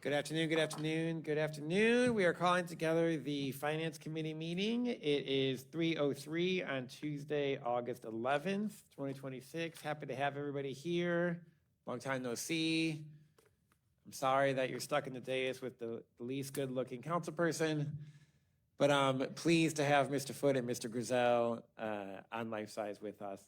Good afternoon, good afternoon, good afternoon. We are calling together the Finance Committee meeting. It is 3:03 on Tuesday, August 11th, 2026. Happy to have everybody here. Long time no see. I'm sorry that you're stuck in the dais with the least good-looking council person, but I'm pleased to have Mr. Foote and Mr. Grizel on life size with us.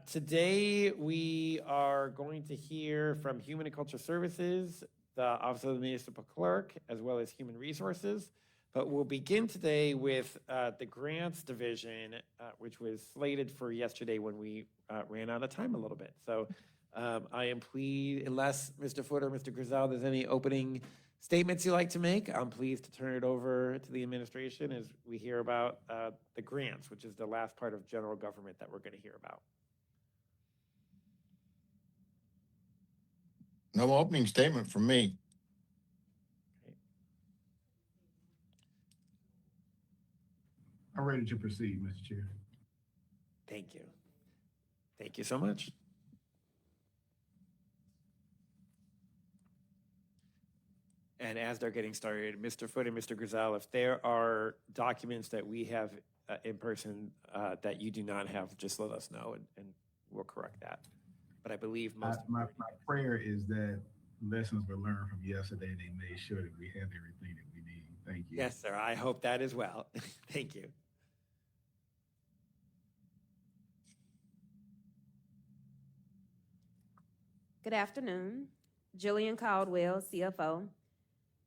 Today, we are going to hear from Human and Cultural Services, the Office of the Municipal Clerk, as well as Human Resources. But we'll begin today with the Grants Division, which was slated for yesterday when we ran out of time a little bit. So I am pleased, unless Mr. Foote or Mr. Grizel, there's any opening statements you'd like to make, I'm pleased to turn it over to the administration as we hear about the grants, which is the last part of general government that we're going to hear about. No opening statement from me. I'm ready to proceed, Mr. Chair. Thank you. Thank you so much. And as they're getting started, Mr. Foote and Mr. Grizel, if there are documents that we have in person that you do not have, just let us know and we'll correct that. But I believe most My prayer is that lessons were learned from yesterday. They made sure that we have everything that we need. Thank you. Yes, sir. I hope that as well. Thank you. Good afternoon. Jillian Caldwell, CFO.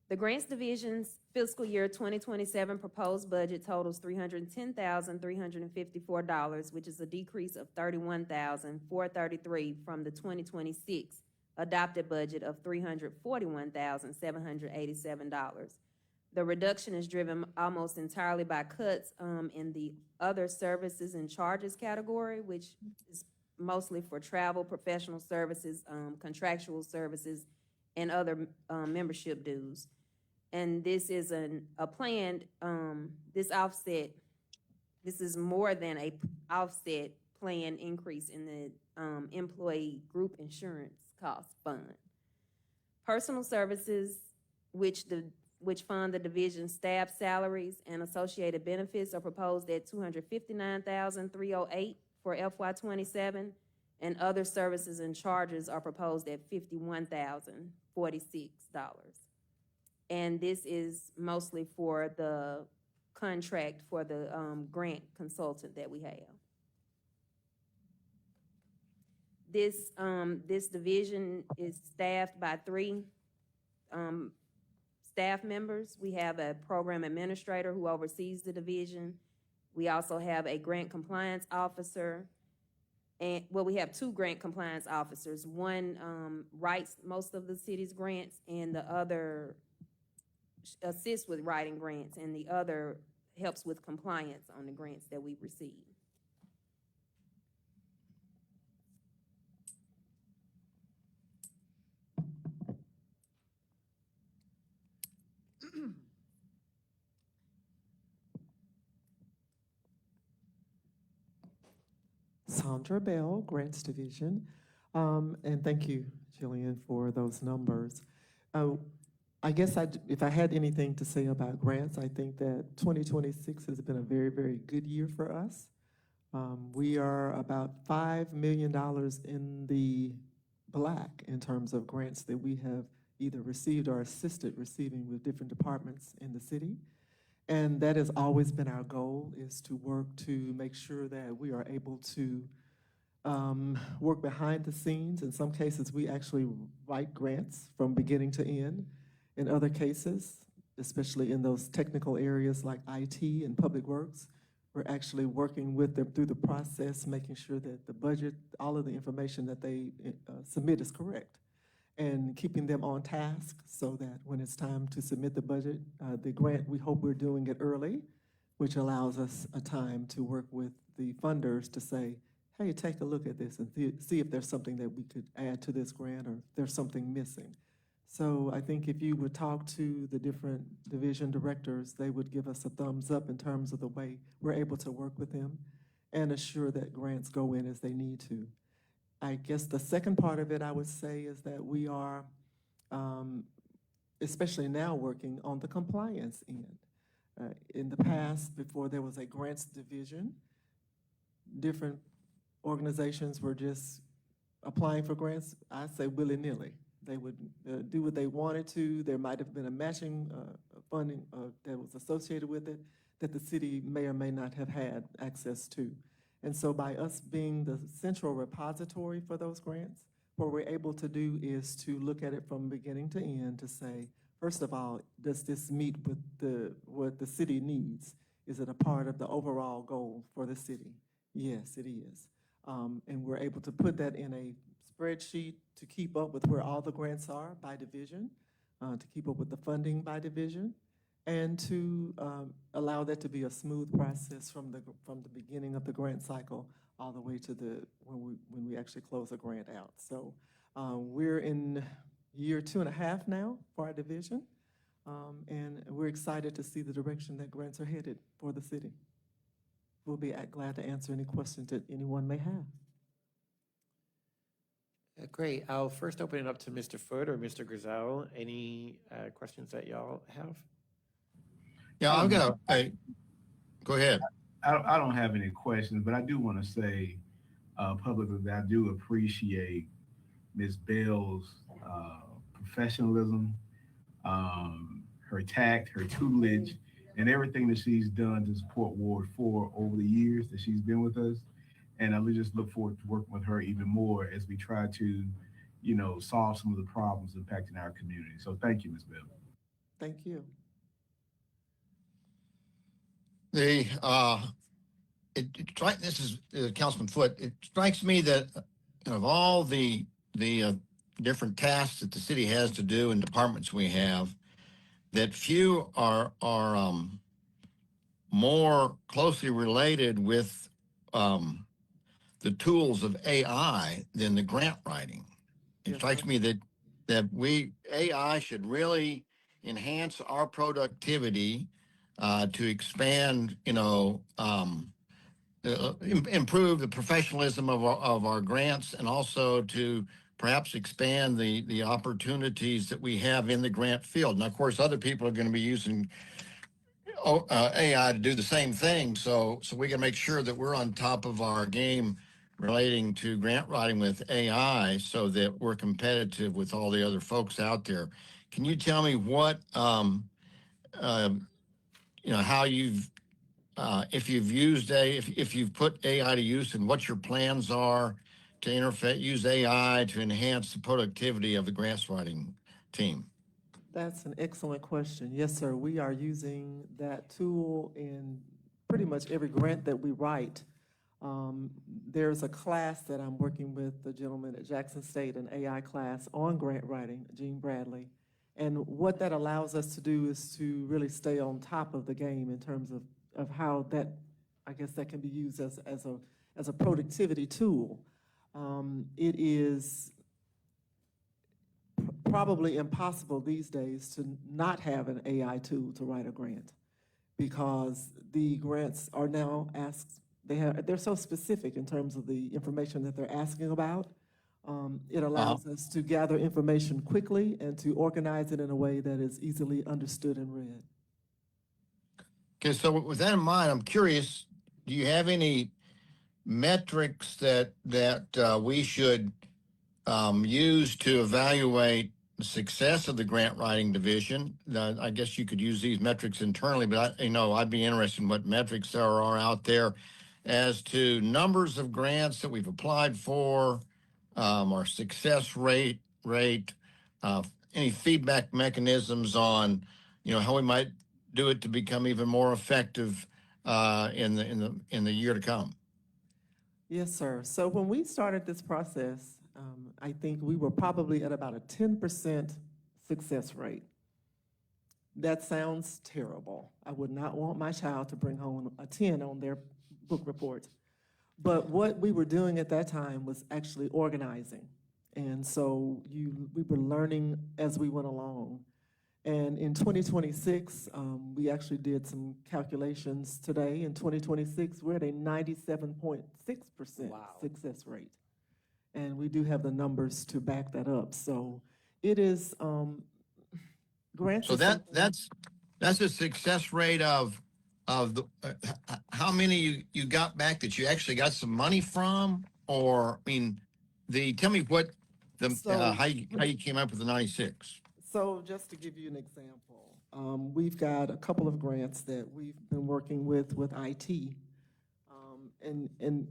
The Grants Division's fiscal year 2027 proposed budget totals $310,354, which is a decrease of $31,433 from the 2026 adopted budget of $341,787. The reduction is driven almost entirely by cuts in the other services and charges category, which is mostly for travel, professional services, contractual services, and other membership dues. And this is a planned, this is more than a offset planned increase in the employee group insurance cost fund. Personal services, which fund the division's staff salaries and associated benefits, are proposed at $259,308 for FY27, and other services and charges are proposed at $51,046. And this is mostly for the contract for the grant consultant that we have. This division is staffed by 3 staff members. We have a program administrator who oversees the division. We also have a grant compliance officer. And well, we have 2 grant compliance officers. One writes most of the city's grants, and the other assists with writing grants, and the other helps with compliance on the grants that we receive. Sandra Bell, Grants Division. And thank you, Jillian, for those numbers. I guess if I had anything to say about grants, I think that 2026 has been a very, very good year for us. We are about $5 million in the black in terms of grants that we have either received or assisted receiving with different departments in the city. And that has always been our goal, is to work to make sure that we are able to work behind the scenes. In some cases, we actually write grants from beginning to end. In other cases, especially in those technical areas like IT and public works, We're actually working with them through the process, making sure that the budget, all of the information that they submit is correct, and keeping them on task so that when it's time to submit the grant, we hope we're doing it early, which allows us a time to work with the funders to say, hey, take a look at this and see if there's something that we could add to this grant or if there's something missing. So I think if you would talk to the different division directors, they would give us a thumbs up in terms of the way we're able to work with them and assure that grants go in as they need to. I guess the second part of it, I would say, is that we are, especially now, working on the compliance end. In the past, before there was a grants division, different organizations were just applying for grants, I say willy-nilly. They would do what they wanted to. There might have been a matching funding that was associated with it that the city may or may not have had access to. And so by us being the central repository for those grants, what we're able to do is to look at it from beginning to end to say, first of all, does this meet with what the city needs? Is it a part of the overall goal for the city? Yes, it is. And we're able to put that in a spreadsheet to keep up with where all the grants are by division, to keep up with the funding by division, and to allow that to be a smooth process from the beginning of the grant cycle all the way to when we actually close a grant out. So we're in year 2.5 now for our division, and we're excited to see the direction that grants are headed for the city. We'll be glad to answer any questions that anyone may have. Great. I'll first open it up to Mr. Foote or Mr. Griselle. Any questions that y'all have? Yeah, I've got go ahead. I don't have any questions, but I do want to say publicly that I do appreciate Ms. Bell's professionalism, her tact, her tutelage, and everything that she's done to support Ward 4 over the years that she's been with us. And I just look forward to working with her even more as we try to, solve some of the problems impacting our community. So thank you, Ms. Bell. Thank you. This is Councilman Foote. It strikes me that of all the different tasks that the city has to do and departments we have, that few are more closely related with the tools of AI than the grant writing. It strikes me that AI should really enhance our productivity to expand, improve the professionalism of our grants, and also to perhaps expand the opportunities that we have in the grant field. And of course, other people are going to be using AI to do the same thing. So we can make sure that we're on top of our game relating to grant writing with AI so that we're competitive with all the other folks out there. Can you tell me what, how you've, if you've put AI to use and what your plans are to use AI to enhance the productivity of the grants writing team? That's an excellent question. Yes, sir. We are using that tool in pretty much every grant that we write. There's a class that I'm working with the gentleman at Jackson State, an AI class on grant writing, Gene Bradley. And what that allows us to do is to really stay on top of the game in terms of how that, I guess, that can be used as a productivity tool. It is probably impossible these days to not have an AI tool to write a grant, because the grants are now asked, they're so specific in terms of the information that they're asking about. It allows us to gather information quickly and to organize it in a way that is easily understood and read. Okay, so with that in mind, I'm curious, do you have any metrics that we should use to evaluate the success of the grant writing division? I guess you could use these metrics internally, but I'd be interested in what metrics there are out there as to numbers of grants that we've applied for, our success rate, any feedback mechanisms on, how we might do it to become even more effective in the year to come. Yes, sir. So when we started this process, I think we were probably at about a 10% success rate. That sounds terrible. I would not want my child to bring home a 10 on their book report. But what we were doing at that time was actually organizing. And so we were learning as we went along. And in 2026, we actually did some calculations today. In 2026, we're at a 97.6% success rate. And we do have the numbers to back that up. So it is, grants. So that's a success rate of the how many you got back that you actually got some money from, or I mean, tell me what how you came up with the 96. So just to give you an example, we've got a couple of grants that we've been working with IT. And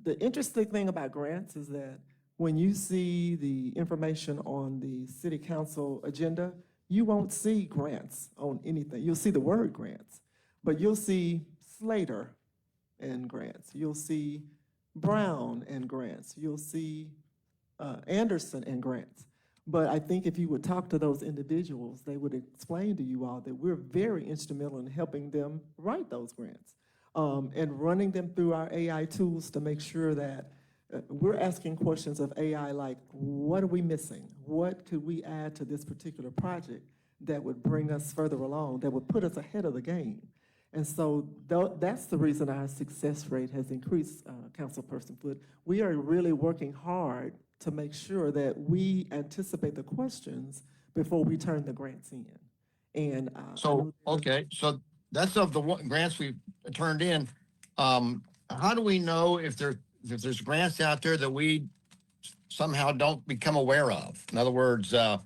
the interesting thing about grants is that when you see the information on the city council agenda, you won't see grants on anything. You'll see the word grants, but you'll see Slater and grants. You'll see Brown and grants. You'll see Anderson and grants. But I think if you would talk to those individuals, they would explain to you all that we're very instrumental in helping them write those grants and running them through our AI tools to make sure that we're asking questions of AI like, what are we missing? What could we add to this particular project that would bring us further along, that would put us ahead of the game? And so that's the reason our success rate has increased, Councilperson Foote. We are really working hard to make sure that we anticipate the questions before we turn the grants in. And so that's of the grants we've turned in. How do we know if there's grants out there that we somehow don't become aware of? In other words, that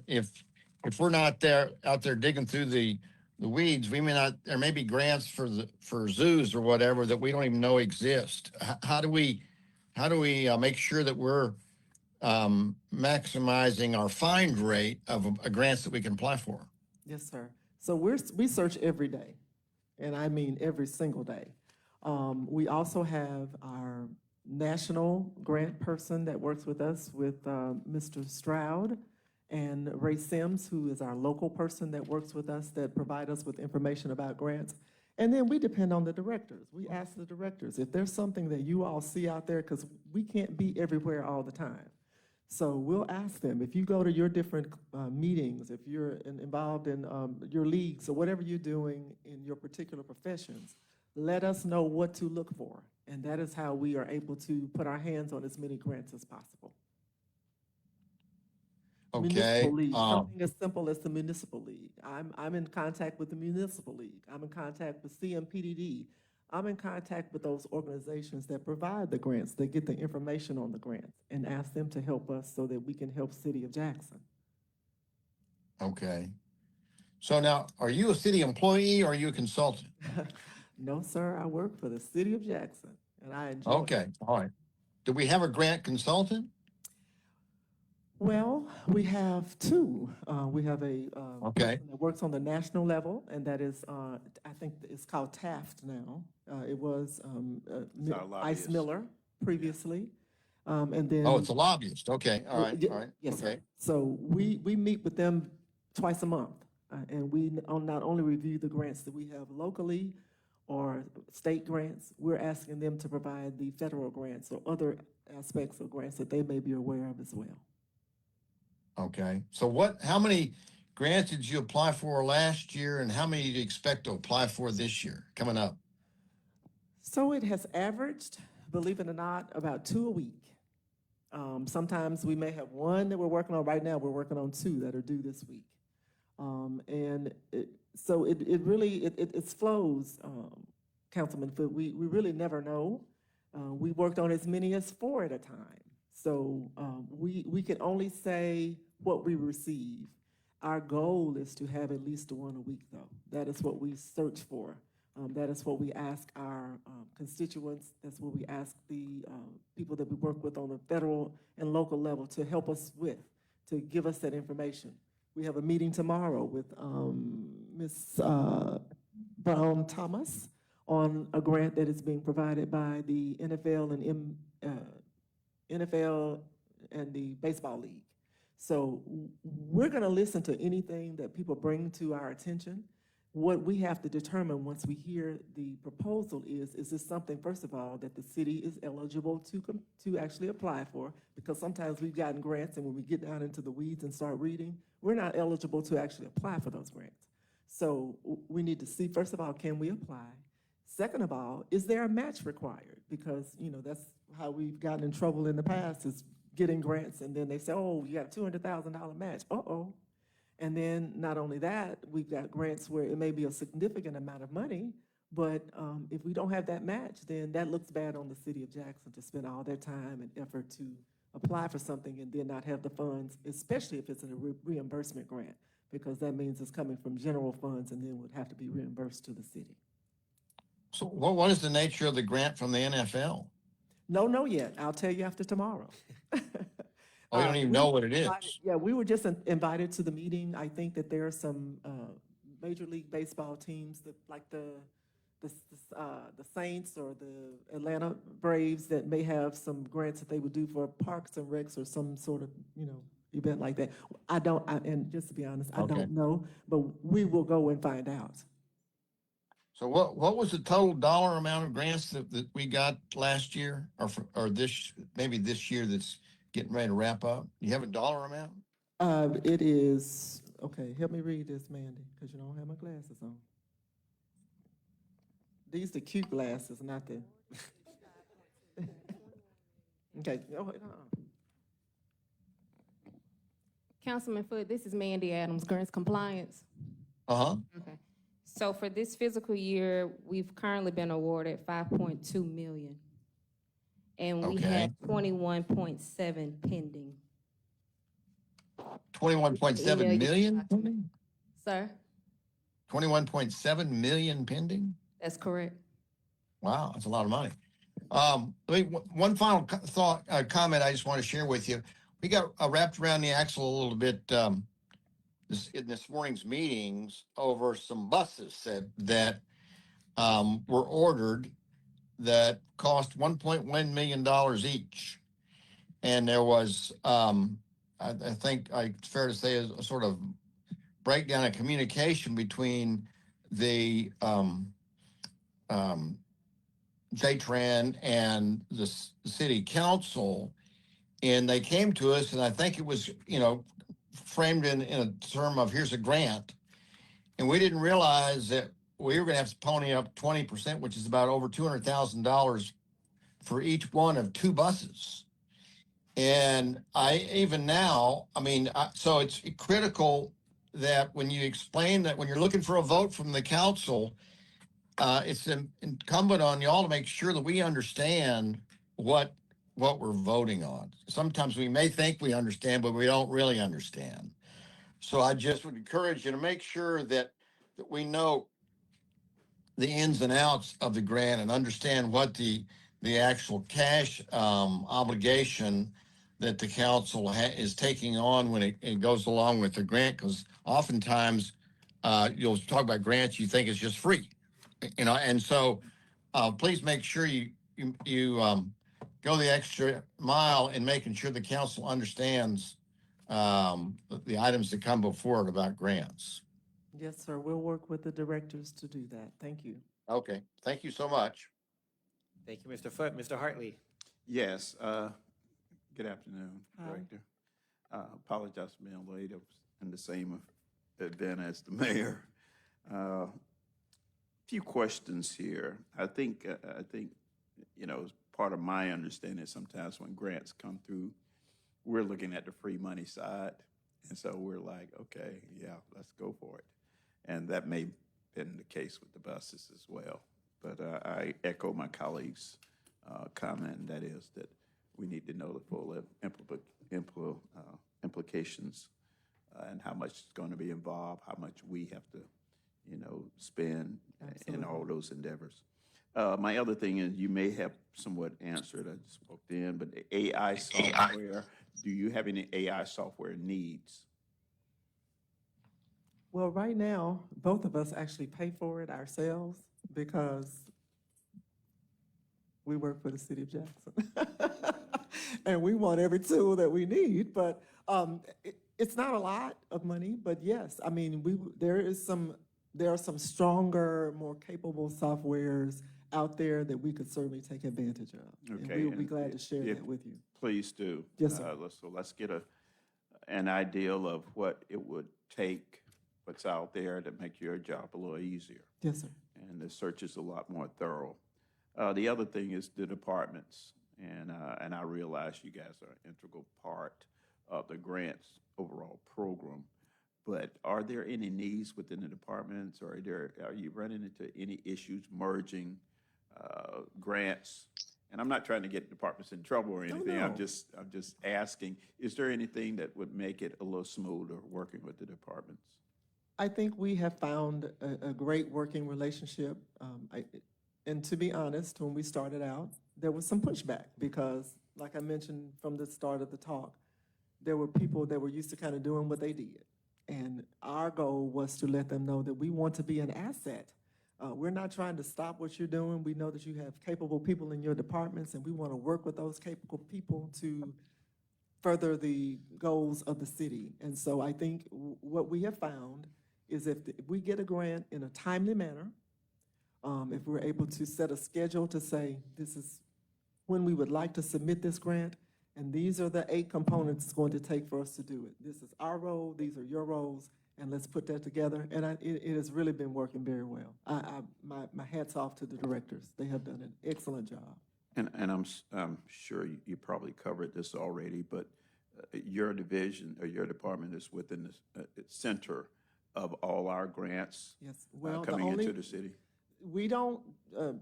if we're not out there digging through the weeds, we may not. There may be grants for zoos or whatever that we don't even know exist. How do we make sure that we're maximizing our find rate of grants that we can apply for? Yes, sir. So we search every day, and I mean every single day. We also have our national grant person that works with us with Mr. Stroud and Ray Sims, who is our local person that works with us that provide us with information about grants. And then we depend on the directors. We ask the directors if there's something that you all see out there, because we can't be everywhere all the time. So we'll ask them, if you go to your different meetings, if you're involved in your leagues or whatever you're doing in your particular professions, let us know what to look for. And that is how we are able to put our hands on as many grants as possible. Okay. Municipal League, something as simple as the Municipal League. I'm in contact with the Municipal League. I'm in contact with CMPDD. I'm in contact with those organizations that provide the grants, that get the information on the grants, and ask them to help us so that we can help City of Jackson. Okay. So now, are you a city employee or are you a consultant? No, sir, I work for the City of Jackson, and I enjoy Okay, it. all right. Do we have a grant consultant? Well, we have two. We have a Okay. person that works on the national level, and that is, I think it's called Taft now. It was our Ice lobbyist. Miller previously. And then. Oh, it's a lobbyist. Okay, all right, all right. Yes, Okay. sir. So we meet with them twice a month, and we not only review the grants that we have locally or state grants, we're asking them to provide the federal grants or other aspects of grants that they may be aware of as well. Okay. So how many grants did you apply for last year, and how many do you expect to apply for this year coming up? So it has averaged, believe it or not, about 2 a week. Sometimes we may have one that we're working on right now. We're working on 2 that are due this week. So it really flows, Councilman Foote. We really never know. We worked on as many as 4 at a time. So we can only say what we receive. Our goal is to have at least 1 a week, though. That is what we search for. That is what we ask our constituents. That's what we ask the people that we work with on the federal and local level to help us with, to give us that information. We have a meeting tomorrow with Ms. Brown Thomas on a grant that is being provided by the NFL and the Baseball League. So we're gonna listen to anything that people bring to our attention. What we have to determine once we hear the proposal is this something, first of all, that the city is eligible to actually apply for? Because sometimes we've gotten grants and when we get down into the weeds and start reading, we're not eligible to actually apply for those grants. So we need to see, first of all, can we apply? Second of all, is there a match required? Because, you know, that's how we've gotten in trouble in the past, is getting grants and then they say, oh, you got a $200,000 match. Uh-oh. And then not only that, we've got grants where it may be a significant amount of money, but if we don't have that match, then that looks bad on the city of Jackson to spend all their time and effort to apply for something and then not have the funds, especially if it's a reimbursement grant, because that means it's coming from general funds and then would have to be reimbursed to the city. So what is the nature of the grant from the NFL? No yet. I'll tell you after tomorrow. Oh, you don't even know what it is. Yeah, we were just invited to the meeting. I think that there are some Major League Baseball teams that, like the Saints or the Atlanta Braves, that may have some grants that they would do for Parks and Recs or some sort of, you know, event like that. And just to be honest, I Okay. don't know, but we will go and find out. So what was the total dollar amount of grants that we got last year or maybe this year that's getting ready to wrap up? Do you have a dollar amount? It is, okay, help me read this, Mandy, because you don't have my glasses on. These the cute glasses, not the. Okay, Councilman Foote, this is Mandy Adams, Grants Compliance. Uh-huh. Okay. So for this fiscal year, we've currently been awarded 5.2 million. And we Okay. have 21.7 pending. 21.7 million? Sir, 21.7 million pending? that's correct. Wow, that's a lot of money. One final comment I just want to share with you. We got wrapped around the axle a little bit in this morning's meetings over some buses that were ordered that cost $1.1 million each. And there was, I think it's fair to say, a sort of breakdown of communication between the JTRAN and the city council. And they came to us, and I think it was, you know, framed in a term of here's a grant. And we didn't realize that we were going to have to pony up 20%, which is about over $200,000 for each one of two buses. And so it's critical that when you explain that when you're looking for a vote from the council, it's incumbent on y'all to make sure that we understand what we're voting on. Sometimes we may think we understand, but we don't really understand. So I just would encourage you to make sure that we know the ins and outs of the grant and understand what the actual cash obligation that the council is taking on when it goes along with the grant. Because oftentimes you'll talk about grants, you think it's just free, you know. And so please make sure you go the extra mile in making sure the council understands the items that come before it about grants. yes, sir, we'll work with the directors to do that. Thank you. Okay, thank you so much. Thank you, Mr. Foote. Mr. Hartley. Yes, good afternoon, Hi. Director. Apologize for being late. I was in the same event as the mayor. Few questions here. I think, you know, part of my understanding sometimes when grants come through, we're looking at the free money side. And so we're like, okay, yeah, let's go for it. And that may have been the case with the buses as well. But I echo my colleague's comment, and that is that we need to know the full implications and how much is going to be involved, how much we have to, you know, spend in all those endeavors. My other thing is, you may have somewhat answered, I just walked in, but the AI software, do you have any AI software needs? Well, right now, both of us actually pay for it ourselves because we work for the city of Jackson. And we want every tool that we need, but it's not a lot of money, but yes, I mean, there are some stronger, more capable softwares out there that we could certainly take advantage of. And Okay, we will be and glad to share if- that with you. Please do. Yes, sir. Let's get an idea of what it would take, what's out there to make your job a little easier. Yes, sir. And the search is a lot more thorough. The other thing is the departments, and I realize you guys are an integral part of the grants overall program, but are there any needs within the departments, or are you running into any issues merging grants? And I'm not trying to get departments in trouble or anything. no. I'm just asking, is there anything that would make it a little smoother working with the departments? I think we have found a great working relationship. And to be honest, when we started out, there was some pushback because, like I mentioned from the start of the talk, there were people that were used to kind of doing what they did. And our goal was to let them know that we want to be an asset. We're not trying to stop what you're doing. We know that you have capable people in your departments, and we want to work with those capable people to further the goals of the city. And so I think what we have found is if we get a grant in a timely manner, if we're able to set a schedule to say, this is when we would like to submit this grant, and these are the 8 components it's going to take for us to do it. This is our role, these are your roles, and let's put that together. And it has really been working very well. My hat's off to the directors. They have done an excellent job. And I'm sure you probably covered this already, but your division or your department is within the center of all our grants Yes, well, coming into the city? we don't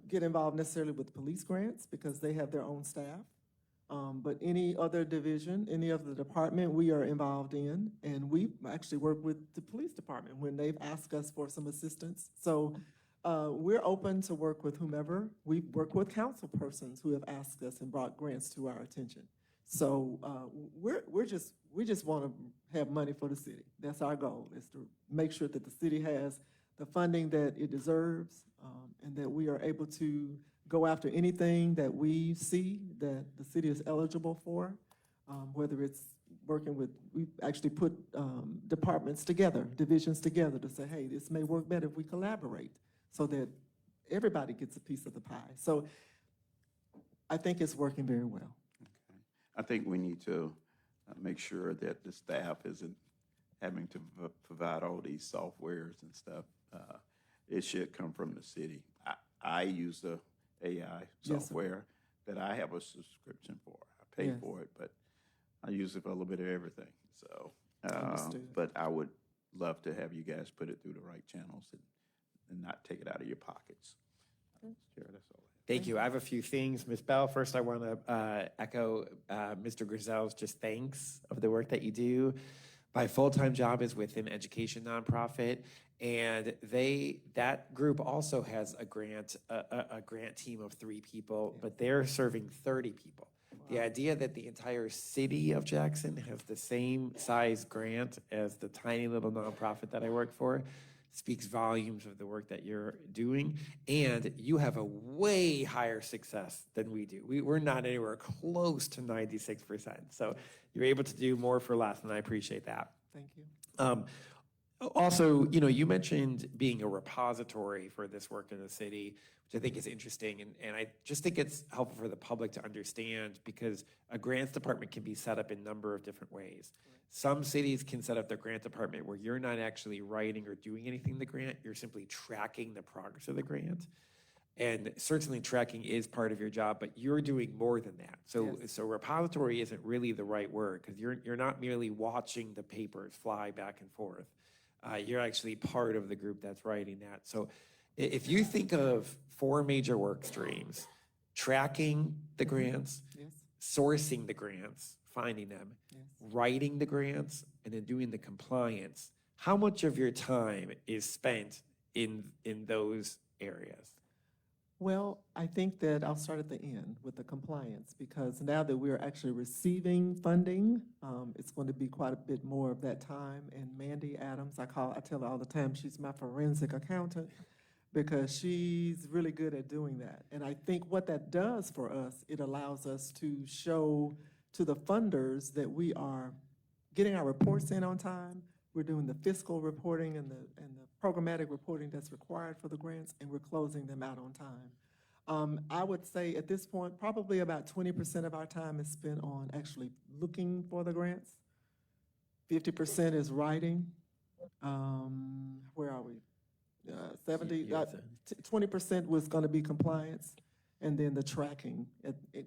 get involved necessarily with police grants because they have their own staff. But any other division, any other department we are involved in, and we actually work with the police department when they've asked us for some assistance. So we're open to work with whomever. We work with council persons who have asked us and brought grants to our attention. So we just want to have money for the city. That's our goal, is to make sure that the city has the funding that it deserves, and that we are able to go after anything that we see that the city is eligible for, whether it's working with, we've actually put departments together, divisions together to say, hey, this may work better if we collaborate so that everybody gets a piece of the pie. So I think it's working very well. Okay. I think we need to make sure that the staff isn't having to provide all these softwares and stuff. It should come from the city. I use the AI Yes, software that I have a subscription for. I pay Yes. for it, but I use it for a little bit of everything. So, Understood. but I would love to have you guys put it through the right channels and not take it out of your pockets. Chair, that's all. Thank you. I have a few things. Ms. Bell, first I want to echo Mr. Grizel's just thanks of the work that you do. My full-time job is with an education nonprofit, and that group also has a grant team of 3 people, but they're serving 30 people. The idea that the entire city of Jackson has the same size grant as the tiny little nonprofit that I work for speaks volumes of the work that you're doing, and you have a way higher success than we do. We're not anywhere close to 96%, so you're able to do more for less, and I appreciate that. Thank you. Also, you mentioned being a repository for this work in the city, which I think is interesting, and I just think it's helpful for the public to understand because a grants department can be set up in a number of different ways. Some cities can set up their grant department where you're not actually writing or doing anything in the grant, you're simply tracking the progress of the grant. And certainly tracking is part of your job, but you're doing more than that. So, Yes. so repository isn't really the right word because you're not merely watching the papers fly back and forth. You're actually part of the group that's writing that. So if you think of 4 major work streams, tracking the grants, Yes, sourcing the grants, finding them, yes. writing the grants, and then doing the compliance, how much of your time is spent in those areas? Well, I think that I'll start at the end with the compliance, because now that we're actually receiving funding, it's going to be quite a bit more of that time. And Mandy Adams, I tell her all the time, she's my forensic accountant, because she's really good at doing that. And I think what that does for us, it allows us to show to the funders that we are getting our reports in on time. We're doing the fiscal reporting and the programmatic reporting that's required for the grants, and we're closing them out on time. I would say at this point, probably about 20% of our time is spent on actually looking for the grants. 50% is writing. Where are we? 20% was going to be compliance, and then the tracking.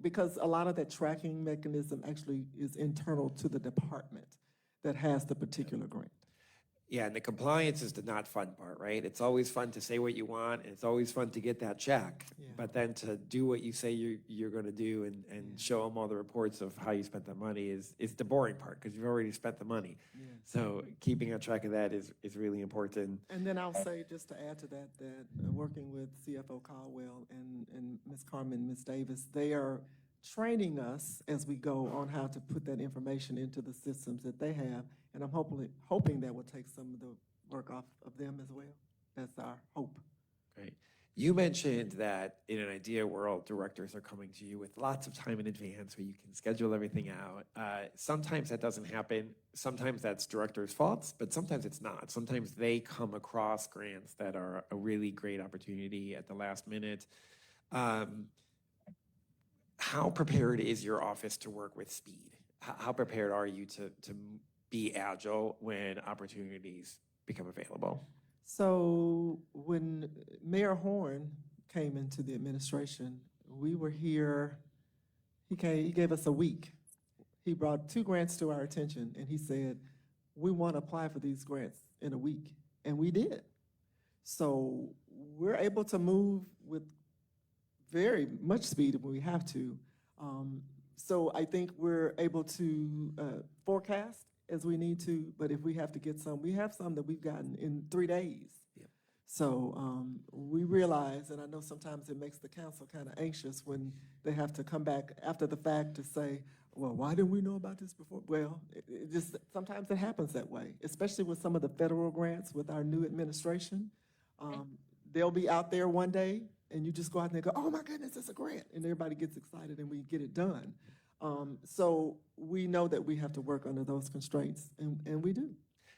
Because a lot of that tracking mechanism actually is internal to the department that has the particular grant. Yeah, and the compliance is the not fun part, right? It's always fun to say what you want, and it's always fun to get that check. Yeah. But then to do what you say you're going to do and show them all the reports of how you spent the money is the boring part, because you've already spent the money. Yeah. So keeping a track of that is really important. And then I'll say, just to add to that, working with CFO Caldwell and Ms. Carmen, Ms. Davis, they are training us as we go on how to put that information into the systems that they have. And I'm hoping that will take some of the work off of them as well. That's our hope. Great. You mentioned that in an ideal world, directors are coming to you with lots of time in advance where you can schedule everything out. Sometimes that doesn't happen. Sometimes that's directors' faults, but sometimes it's not. Sometimes they come across grants that are a really great opportunity at the last minute. How prepared is your office to work with speed? How prepared are you to be agile when opportunities become available? So when Mayor Horn came into the administration, we were here, he gave us a week. He brought 2 grants to our attention, and he said, we want to apply for these grants in a week, and we did. So we're able to move with very much speed when we have to. So I think we're able to forecast as we need to, but if we have to get some, we have some that we've gotten in 3 days. Yep. So we realize, and I know sometimes it makes the council kind of anxious when they have to come back after the fact to say, well, why didn't we know about this before? Well, it just, sometimes it happens that way, especially with some of the federal grants with our new administration. They'll be out there one day, and you just go out there and go, oh my goodness, it's a grant, and everybody gets excited and we get it done. So we know that we have to work under those constraints, and we do.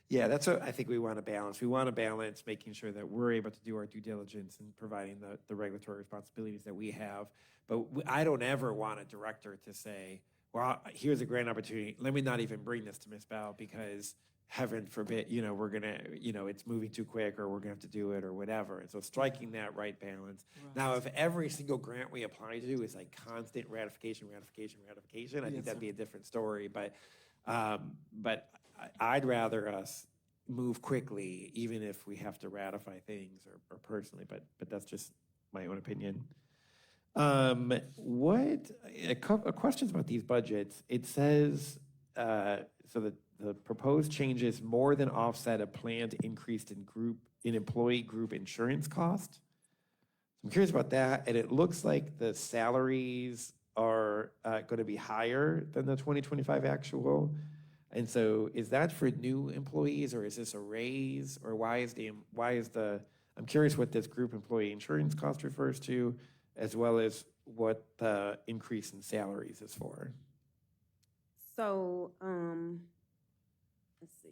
Yeah, that's what I think we want to balance. We want to balance making sure that we're able to do our due diligence and providing the regulatory responsibilities that we have. But I don't ever want a director to say, well, here's a grant opportunity. Let me not even bring this to Ms. Bell because heaven forbid, we're going to, it's moving too quick or we're going to have to do it or whatever. And so striking that right balance. Right. Now, if every single grant we apply to is like constant ratification, I think that'd be a different story. But I'd rather us move quickly, even if we have to ratify things or personally, but that's just my own opinion. Questions about these budgets. It says, so the proposed changes more than offset a planned increase in employee group insurance cost. I'm curious about that. And it looks like the salaries are going to be higher than the 2025 actual. And so is that for new employees or is this a raise or I'm curious what this group employee insurance cost refers to, as well as what the increase in salaries is for. So, let's see.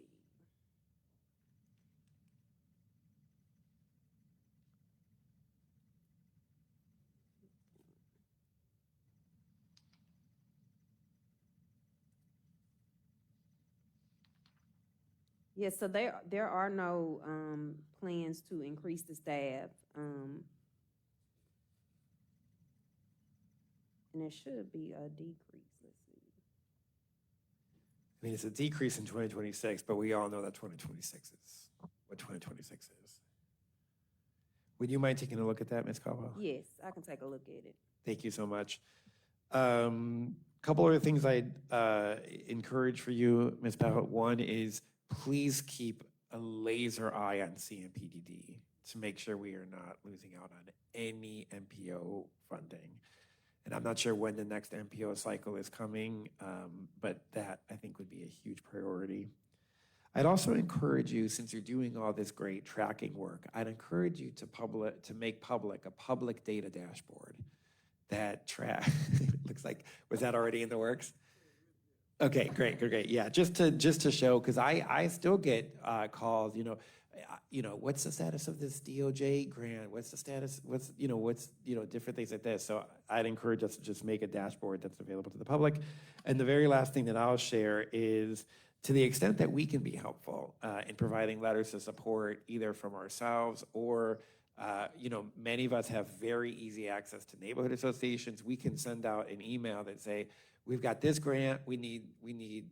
Yes, so there are no plans to increase the staff. And there should be a decrease. Let's see. I mean, it's a decrease in 2026, but we all know that 2026 is what 2026 is. Would you mind taking a look at that, Ms. Caldwell? Yes, I can take a look at it. Thank you so much. Couple other things I'd encourage for you, Ms. Powell. One is please keep a laser eye on CMPDD. to make sure we are not losing out on any MPO funding. And I'm not sure when the next MPO cycle is coming, but that I think would be a huge priority. I'd also encourage you, since you're doing all this great tracking work, I'd encourage you to make public a public data dashboard that looks like, was that already in the works? Okay, great. Yeah, just to show, because I still get calls, what's the status of this DOJ grant? What's the status? What's different things like this. So I'd encourage us to just make a dashboard that's available to the public. And the very last thing that I'll share is, to the extent that we can be helpful in providing letters of support, either from ourselves or many of us have very easy access to neighborhood associations. We can send out an email that say, we've got this grant, we need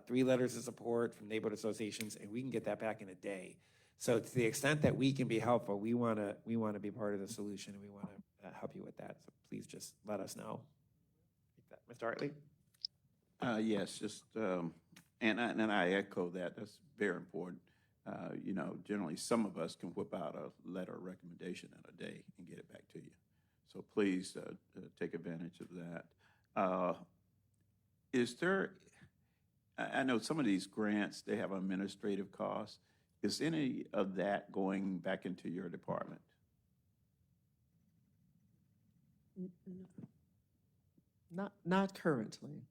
3 letters of support from neighborhood associations, and we can get that back in a day. So to the extent that we can be helpful, we want to be part of the solution, and we want to help you with that. So please just let us know. Mr. Hartley? Yes, just, and I echo that. That's very important. Generally, some of us can whip out a letter of recommendation in a day and get it back to you. So please take advantage of that. Is there, I know some of these grants, they have administrative costs. Is any of that going back into your department? Not currently.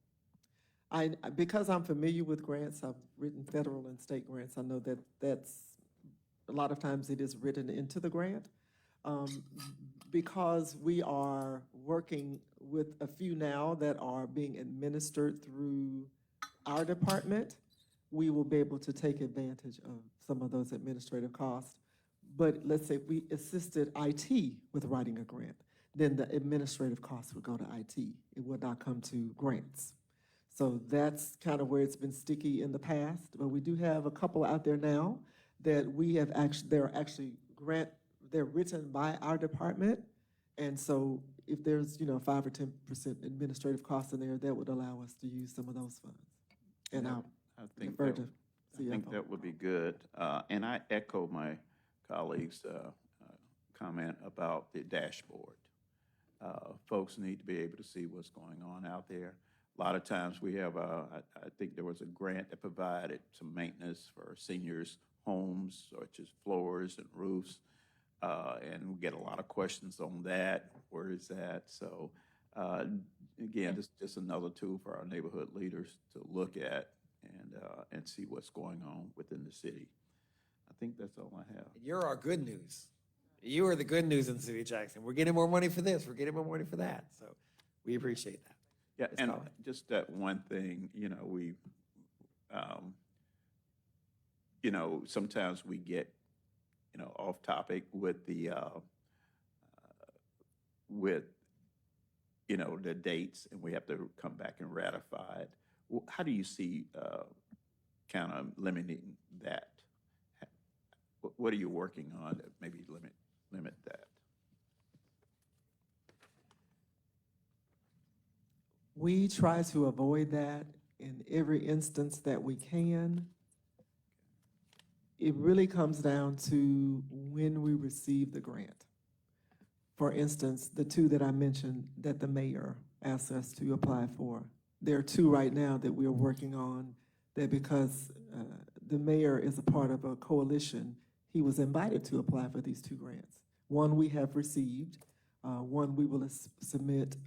Because I'm familiar with grants, I've written federal and state grants, I know that that's, a lot of times it is written into the grant. Because we are working with a few now that are being administered through our department, we will be able to take advantage of some of those administrative costs. But let's say we assisted IT with writing a grant, then the administrative costs would go to IT. It would not come to grants. So that's kind of where it's been sticky in the past, but we do have a couple out there now that we have they're written by our department. And so if there's, 5 or 10% administrative costs in there, that would allow us to use some of those funds. And I think that would be good. And I echo my colleagues' comment about the dashboard. Folks need to be able to see what's going on out there. A lot of times we have, I think there was a grant that provided some maintenance for seniors' homes, such as floors and roofs. And we get a lot of questions on that. Where is that? So again, just another tool for our neighborhood leaders to look at and see what's going on within the city. I think that's all I have. You're our good news. You are the good news in the city of Jackson. We're getting more money for this. We're getting more money for that. So we appreciate that. Yeah, Ms. and Collins. just that one thing, sometimes we get, off topic with the, the dates, and we have to come back and ratify it. How do you see kind of limiting that? What are you working on to maybe limit that? we try to avoid that in every instance that we can. It really comes down to when we receive the grant. For instance, the 2 that I mentioned that the mayor asked us to apply for. There are 2 right now that we're working on that because the mayor is a part of a coalition, he was invited to apply for these 2 grants. One we have received, one we will submit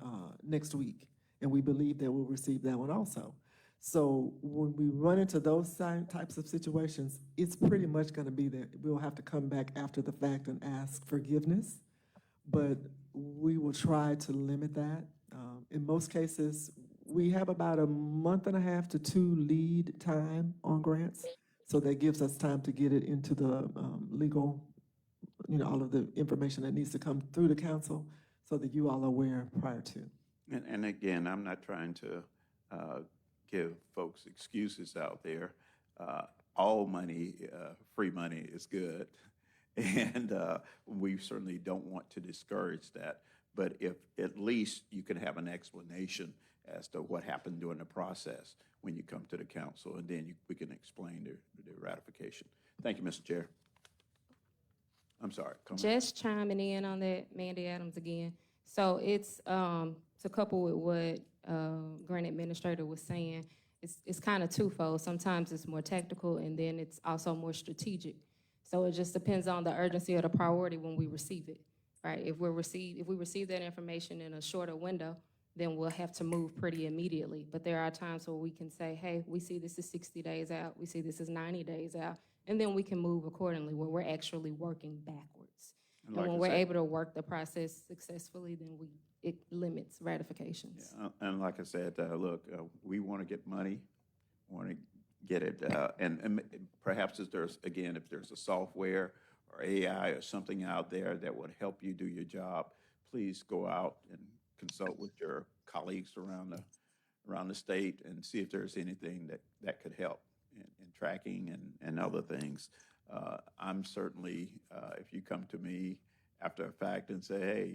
next week, and we believe that we'll receive that one also. So when we run into those types of situations, it's pretty much going to be that we'll have to come back after the fact and ask forgiveness, but we will try to limit that. In most cases, we have about a month and a half to 2 lead time on grants, so that gives us time to get it into the legal, all of the information that needs to come through the council so that you all are aware prior to. And again, I'm not trying to give folks excuses out there. All money, free money is good. And we certainly don't want to discourage that. But if at least you can have an explanation as to what happened during the process when you come to the council, and then we can explain the ratification. Thank you, Mr. Chair. I'm sorry, come on. Just chiming in on that, Mandy Adams again. So it's, to couple with what, Grant Administrator was saying, it's kind of twofold. Sometimes it's more tactical and then it's also more strategic. So it just depends on the urgency or the priority when we receive it, right? If we receive that information in a shorter window, then we'll have to move pretty immediately. But there are times where we can say, hey, we see this is 60 days out, we see this is 90 days out, and then we can move accordingly where we're actually working backwards. And And like when I we're said- able to work the process successfully, then it limits ratifications. Yeah, and like I said, look, we want to get money, want to get it, and perhaps if there's a software or AI or something out there that would help you do your job, please go out and consult with your colleagues around the state and see if there's anything that could help in tracking and other things. I'm certainly, if you come to me after a fact and say, hey,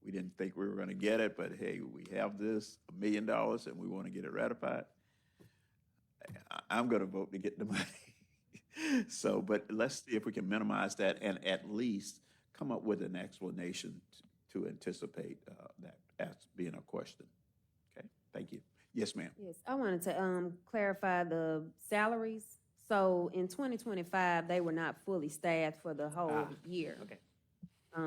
we didn't think we were going to get it, but hey, we have this $1 million and we want to get it ratified, I'm going to vote to get the money. So, but let's see if we can minimize that and at least come up with an explanation to anticipate that as being a question. Okay, thank you. Yes, ma'am. Yes, I wanted to clarify the salaries. So in 2025, they were not fully staffed for the whole year. Okay.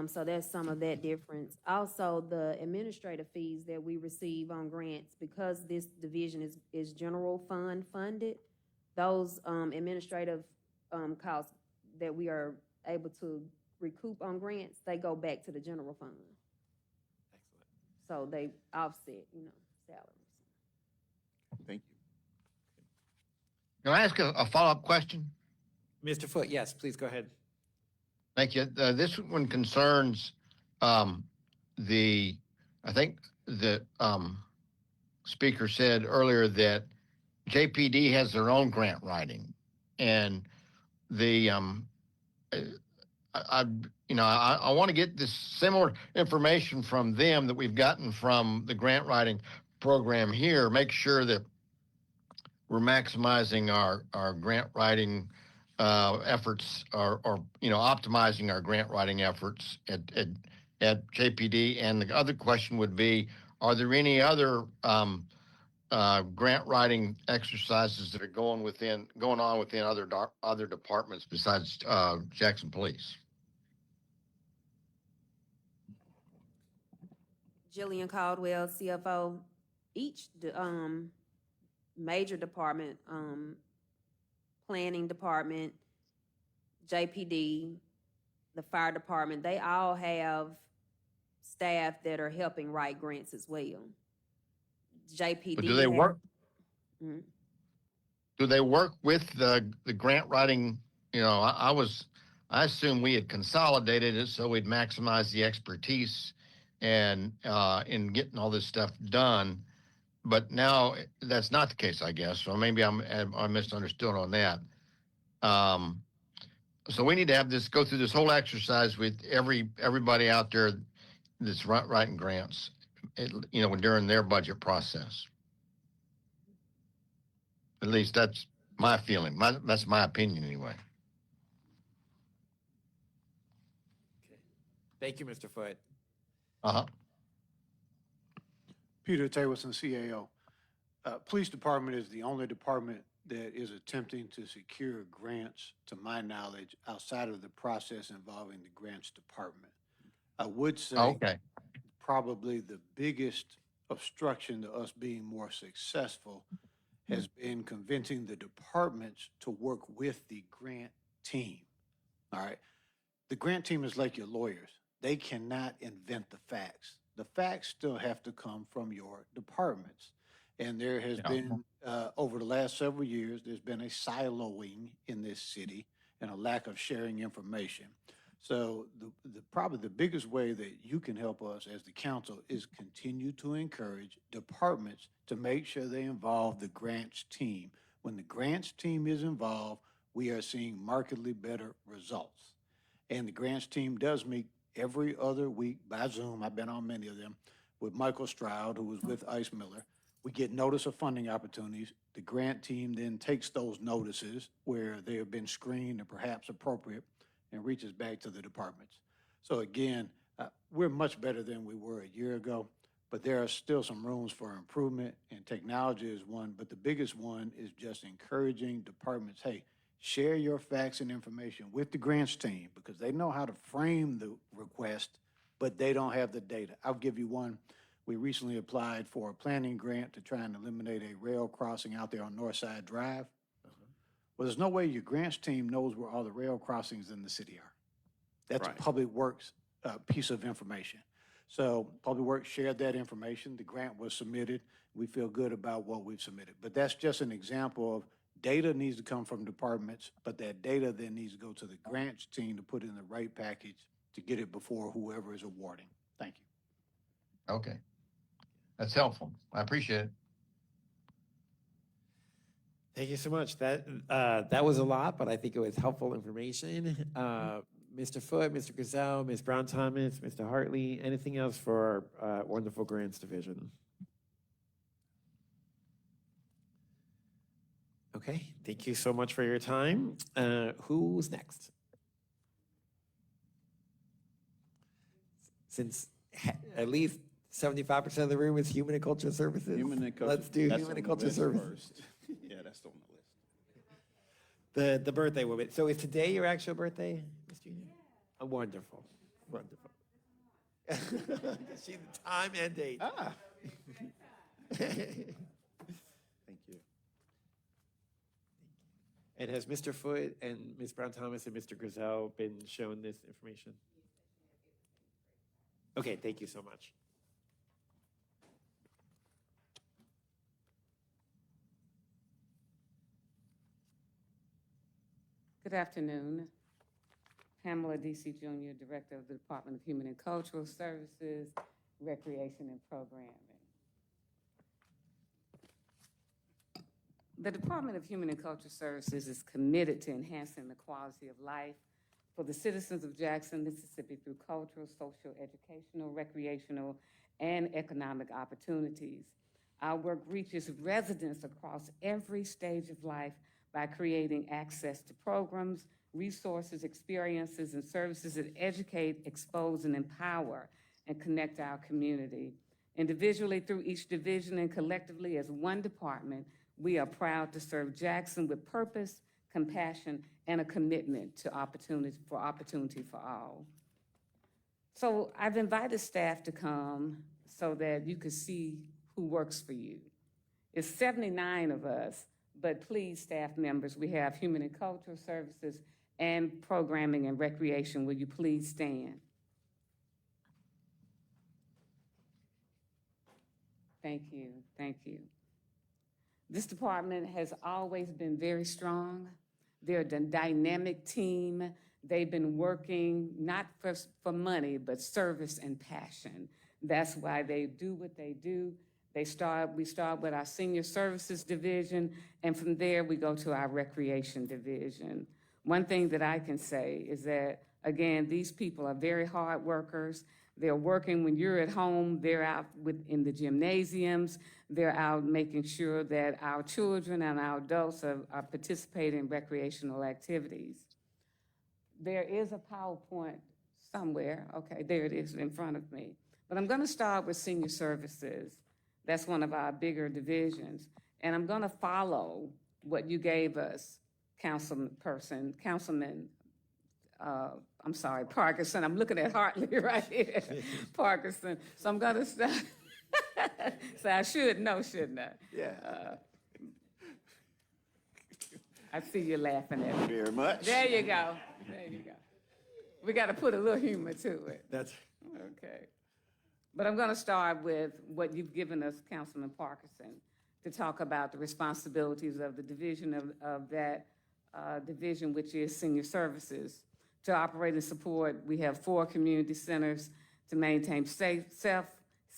So there's some of that difference. Also, the administrative fees that we receive on grants, because this division is general fund funded, those administrative costs that we are able to recoup on grants, they go back to the general fund. Excellent. So they offset, salaries. Thank you. Can I ask a follow-up question? Mr. Foote, yes, please go ahead. Thank you. This one concerns I think the speaker said earlier that JPD has their own grant writing, and I want to get this similar information from them that we've gotten from the grant writing program here. Make sure that we're maximizing our grant writing efforts, or optimizing our grant writing efforts at JPD. And the other question would be, are there any other grant writing exercises that are going on within other departments besides Jackson Police? Jillian Caldwell, CFO, each major department, planning department, JPD, the fire department, they all have staff that are helping write grants as well. JPD. But do they work? Mhm. Do they work with the grant writing? I assume we had consolidated it so we'd maximize the expertise and in getting all this stuff done. But now that's not the case, I guess. So maybe I misunderstood on that. So we need to go through this whole exercise with everybody out there that's writing grants, during their budget process. At least that's my feeling. That's my opinion anyway. Okay. Thank you, Mr. Foote. Uh-huh. Peter Taylorson, CAO. Police Department is the only department that is attempting to secure grants, to my knowledge, outside of the process involving the grants department. I would say Okay. probably the biggest obstruction to us being more successful has been convincing the departments to work with the grant team. All right. The grant team is like your lawyers. They cannot invent the facts. The facts still have to come from your departments. And there has been, over the last several years, there's been a siloing in this city and a lack of sharing information. So probably the biggest way that you can help us as the council is continue to encourage departments to make sure they involve the grants team. When the grants team is involved, we are seeing markedly better results. And the grants team does meet every other week by Zoom. I've been on many of them with Michael Stroud, who was with Ice Miller. We get notice of funding opportunities. The grant team then takes those notices where they have been screened and perhaps appropriate and reaches back to the departments. So again, we're much better than we were a year ago, but there are still some rooms for improvement, and technology is one, but the biggest one is just encouraging departments, hey, share your facts and information with the grants team, because they know how to frame the request, but they don't have the data. I'll give you one. We recently applied for a planning grant to try and eliminate a rail crossing out there on Northside Drive. Well, there's no way your grants team knows where all the rail crossings in the city are. That's Right. a Public Works piece of information. So Public Works shared that information. The grant was submitted. We feel good about what we've submitted. But that's just an example of data needs to come from departments, but that data then needs to go to the grants team to put in the right package to get it before whoever is awarding. Thank you. Okay. That's helpful. I appreciate it. Thank you so much. That was a lot, but I think it was helpful information. Mr. Foote, Mr. Gazelle, Ms. Brown Thomas, Mr. Hartley, anything else for our wonderful grants division? Okay, thank you so much for your time. Who's next? Since at least 75% of the room is Human and Cultural Services, Human and Culture. let's do that's Human on and the Cultural list Services. first. Yeah, that's on the list. The birthday woman. So is today your actual birthday, Ms. Junior? Oh, wonderful, wonderful. She the time and date. Ah. Thank you. And has Mr. Foote and Ms. Brown Thomas and Mr. Griselle been shown this information? Okay, thank you so much. Good afternoon. Pamela D.C. Jr., Director of the Department of Human and Cultural Services, Recreation and Programming. The Department of Human and Cultural Services is committed to enhancing the quality of life for the citizens of Jackson, Mississippi through cultural, social, educational, recreational, and economic opportunities. Our work reaches residents across every stage of life by creating access to programs, resources, experiences, and services that educate, expose, and empower and connect our community. Individually through each division and collectively as one department, we are proud to serve Jackson with purpose, compassion, and a commitment to opportunity for all. So I've invited staff to come so that you can see who works for you. It's 79 of us, but please, staff members, we have Human and Cultural Services and Programming and Recreation. Will you please stand? Thank you, thank you. This department has always been very strong. They're a dynamic team. They've been working not for money, but service and passion. That's why they do what they do. We start with our Senior Services Division, and from there we go to our Recreation Division. One thing that I can say is that, again, these people are very hard workers. They're working when you're at home. They're out in the gymnasiums. They're out making sure that our children and our adults are participating in recreational activities. There is a PowerPoint somewhere. Okay, there it is in front of me. But I'm going to start with Senior Services. That's one of our bigger divisions. And I'm going to follow what you gave us, Councilman, Parkinson. I'm looking at Hartley right here, Parkinson. So I'm going to start. So I should know, shouldn't I? Yeah. I see you laughing at me. Very much. There you go. There you go. We got to put a little humor to it. That's Okay. But I'm going to start with what you've given us, Councilman Parkinson, to talk about the responsibilities of the division of that division, which is Senior Services. To operate and support, we have 4 community centers to maintain safe,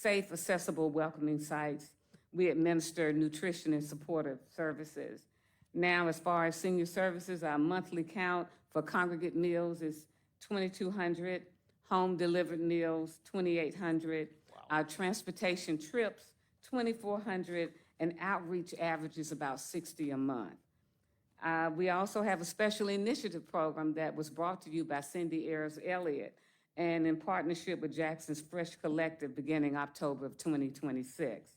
accessible, welcoming sites. We administer nutrition and supportive services. Now, as far as Senior Services, our monthly count for congregate meals is 2,200. Home delivered meals, 2,800. Wow. Our transportation trips, 2,400, and outreach averages about 60 a month. We also have a special initiative program that was brought to you by Cindy Ayers Elliott and in partnership with Jackson's Fresh Collective beginning October of 2026.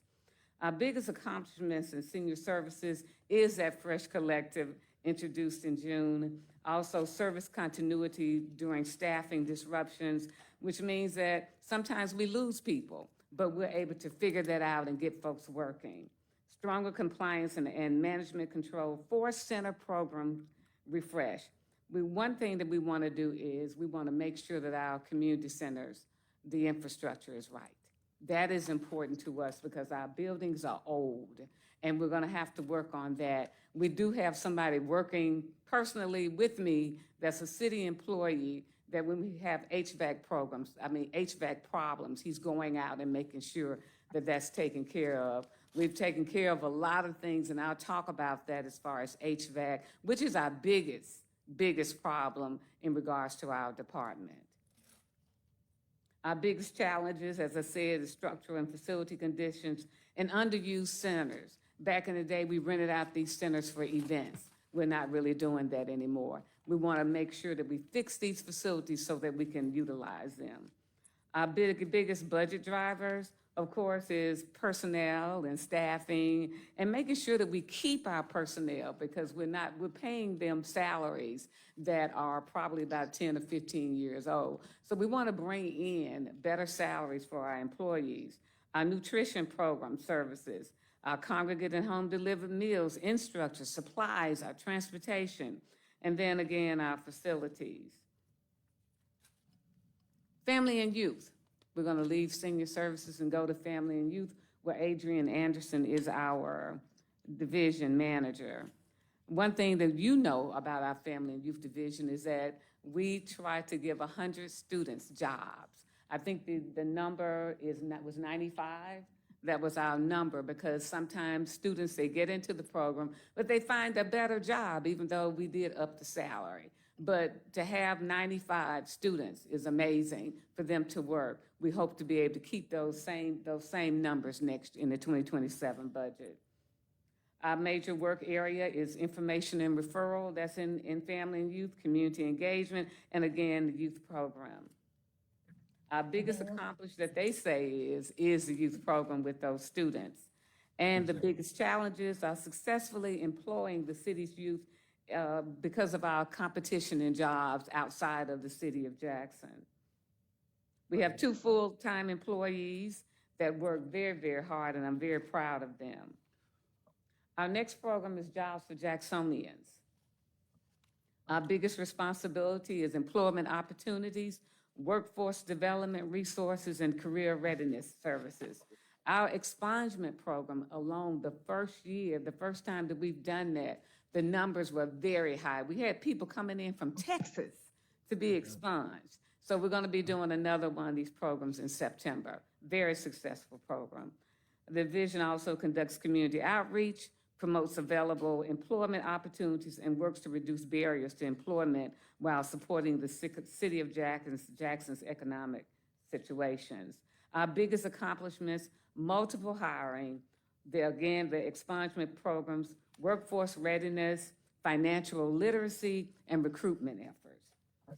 Our biggest accomplishments in senior services is that Fresh Collective introduced in June. Also, service continuity during staffing disruptions, which means that sometimes we lose people, but we're able to figure that out and get folks working. Stronger compliance and management control, 4-center program refresh. One thing that we want to do is we want to make sure that our community centers, the infrastructure is right. That is important to us because our buildings are old and we're going to have to work on that. We do have somebody working personally with me that's a city employee that when we have HVAC problems, he's going out and making sure that that's taken care of. We've taken care of a lot of things, and I'll talk about that as far as HVAC, which is our biggest problem in regards to our department. Our biggest challenges, as I said, is structural and facility conditions and underused centers. Back in the day, we rented out these centers for events. We're not really doing that anymore. We want to make sure that we fix these facilities so that we can utilize them. Our biggest budget drivers, of course, is personnel and staffing and making sure that we keep our personnel because we're paying them salaries that are probably about 10 or 15 years old. So we want to bring in better salaries for our employees. Our nutrition program services, our congregate and home delivered meals, infrastructure, supplies, our transportation, and then again, our facilities. Family and youth. We're going to leave senior services and go to family and youth, where Adrian Anderson is our division manager. One thing that you know about our family and youth division is that we try to give 100 students jobs. I think the number was 95. That was our number because sometimes students, they get into the program, but they find a better job even though we did up the salary. But to have 95 students is amazing for them to work. We hope to be able to keep those same numbers next in the 2027 budget. Our major work area is information and referral. That's in family and youth, community engagement, and again, the youth program. Our biggest accomplishment that they say is the youth program with those students. And the biggest challenges are successfully employing the city's youth because of our competition in jobs outside of the city of Jackson. We have 2 full-time employees that work very, very hard, and I'm very proud of them. Our next program is Jobs for Jacksonians. Our biggest responsibility is employment opportunities, workforce development resources, and career readiness services. Our expungement program alone, the first time that we've done that, the numbers were very high. We had people coming in from Texas to be expunged. So we're going to be doing another one of these programs in September. Very successful program. The division also conducts community outreach, promotes available employment opportunities, and works to reduce barriers to employment while supporting the city of Jackson's economic situations. Our biggest accomplishments, multiple hiring, the expungement programs, workforce readiness, financial literacy, and recruitment efforts.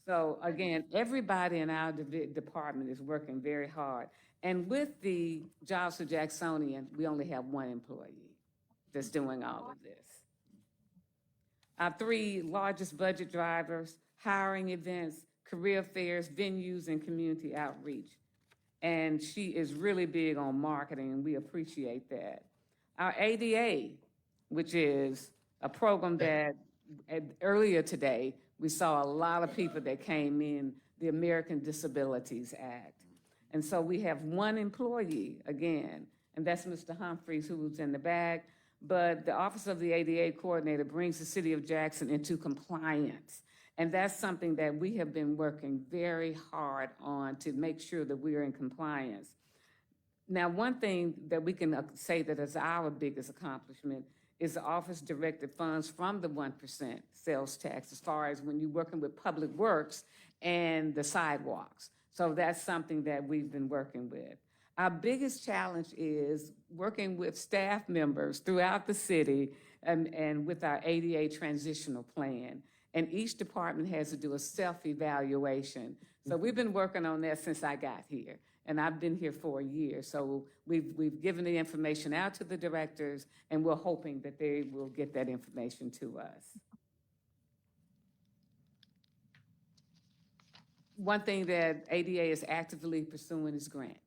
So again, everybody in our department is working very hard. And with the Jobs for Jacksonian, we only have 1 employee that's doing all of this. Our 3 largest budget drivers, hiring events, career fairs, venues, and community outreach. And she is really big on marketing, and we appreciate that. Our ADA, which is a program that earlier today, we saw a lot of people that came in, the American Disabilities Act. And so we have 1 employee, again, and that's Mr. Humphreys, who's in the back. But the Office of the ADA Coordinator brings the City of Jackson into compliance. And that's something that we have been working very hard on to make sure that we are in compliance. Now, one thing that we can say that is our biggest accomplishment is the office directed funds from the 1% sales tax as far as when you're working with public works and the sidewalks. So that's something that we've been working with. Our biggest challenge is working with staff members throughout the city and with our ADA transitional plan. And each department has to do a self-evaluation. So we've been working on that since I got here, and I've been here for a year. So we've given the information out to the directors, and we're hoping that they will get that information to us. One thing that ADA is actively pursuing is grants.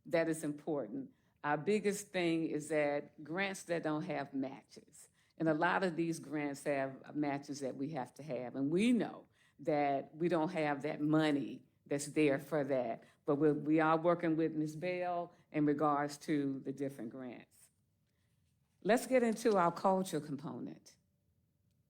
That is important. Our biggest thing is that grants that don't have matches. And a lot of these grants have matches that we have to have. And we know that we don't have that money that's there for that. But we are working with Ms. Bell in regards to the different grants. Let's get into our culture component.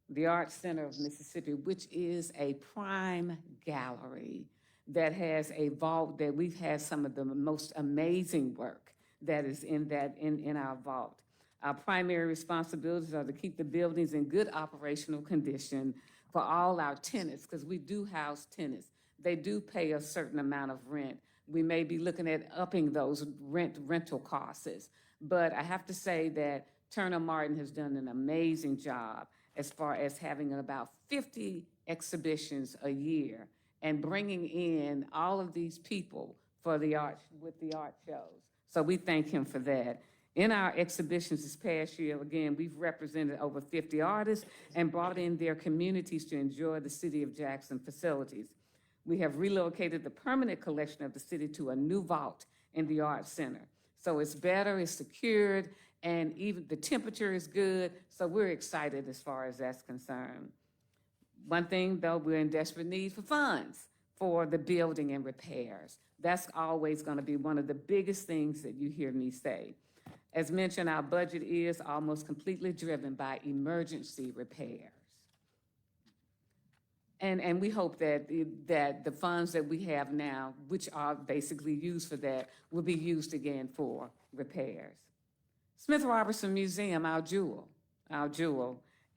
The Arts Center of Mississippi, which is a prime gallery that has a vault that we've had some of the most amazing work that is in our vault. Our primary responsibilities are to keep the buildings in good operational condition for all our tenants, because we do house tenants. They do pay a certain amount of rent. We may be looking at upping those rental costs. But I have to say that Turner Martin has done an amazing job as far as having about 50 exhibitions a year and bringing in all of these people for the art, with the art shows. So we thank him for that. In our exhibitions this past year, again, we've represented over 50 artists and brought in their communities to enjoy the City of Jackson facilities. We have relocated the permanent collection of the city to a new vault in the Arts Center. So it's better, it's secured, and even the temperature is good, so we're excited as far as that's concerned. One thing, though, we're in desperate need for funds for the building and repairs. That's always going to be one of the biggest things that you hear me say. As mentioned, our budget is almost completely driven by emergency repairs. And we hope that the funds that we have now, which are basically used for that, will be used again for repairs. Smith Robertson Museum, our jewel.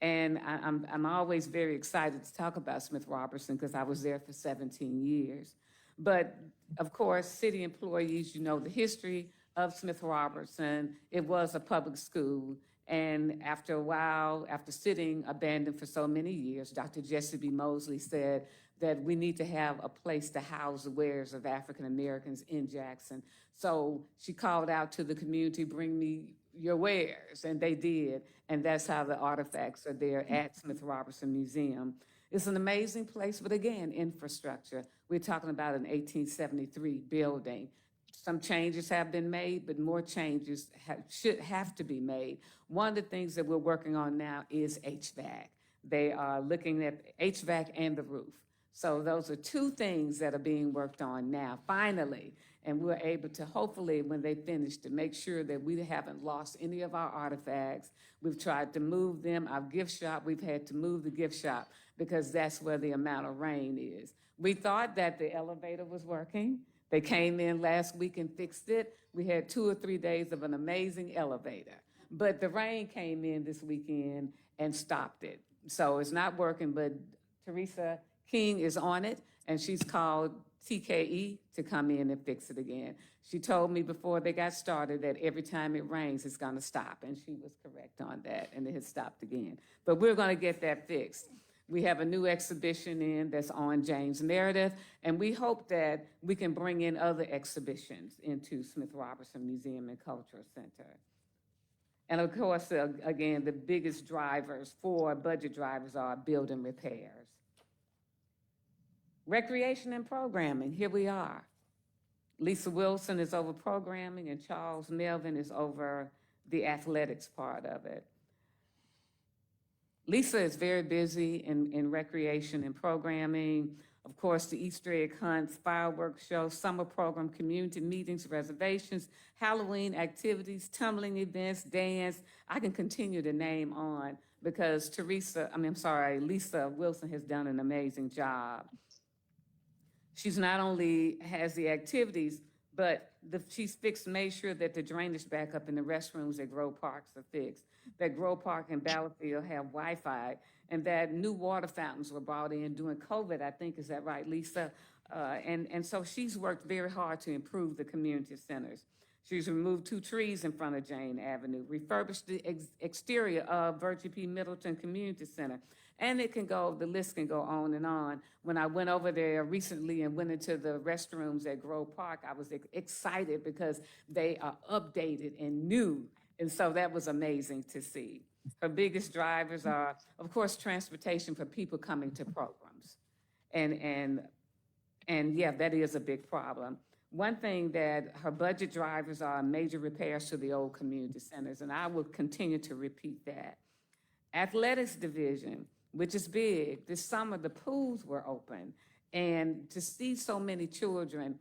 And I'm always very excited to talk about Smith Robertson because I was there for 17 years. But of course, city employees, you know the history of Smith Robertson. It was a public school. And after a while, after sitting abandoned for so many years, Dr. Jessie B. Mosley said that we need to have a place to house the wares of African Americans in Jackson. So she called out to the community, bring me your wares, and they did. And that's how the artifacts are there at Smith Robertson Museum. It's an amazing place, but again, infrastructure. We're talking about an 1873 building. Some changes have been made, but more changes should have to be made. One of the things that we're working on now is HVAC. They are looking at HVAC and the roof. So those are two things that are being worked on now, finally. And we're able to, hopefully, when they finish, to make sure that we haven't lost any of our artifacts. We've tried to move them. Our gift shop, we've had to move the gift shop because that's where the amount of rain is. We thought that the elevator was working. They came in last week and fixed it. We had 2 or 3 days of an amazing elevator. But the rain came in this weekend and stopped it. So it's not working, but Teresa King is on it, and she's called TKE to come in and fix it again. She told me before they got started that every time it rains, it's gonna stop, and she was correct on that, and it has stopped again. But we're gonna get that fixed. We have a new exhibition in that's on James Meredith, and we hope that we can bring in other exhibitions into Smith Robertson Museum and Cultural Center. And of course, again, the biggest drivers for budget drivers are building repairs. Recreation and programming, here we are. Lisa Wilson is over programming and Charles Melvin is over the athletics part of it. Lisa is very busy in recreation and programming. Of course, the Easter egg hunts, fireworks shows, summer program, community meetings, reservations, Halloween activities, tumbling events, dance. I can continue to name on because Lisa Wilson has done an amazing job. She's not only has the activities, but she's made sure that the drainage backup in the restrooms at Grove Parks are fixed, that Grove Park and Battlefield have Wi-Fi, and that new water fountains were brought in during COVID, I think, is that right, Lisa? And so she's worked very hard to improve the community centers. She's removed 2 trees in front of Jane Avenue, refurbished the exterior of Virtue P. Middleton Community Center. And it can go, the list can go on and on. When I went over there recently and went into the restrooms at Grove Park, I was excited because they are updated and new. And so that was amazing to see. Her biggest drivers are, of course, transportation for people coming to programs. And yeah, that is a big problem. One thing that her budget drivers are major repairs to the old community centers, and I will continue to repeat that. Athletics division, which is big. This summer, the pools were open, and to see so many children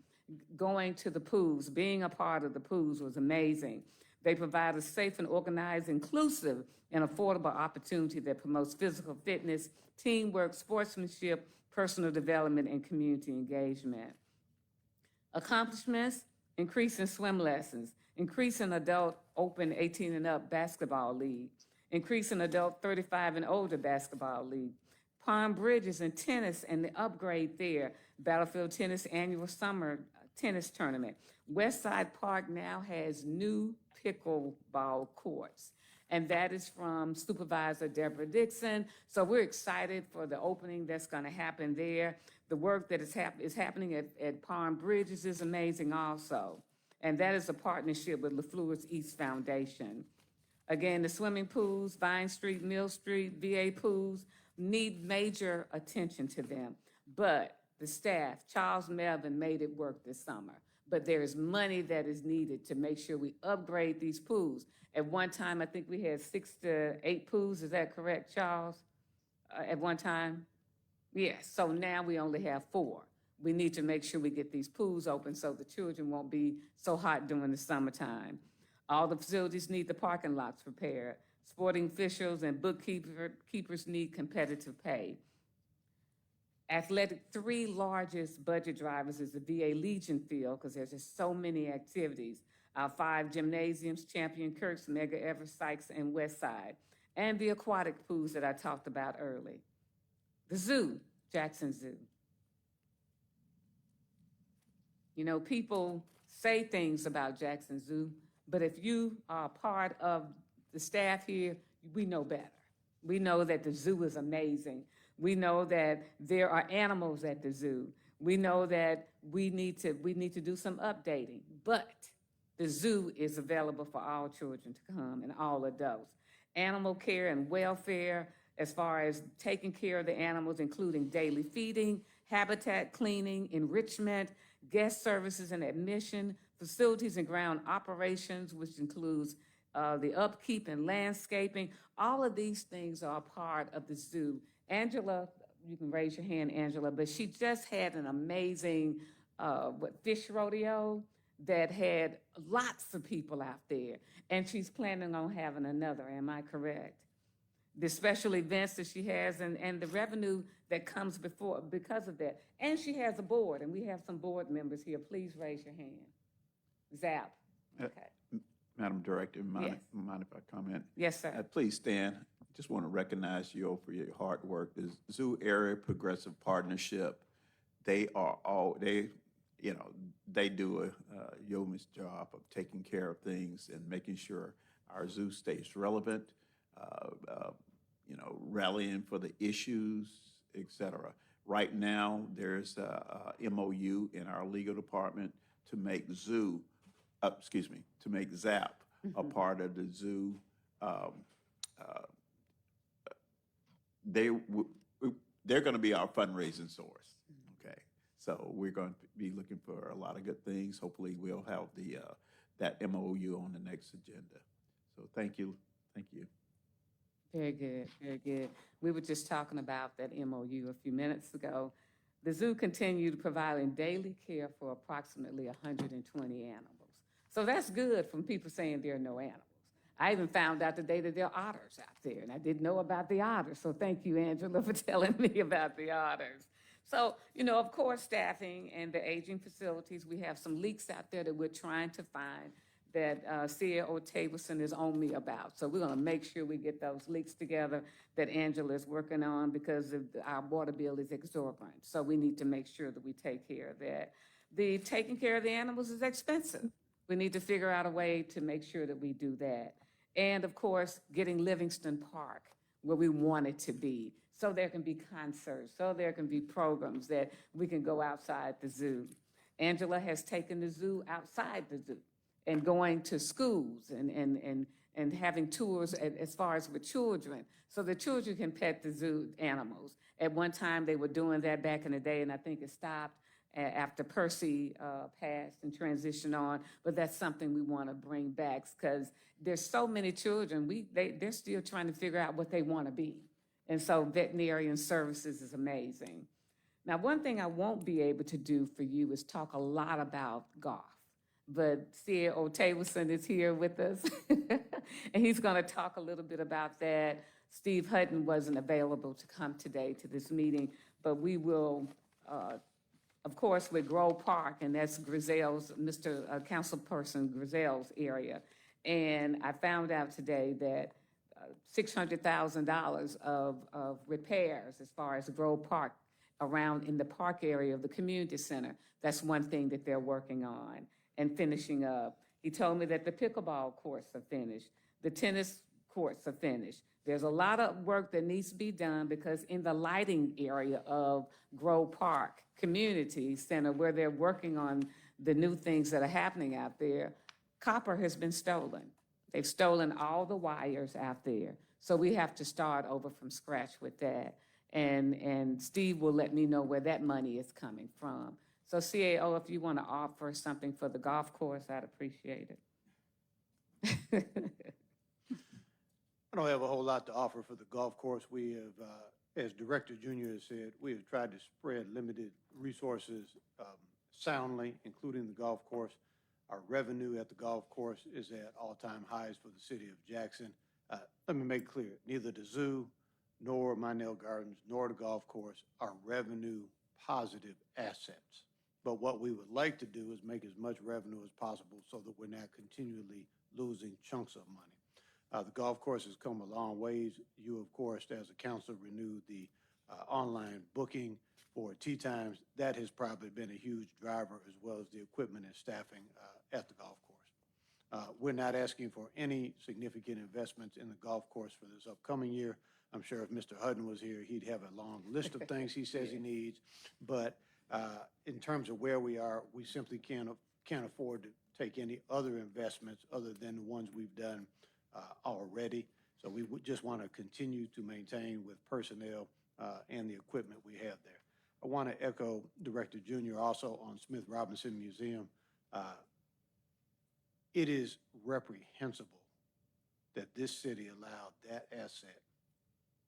going to the pools, being a part of the pools was amazing. They provide a safe and organized, inclusive, and affordable opportunity that promotes physical fitness, teamwork, sportsmanship, personal development, and community engagement. Accomplishments, increase in swim lessons, increase in adult open 18 and up basketball league, increase in adult 35 and older basketball league, Palm Bridges and tennis and the upgrade there, Battlefield Tennis annual summer tennis tournament. Westside Park now has new pickleball courts, and that is from Supervisor Deborah Dixon. So we're excited for the opening that's going to happen there. The work that is happening at Palm Bridges is amazing also, and that is a partnership with LaFleur's East Foundation. Again, the swimming pools, Vine Street, Mill Street, VA pools, need major attention to them. But the staff, Charles Melvin, made it work this summer. But there is money that is needed to make sure we upgrade these pools. At one time, I think we had 6 to 8 pools. Is that correct, Charles? At one time? Yes, so now we only have 4. We need to make sure we get these pools open so the children won't be so hot during the summertime. All the facilities need the parking lots repaired. Sporting officials and bookkeepers need competitive pay. Athletic, 3 largest budget drivers is the VA Legion Field, because there's just so many activities. Our 5 gymnasiums, Champion Kirks, Mega Ever, Sykes, and Westside. And the aquatic pools that I talked about early. The zoo, Jackson Zoo. You know, people say things about Jackson Zoo, but if you are part of the staff here, we know better. We know that the zoo is amazing. We know that there are animals at the zoo. We know that we need to do some updating, but the zoo is available for all children to come and all adults. Animal care and welfare, as far as taking care of the animals, including daily feeding, habitat cleaning, enrichment, guest services and admission, facilities and ground operations, which includes the upkeep and landscaping. All of these things are a part of the zoo. Angela, you can raise your hand, Angela, but she just had an amazing fish rodeo that had lots of people out there, and she's planning on having another, am I correct? The special events that she has and the revenue that comes because of that. And she has a board, and we have some board members here. Please raise your hand. Zap. Okay. Madam Director, Yes. mind if I comment? Yes, sir. Please stand. Just want to recognize you for your hard work. The Zoo Area Progressive Partnership, they do a yeoman's job of taking care of things and making sure our zoo stays relevant, rallying for the issues, et cetera. Right now, there's a MOU in our legal department to make ZAP a part of the zoo. They're going to be our fundraising source. Okay, so we're going to be looking for a lot of good things. Hopefully, we'll have that MOU on the next agenda. So thank you. Very good, very good. We were just talking about that MOU a few minutes ago. The zoo continued providing daily care for approximately 120 animals. So that's good from people saying there are no animals. I even found out today that there are otters out there, and I didn't know about the otters. So thank you, Angela, for telling me about the otters. So, of course, staffing and the aging facilities, we have some leaks out there that we're trying to find that CEO Tableson is on me about. So we're going to make sure we get those leaks together that Angela is working on, because our water bill is exorbitant. So we need to make sure that we take care of that. The taking care of the animals is expensive. We need to figure out a way to make sure that we do that. And of course, getting Livingston Park where we want it to be, so there can be concerts, so there can be programs that we can go outside the zoo. Angela has taken the zoo outside the zoo and going to schools and having tours as far as with children, so the children can pet the zoo animals. At one time, they were doing that back in the day, and I think it stopped after Percy passed and transitioned on, but that's something we want to bring back, because there's so many children, they're still trying to figure out what they want to be. And so veterinarian services is amazing. Now, one thing I won't be able to do for you is talk a lot about golf, but C.A.O. Tableson is here with us, and he's going to talk a little bit about that. Steve Hutton wasn't available to come today to this meeting, but we will, of course, with Grove Park, and that's Grizel's, Mr. Councilperson Grizel's area. And I found out today that $600,000 of repairs as far as Grove Park around in the park area of the community center. That's one thing that they're working on and finishing up. He told me that the pickleball courts are finished. The tennis courts are finished. There's a lot of work that needs to be done, because in the lighting area of Grove Park Community Center, where they're working on the new things that are happening out there, copper has been stolen. They've stolen all the wires out there. So we have to start over from scratch with that. And Steve will let me know where that money is coming from. So CAO, if you want to offer something for the golf course, I'd appreciate it. I don't have a whole lot to offer for the golf course. We have, as Director Junior has said, we have tried to spread limited resources soundly, including the golf course. Our revenue at the golf course is at all-time highs for the city of Jackson. Let me make clear, neither the zoo, nor Minell Gardens, nor the golf course are revenue positive assets. But what we would like to do is make as much revenue as possible so that we're not continually losing chunks of money. The golf course has come a long ways. You, of course, as a council, renewed the online booking for tee times. That has probably been a huge driver, as well as the equipment and staffing at the golf course. We're not asking for any significant investments in the golf course for this upcoming year. I'm sure if Mr. Hutton was here, he'd have a long list of things he says he needs. But in terms of where we are, we simply can't afford to take any other investments other than the ones we've done already. So we would just want to continue to maintain with personnel and the equipment we have there. I want to echo Director Junior also on Smith Robinson Museum. It is reprehensible that this city allowed that asset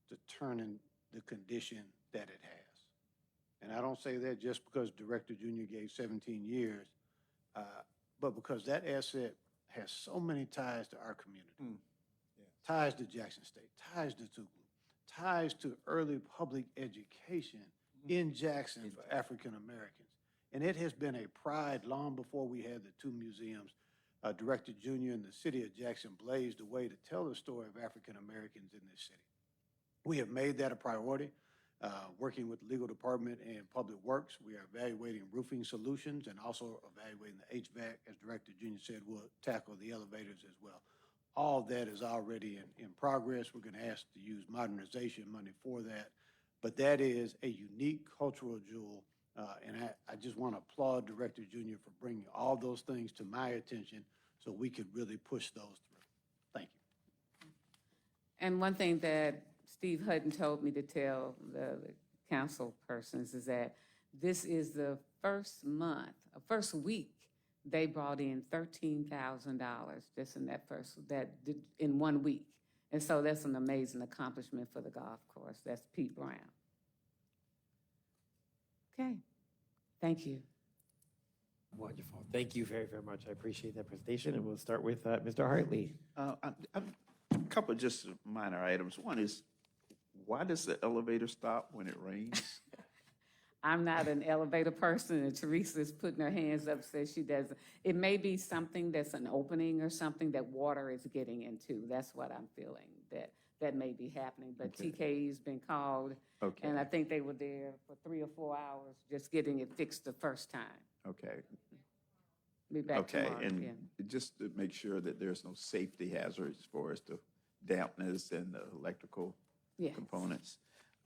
to turn in the condition that it has. And I don't say that just because Director Junior gave 17 years, but because that asset has so many ties to our community. Ties to Jackson State, ties to Tupelo, ties to early public education in Jackson for African Americans. And it has been a pride long before we had the two museums. Director Junior and the city of Jackson blazed a way to tell the story of African Americans in this city. We have made that a priority. Working with the legal department and public works, we are evaluating roofing solutions and also evaluating the HVAC. As Director Junior said, we'll tackle the elevators as well. All that is already in progress. We're going to ask to use modernization money for that. But that is a unique cultural jewel. And I just want to applaud Director Junior for bringing all those things to my attention so we could really push those through. Thank you. And one thing that Steve Hutton told me to tell the council persons is that this is the first week they brought in $13,000 just in in 1 week. And so that's an amazing accomplishment for the golf course. That's Pete Brown. Okay, thank you. Wonderful. Thank you very, very much. I appreciate that presentation, and we'll start with Mr. Hartley. A couple of just minor items. One is, why does the elevator stop when it rains? I'm not an elevator person, and Teresa's putting her hands up, says she doesn't. It may be something that's an opening or something that water is getting into. That's what I'm feeling, that may be happening. But Okay. TKE's been called, Okay. and I think they were there for 3 or 4 hours just getting it fixed the first time. Okay. Be back Okay, tomorrow, and yeah. just to make sure that there's no safety hazards as far as the dampness and the electrical Yes. components.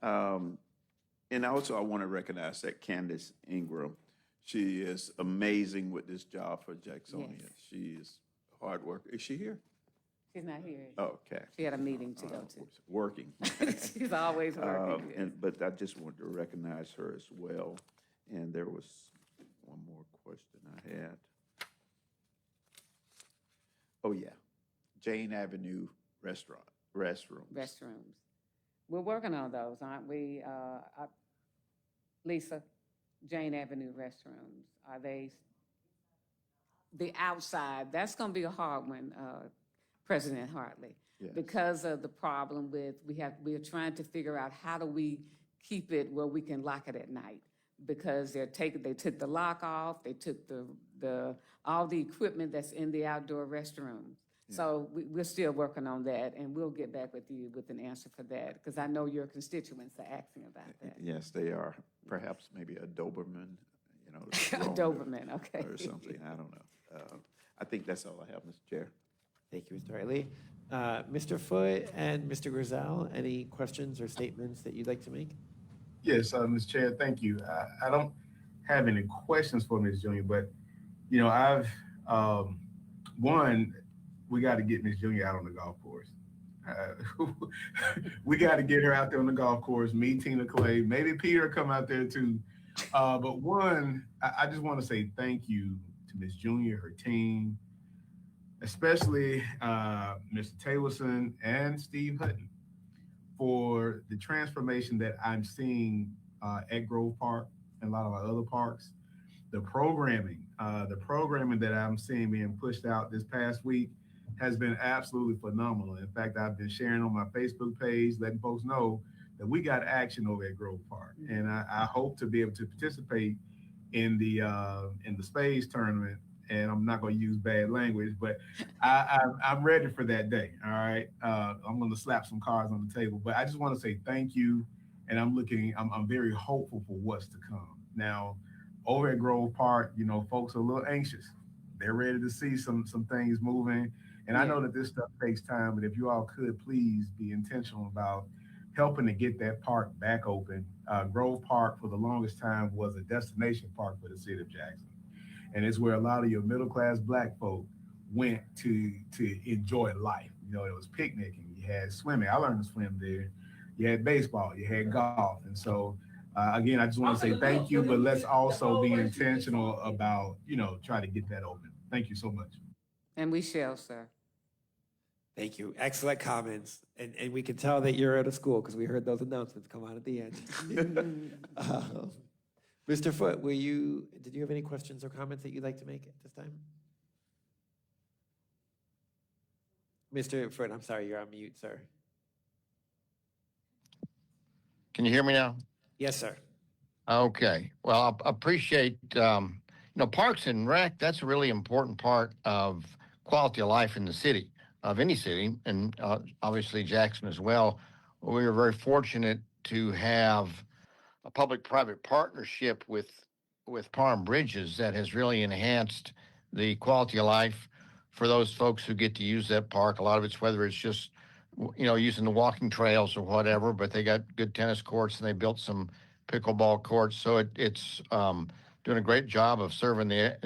And also, I want to recognize that Candace Ingram, she is amazing with this job for Jacksonia. Yes. She is hard work. Is she here? She's not here. Okay. She had a meeting to go to. Working. She's always working, yes. But I just wanted to recognize her as well. And there was one more question I had. Oh, yeah. Jane Avenue restrooms. Restrooms. We're working on those, aren't we? Lisa, Jane Avenue restrooms, are they the outside? That's gonna be a hard one, President Hartley. Yes. Because of the problem with, we are trying to figure out how do we keep it where we can lock it at night? Because they took the lock off, they took all the equipment that's in the outdoor restrooms. So we're still working on that, and we'll get back with you with an answer for that, because I know your constituents are asking about that. Yes, they are. Perhaps maybe a Doberman, you know. A Doberman, okay. Or something, I don't know. I think that's all I have, Mr. Chair. Thank you, Mr. Hartley. Mr. Foote and Mr. Grizel, any questions or statements that you'd like to make? Yes, Mr. Chair, thank you. I don't have any questions for Ms. Junior, but, you know, I've, one, we got to get Ms. Junior out on the golf course. We got to get her out there on the golf course, meet Tina Clay, maybe Peter come out there too. But one, I just want to say thank you to Ms. Junior, her team, especially Mr. Taylorson and Steve Hutton for the transformation that I'm seeing at Grove Park and a lot of our other parks. The programming that I'm seeing being pushed out this past week has been absolutely phenomenal. In fact, I've been sharing on my Facebook page, letting folks know that we got action over at Grove Park. And I hope to be able to participate in the spades tournament. And I'm not going to use bad language, but I'm ready for that day. All right. I'm going to slap some cards on the table, but I just want to say thank you. And I'm very hopeful for what's to come. Now, over at Grove Park, you know, folks are a little anxious. They're ready to see some things moving. And I know that this stuff takes time, but if you all could please be intentional about helping to get that park back open. Grove Park for the longest time was a destination park for the city of Jackson. And it's where a lot of your middle-class Black folk went to enjoy life. You know, it was picnicking, you had swimming. I learned to swim there. You had baseball, you had golf. And so, again, I just want to say thank you, but let's also be intentional about, you know, try to get that open. Thank you so much. And we shall, sir. Thank you. Excellent comments. And we can tell that you're out of school because we heard those announcements come on at the end. Mr. Foote, did you have any questions or comments that you'd like to make at this time? Mr. Foote, I'm sorry, you're on mute, sir. Can you hear me now? Yes, sir. Okay. Well, I appreciate, Parks and Rec, that's a really important part of quality of life in the city, of any city, and obviously Jackson as well. We were very fortunate to have a public-private partnership with Parham Bridges that has really enhanced the quality of life for those folks who get to use that park. A lot of it's whether it's just, using the walking trails or whatever, but they got good tennis courts and they built some pickleball courts. So it's doing a great job of serving the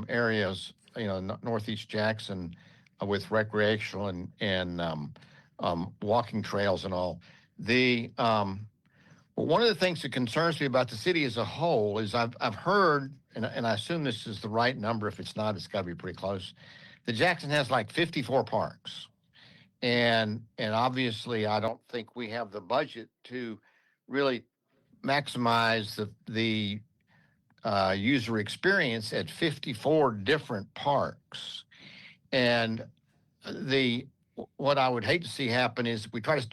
areas, Northeast Jackson with recreational and walking trails and all. One of the things that concerns me about the city as a whole is I've heard, and I assume this is the right number. If it's not, it's got to be pretty close, that Jackson has like 54 parks. And obviously, I don't think we have the budget to really maximize the user experience at 54 different parks. And what I would hate to see happen is we try to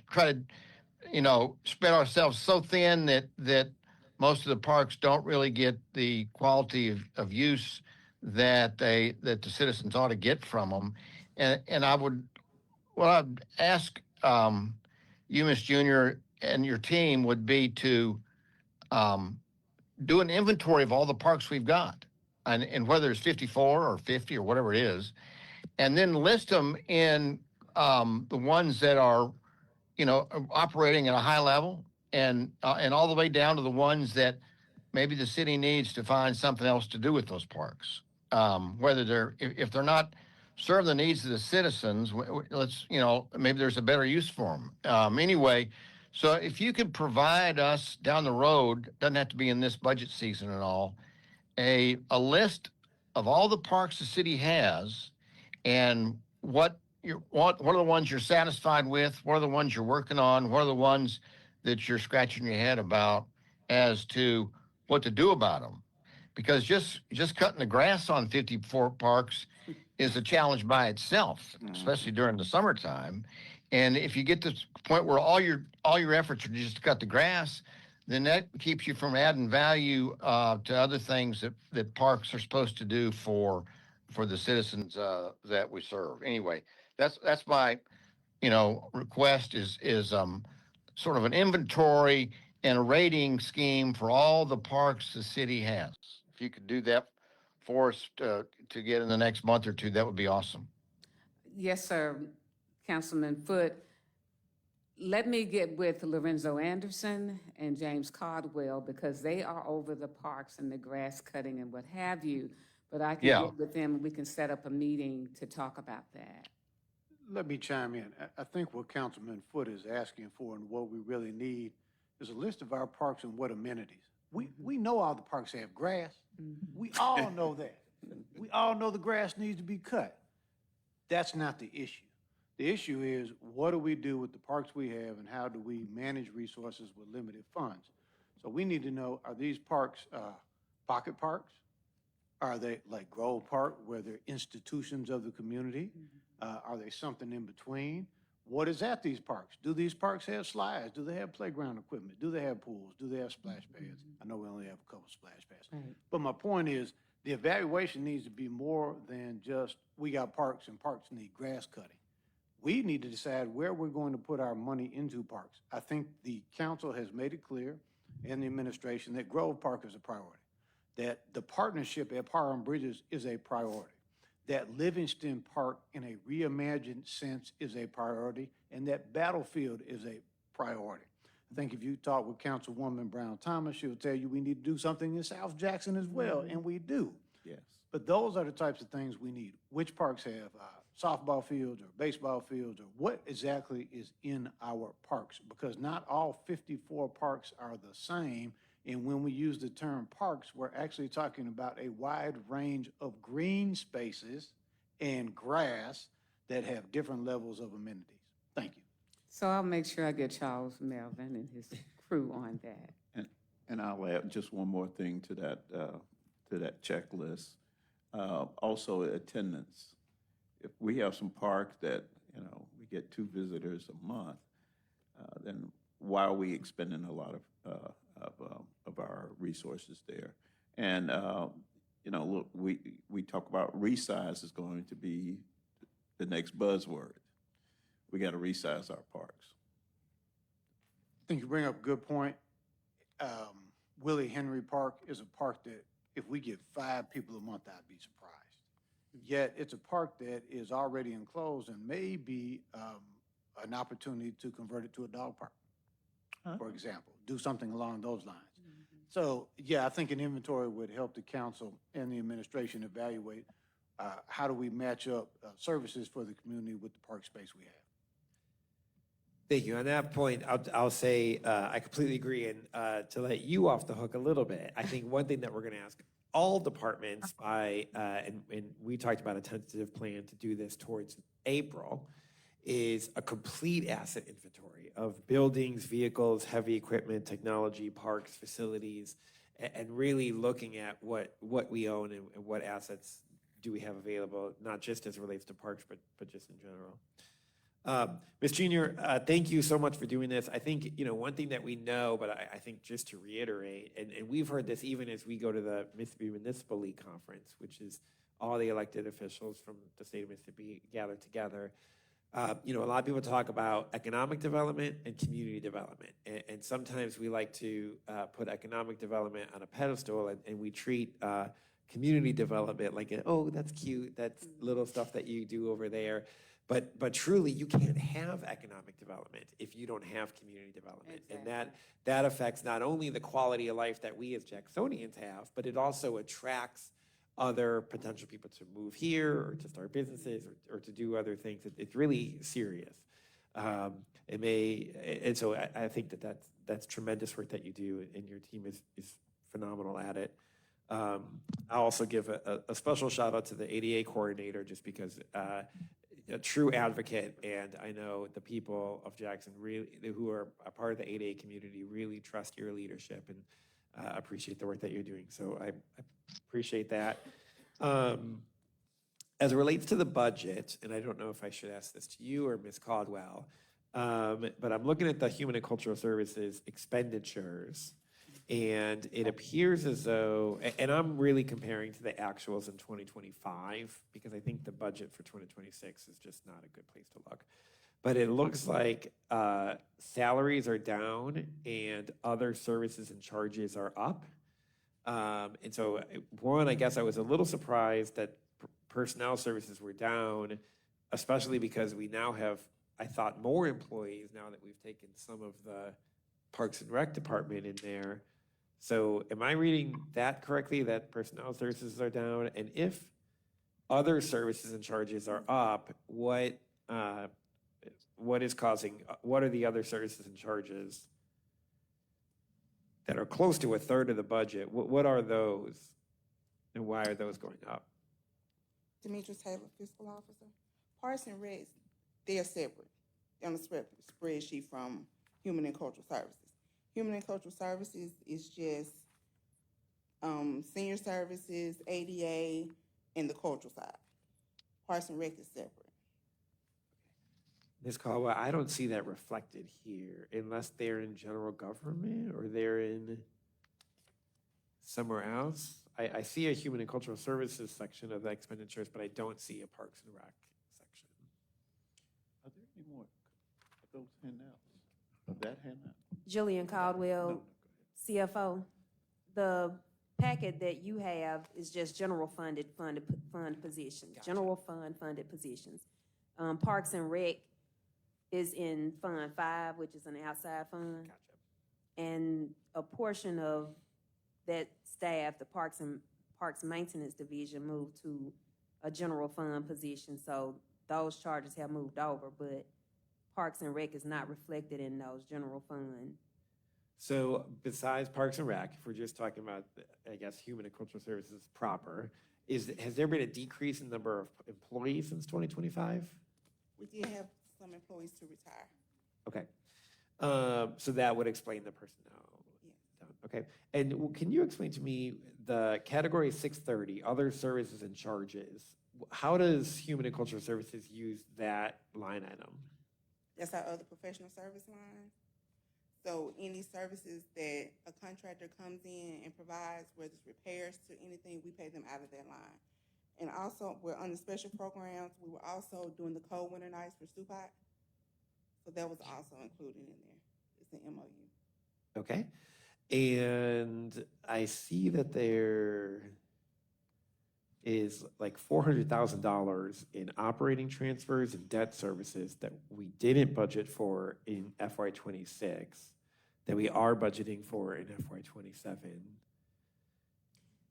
spread ourselves so thin that most of the parks don't really get the quality of use that the citizens ought to get from them. And what I'd ask you, Ms. Junior, and your team would be to do an inventory of all the parks we've got and whether it's 54 or 50 or whatever it is, and then list them in the ones that are, operating at a high level, and all the way down to the ones that maybe the city needs to find something else to do with those parks. Whether if they're not serving the needs of the citizens, let's, maybe there's a better use for them. Anyway, so if you could provide us down the road, doesn't have to be in this budget season at all, a list of all the parks the city has and what are the ones you're satisfied with, what are the ones you're working on, what are the ones that you're scratching your head about as to what to do about them. Because just cutting the grass on 54 parks is a challenge by itself, especially during the summertime. And if you get to the point where all your efforts are just to cut the grass, then that keeps you from adding value to other things that parks are supposed to do for the citizens that we serve. Anyway, that's my request is sort of an inventory and a rating scheme for all the parks the city has. If you could do that for us to get in the next month or two, that would be awesome. Yes, sir, Councilman Foote. Let me get with Lorenzo Anderson and James Caldwell because they are over the parks and the grass cutting and what have you. But I can get with them and we can set up a meeting to talk about that. Let me chime in. I think what Councilman Foote is asking for and what we really need is a list of our parks and what amenities. We know all the parks have grass. We all know that. We all know the grass needs to be cut. That's not the issue. The issue is what do we do with the parks we have and how do we manage resources with limited funds? So we need to know, are these parks pocket parks? Are they like Grove Park where they're institutions of the community? Are they something in between? What is at these parks? Do these parks have slides? Do they have playground equipment? Do they have pools? Do they have splash pads? I know we only have a couple splash pads. Right. But my point is the evaluation needs to be more than just we got parks and parks need grass cutting. We need to decide where we're going to put our money into parks. I think the council has made it clear and the administration that Grove Park is a priority, that the partnership at Parham Bridges is a priority, that Livingston Park in a reimagined sense is a priority, and that Battlefield is a priority. I think if you talk with Councilwoman Brown Thomas, she'll tell you we need to do something in South Jackson as well, and we do. Yes. But those are the types of things we need. Which parks have softball fields or baseball fields, or what exactly is in our parks? Because not all 54 parks are the same. And when we use the term parks, we're actually talking about a wide range of green spaces and grass that have different levels of amenities. Thank you. So I'll make sure I get Charles Melvin and his crew on that. And I'll add just one more thing to that checklist. Also attendance. If we have some parks that, we get 2 visitors a month, then why are we expending a lot of our resources there? And, look, we talk about resize is going to be the next buzzword. We got to resize our parks. I think you bring up a good point. Willie Henry Park is a park that if we get 5 people a month, I'd be surprised. Yet it's a park that is already enclosed and may be an opportunity to convert it to a dog park, for example, do something along those lines. So, yeah, I think an inventory would help the council and the administration evaluate how do we match up services for the community with the park space we have. Thank you. On that point, I'll say I completely agree. And to let you off the hook a little bit, I think one thing that we're going to ask all departments and we talked about a tentative plan to do this towards April, is a complete asset inventory of buildings, vehicles, heavy equipment, technology, parks, facilities, and really looking at what we own and what assets do we have available, not just as it relates to parks, but just in general. Ms. Junior, thank you so much for doing this. I think, one thing that we know, but I think just to reiterate, and we've heard this even as we go to the Mississippi Municipal League Conference, which is all the elected officials from the state of Mississippi gathered together. A lot of people talk about economic development and community development. And sometimes we like to put economic development on a pedestal and we treat community development, like, oh, that's cute, that's little stuff that you do over there. But truly, you can't have economic development if you don't have community development. And that affects not only the quality of life that we as Jacksonians have, but it also attracts other potential people to move here or to start businesses or to do other things. It's really serious. And so I think that's tremendous work that you do, and your team is phenomenal at it. I'll also give a special shout out to the ADA coordinator, just because a true advocate, and I know the people of Jackson really, who are a part of the ADA community, really trust your leadership and appreciate the work that you're doing. So I appreciate that. As it relates to the budget, and I don't know if I should ask this to you or Ms. Caldwell, but I'm looking at the Human and Cultural Services expenditures, and it appears as though, and I'm really comparing to the actuals in 2025, because I think the budget for 2026 is just not a good place to look. But it looks like salaries are down and other services and charges are up. And so, one, I guess I was a little surprised that personnel services were down, especially because we now have, I thought, more employees now that we've taken some of the Parks and Rec department in there. So am I reading that correctly, that personnel services are down? And if other services and charges are up, what is causing, what are the other services and charges that are close to a third of the budget? What are those, and why are those going up? Demetrius Taylor, Fiscal Officer. Parks and Recs, they are separate. They're on the spreadsheet from Human and Cultural Services. Human and Cultural Services is just senior services, ADA, and the cultural side. Parks and Rec is separate. Ms. Caldwell, I don't see that reflected here, unless they're in general government or they're in somewhere else. I see a Human and Cultural Services section of the expenditures, but I don't see a Parks and Rec section. Are there any more of those handouts? Of that handout? Jillian Caldwell, CFO. The packet that you have is just general fund positions, Gotcha. general fund funded positions. Parks and Rec is in Fund 5, which is an outside fund. Gotcha. And a portion of that staff, the Parks Maintenance Division, moved to a general fund position. So those charges have moved over, but Parks and Rec is not reflected in those general fund. So besides Parks and Rec, if we're just talking about, I guess, Human and Cultural Services proper, has there been a decrease in the number of employees since 2025? We did have some employees to retire. Okay. So that would explain the personnel. Yeah. Okay. And can you explain to me the category 630, other services and charges? How does Human and Cultural Services use that line item? That's our other professional service line. So any services that a contractor comes in and provides, whether it's repairs to anything, we pay them out of that line. And also, we're on the special programs. We were also doing the cold winter nights for SUPOT. So that was also included in there. It's an MOU. Okay. And I see that there is like $400,000 in operating transfers and debt services that we didn't budget for in FY26 that we are budgeting for in FY27.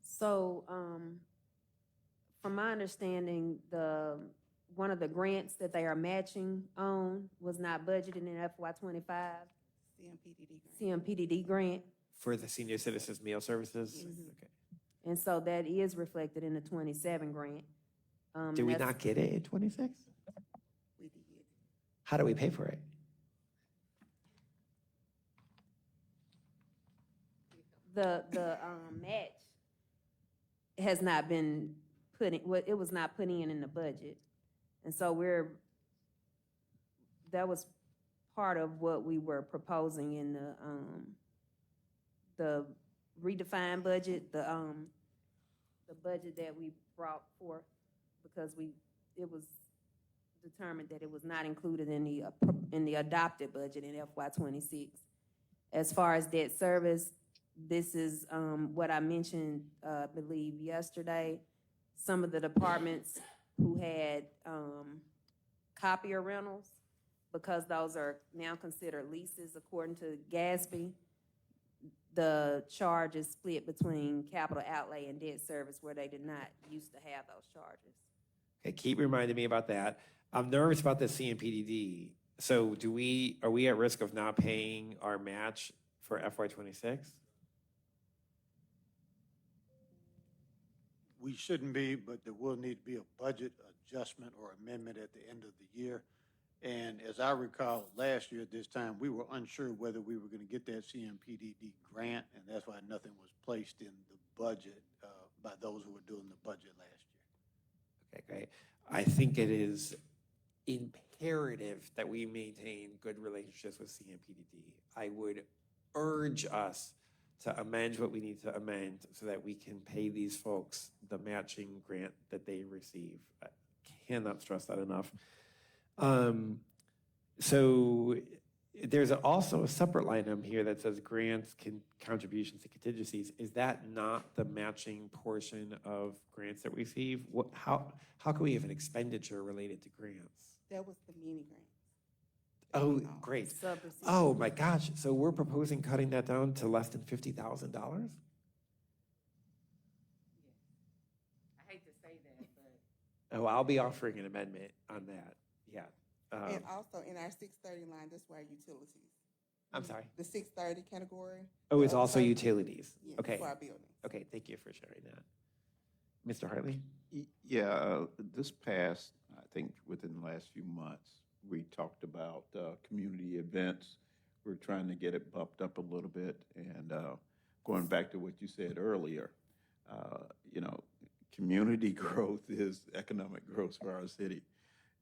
So, from my understanding, one of the grants that they are matching on was not budgeted in FY25, CMPDD grant. For the senior citizens meal services? Yes. Okay. And so that is reflected in the 27 grant. Did we That's- not get it in 26? We did. How do we pay for it? The match has not been it was not put in the budget. And so that was part of what we were proposing in the redefined budget, the budget that we brought forth, because it was determined that it was not included in the adopted budget in FY26. As far as debt service, This is what I mentioned, I believe, yesterday. Some of the departments who had copier rentals, because those are now considered leases according to GASB, the charge is split between capital outlay and debt service where they did not used to have those charges. Okay, keep reminding me about that. I'm nervous about the CMPDD. So are we at risk of not paying our match for FY '26? We shouldn't be, but there will need to be a budget adjustment or amendment at the end of the year. And as I recall, last year at this time, we were unsure whether we were going to get that CMPDD grant, and that's why nothing was placed in the budget by those who were doing the budget last year. Okay, great. I think it is imperative that we maintain good relationships with CMPDD. I would urge us to amend what we need to amend so that we can pay these folks the matching grant that they receive. I cannot stress that enough. So there's also a separate line item here that says grants, contributions to contingencies. Is that not the matching portion of grants that we receive? How can we have an expenditure related to grants? That was the mini grant. Oh, great. Sub-receipt. Oh, my gosh. So we're proposing cutting that down to less than $50,000? I hate to say that, but. Oh, I'll be offering an amendment on that. Yeah. And also in our 630 line, that's where our utilities. I'm sorry. The 630 category. Oh, it's the also other- utilities. Yes, Okay. for our buildings. Okay, thank you for sharing that. Mr. Hartley? Yeah, this past, I think within the last few months, we talked about community events. We're trying to get it bumped up a little bit. And going back to what you said earlier, community growth is economic growth for our city.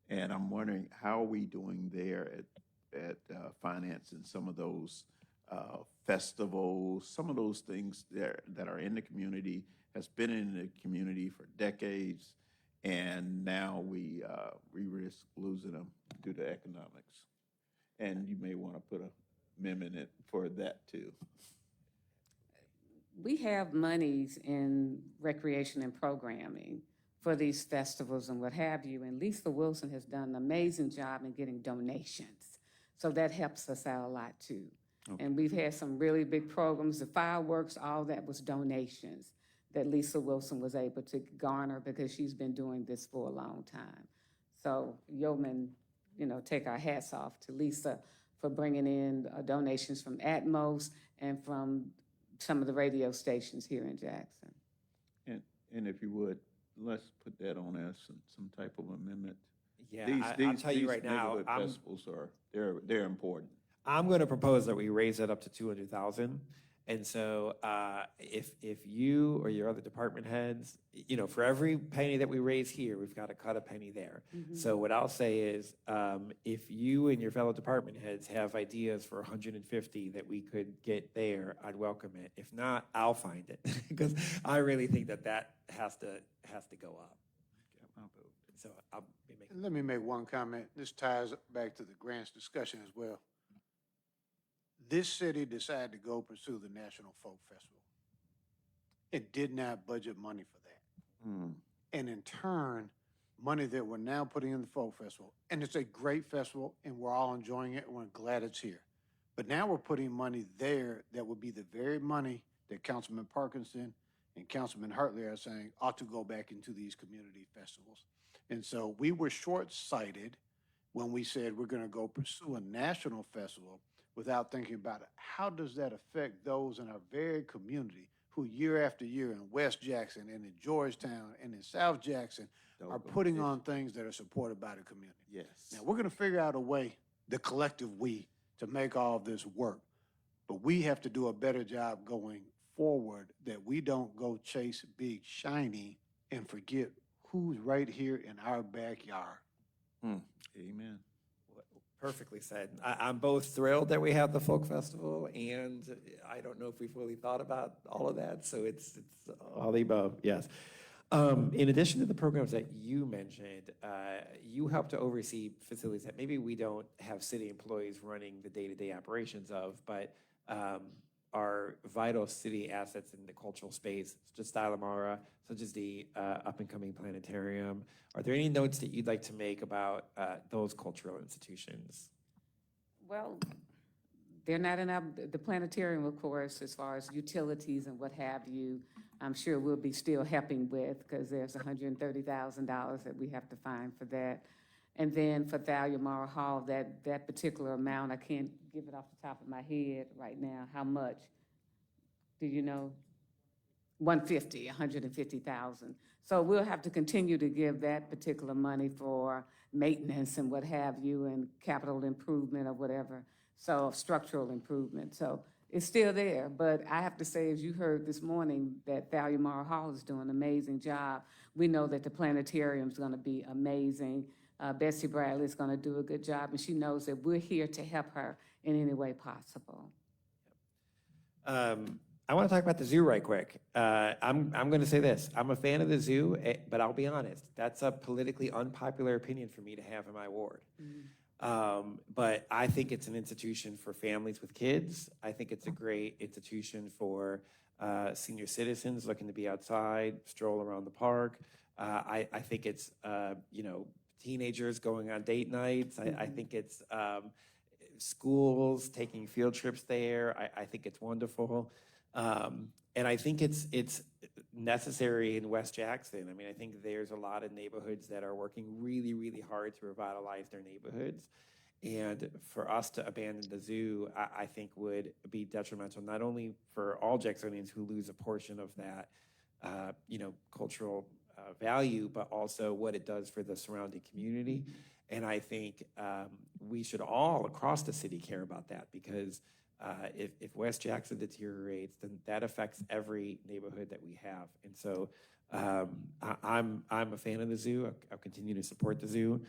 And I'm wondering, how are we doing there at financing some of those festivals, some of those things that are in the community, has been in the community for decades, and now we risk losing them due to economics. And you may want to put a amendment in for that too. We have monies in recreation and programming for these festivals and what have you. And Lisa Wilson has done an amazing job in getting donations. So that helps us out a lot too. Okay. And we've had some really big programs, the fireworks, all that was donations that Lisa Wilson was able to garner because she's been doing this for a long time. So Yeoman, take our hats off to Lisa for bringing in donations from Atmos and from some of the radio stations here in Jackson. And if you would, let's put that on as some type of amendment. Yeah, I'll tell you right now, These neighborhood festivals they're important. I'm going to propose that we raise it up to 200,000. And so if you or your other department heads, for every penny that we raise here, we've got to cut a penny there. So what I'll say is, if you and your fellow department heads have ideas for 150 that we could get there, I'd welcome it. If not, I'll find it because I really think that has to go up. So I'll be making. And let me make one comment. This ties back to the grants discussion as well. This city decided to go pursue the National Folk Festival. It did not budget money for that. And in turn, money that we're now putting in the Folk Festival, and it's a great festival, and we're all enjoying it, and we're glad it's here. But now we're putting money there that would be the very money that Councilman Parkinson and Councilman Hartley are saying ought to go back into these community festivals. And so we were short-sighted when we said we're going to go pursue a national festival without thinking about it. How does that affect those in our very community who year after year in West Jackson and in Georgetown and in South Jackson are putting on things that are supported by the community? Yes. Now, we're going to figure out a way, the collective we, to make all of this work. But we have to do a better job going forward that we don't go chase big shiny and forget who's right here in our backyard. Amen. Perfectly said. I'm both thrilled that we have the folk festival, and I don't know if we fully thought about all of that. So it's all the above. Yes. In addition to the programs that you mentioned, you help to oversee facilities that maybe we don't have city employees running the day-to-day operations of, but are vital city assets in the cultural space, such as Stylamara, such as the up-and-coming planetarium. Are there any notes that you'd like to make about those cultural institutions? Well, they're not in the planetarium, of course, as far as utilities and what have you, I'm sure we'll be still helping with, because there's $130,000 that we have to find for that. And then for Thalia Hall, that particular amount, I can't give it off the top of my head right now. How much? Do you know? 150,000. So we'll have to continue to give that particular money for maintenance and what have you, and capital improvement or whatever. So structural improvement. So it's still there, but I have to say, as you heard this morning, that Thalia Hall is doing an amazing job. We know that the planetarium is going to be amazing. Betsy Bradley is going to do a good job, and she knows that we're here to help her in any way possible. I want to talk about the zoo right quick. I'm going to say this. I'm a fan of the zoo, but I'll be honest. That's a politically unpopular opinion for me to have in my ward. But I think it's an institution for families with kids. I think it's a great institution for senior citizens looking to be outside, stroll around the park. I think it's, teenagers going on date nights. I think it's schools taking field trips there. I think it's wonderful. And I think it's necessary in West Jackson. I mean, I think there's a lot of neighborhoods that are working really, really hard to revitalize their neighborhoods. And for us to abandon the zoo, I think would be detrimental, not only for all Jacksonians who lose a portion of that, cultural value, but also what it does for the surrounding community. And I think we should all across the city care about that, because if West Jackson deteriorates, then that affects every neighborhood that we have. And so I'm a fan of the zoo. I'll continue to support the zoo.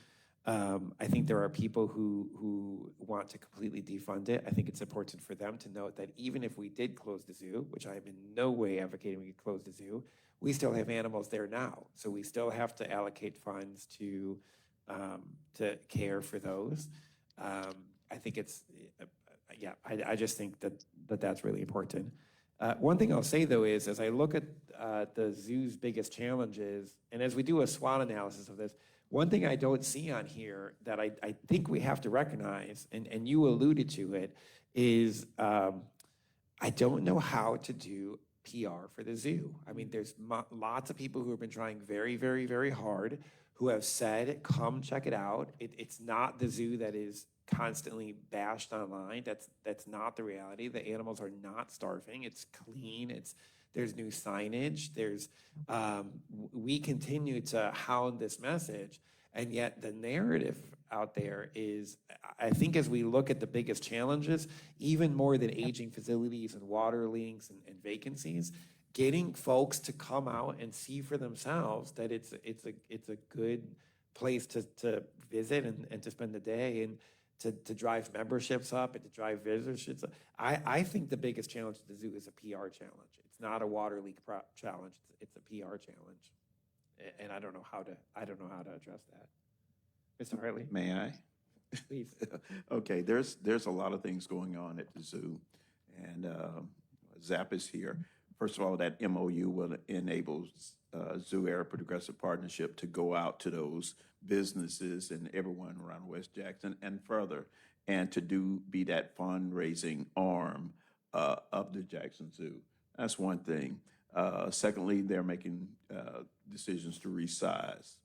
I think there are people who want to completely defund it. I think it's important for them to note that even if we did close the zoo, which I am in no way advocating we close the zoo, we still have animals there now. So we still have to allocate funds to care for those. I think it's, I just think that's really important. One thing I'll say, though, is as I look at the zoo's biggest challenges, and as we do a SWOT analysis of this, one thing I don't see on here that I think we have to recognize, and you alluded to it, is I don't know how to do PR for the zoo. I mean, there's lots of people who have been trying very, very, very hard, who have said, come check it out. It's not the zoo that is constantly bashed online. That's not the reality. The animals are not starving. It's clean. There's new signage. We continue to hound this message, and yet the narrative out there is, I think as we look at the biggest challenges, even more than aging facilities and water leaks and vacancies, getting folks to come out and see for themselves that it's a good place to visit and to spend the day, and to drive memberships up and to drive visitors. I think the biggest challenge to the zoo is a PR challenge. It's not a water leak challenge. It's a PR challenge, and I don't know how to address that. Mr. Hartley, May I? please. Okay, there's a lot of things going on at the zoo, and ZAP is here. First of all, that MOU will enable Zoo Era Progressive Partnership to go out to those businesses and everyone around West Jackson and further, and to be that fundraising arm of the Jackson Zoo. That's one thing. Secondly, they're making decisions to resize,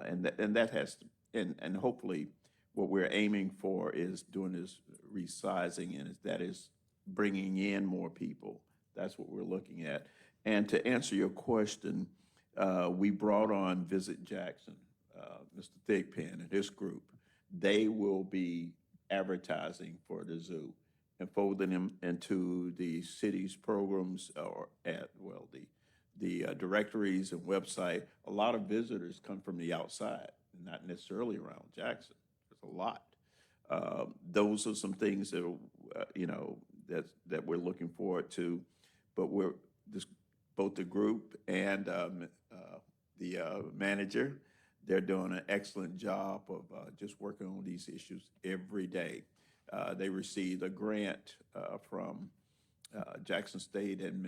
and that has to, and hopefully what we're aiming for is doing this resizing, and that is bringing in more people. That's what we're looking at. And to answer your question, we brought on Visit Jackson, Mr. Thigpen and his group. They will be advertising for the zoo and folding them into the city's programs or the directories and website. A lot of visitors come from the outside, not necessarily around Jackson. There's a lot. Those are some things that that we're looking forward to. But both the group and the manager, they're doing an excellent job of just working on these issues every day. They received a grant from Jackson State and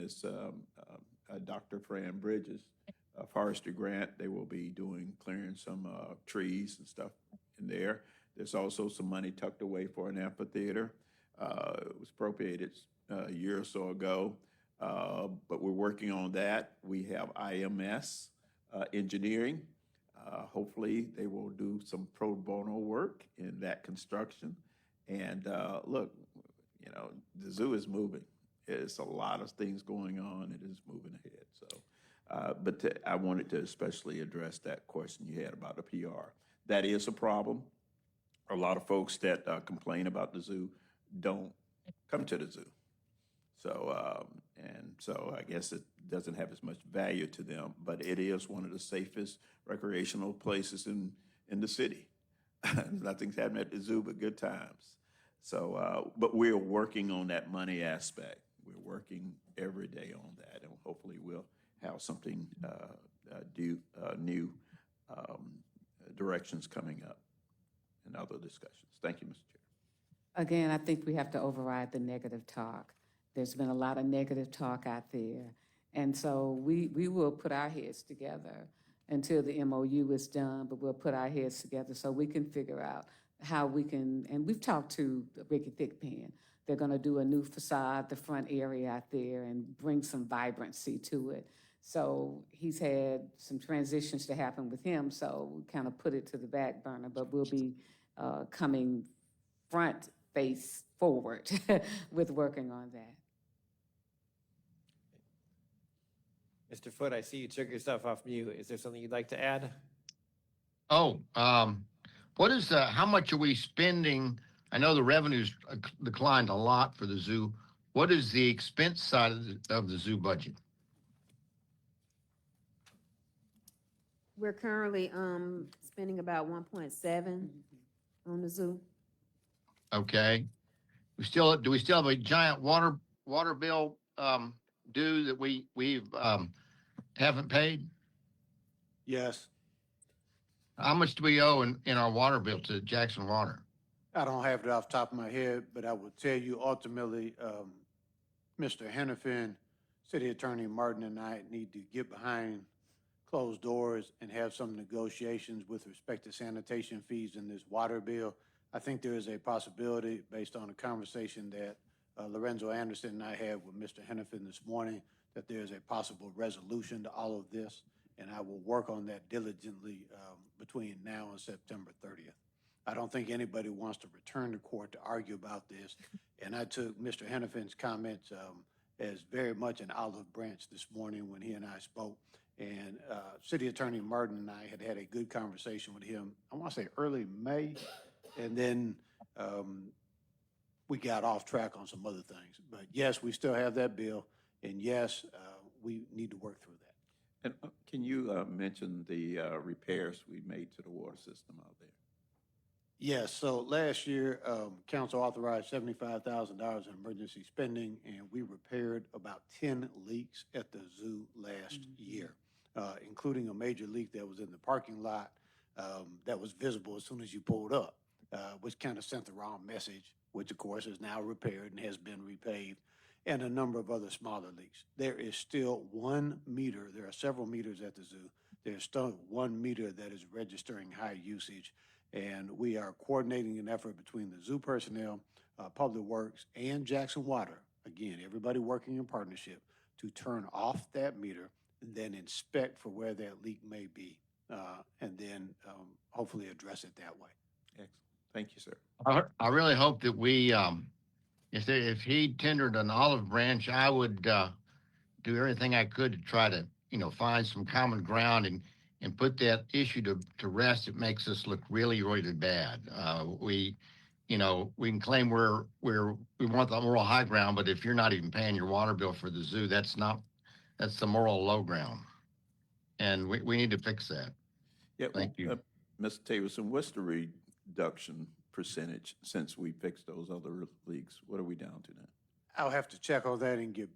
Dr. Fran Bridges forestry grant. They will be clearing some trees and stuff in there. There's also some money tucked away for an amphitheater. It was appropriated a year or so ago, but we're working on that. We have IMS engineering. Hopefully, they will do some pro bono work in that construction. And look, you know, the zoo is moving. It's a lot of things going on. It is moving ahead. So, I wanted to especially address that question you had about the PR. That is a problem. A lot of folks that complain about the zoo don't come to the zoo. So, and so I guess it doesn't have as much value to them, but it is one of the safest recreational places in the city. Nothing's happening at the zoo but good times. So, but we're working on that money aspect. We're working every day on that, and hopefully we'll have something new directions coming up and other discussions. Thank you, Mr. Chair. Again, I think we have to override the negative talk. There's been a lot of negative talk out there. And so we will put our heads together until the MOU is done, but we'll put our heads together so we can figure out how we can, and we've talked to Ricky Thickpen. They're gonna do a new facade, the front area out there, and bring some vibrancy to it. So he's had some transitions to happen with him, so we kind of put it to the back burner, but we'll be coming front face forward with working on that. Mr. Foote, I see you took yourself off mute. Is there something you'd like to add? Oh, what is how much are we spending? I know the revenues declined a lot for the zoo. What is the expense side of the zoo budget? We're currently, spending about 1.7 on the zoo. Okay. Do we still have a giant water bill due that we've haven't paid? Yes, How much do we owe in our water bill to Jackson Water? I don't have it off the top of my head, but I will tell you ultimately, Mr. Hennepin, City Attorney Martin and I need to get behind closed doors and have some negotiations with respect to sanitation fees in this water bill. I think there is a possibility, based on a conversation that Lorenzo Anderson and I had with Mr. Hennepin this morning, that there is a possible resolution to all of this, and I will work on that diligently between now and September 30th. I don't think anybody wants to return to court to argue about this, and I took Mr. Hennepin's comments as very much an olive branch this morning when he and I spoke. And City Attorney Martin and I had a good conversation with him, I want to say early May, and then we got off track on some other things. But yes, we still have that bill, and yes, we need to work through that. And can you mention the repairs we made to the water system out there? Yes, so last year, council authorized $75,000 in emergency spending, and we repaired about 10 leaks at the zoo last year, including a major leak that was in the parking lot that was visible as soon as you pulled up, which kind of sent the wrong message, which of course is now repaired and has been repaved, and a number of other smaller leaks. There is still 1 meter, there are several meters at the zoo, there's still 1 meter that is registering high usage, and we are coordinating an effort between the zoo personnel, Public Works, and Jackson Water, again, everybody working in partnership, to turn off that meter and then inspect for where that leak may be, and then hopefully address it that way. Excellent. Thank you, sir. I really hope that we, if he tendered an olive branch, I would do everything I could to try to, find some common ground and put that issue to rest. It makes us look really, really bad. We can claim we want the moral high ground, but if you're not even paying your water bill for the zoo, that's the moral low ground. And we need to fix that. Yeah. Thank you. Mr. Taverson, what's the reduction percentage since we fixed those other leaks? What are we down to now? I'll have to check on that and get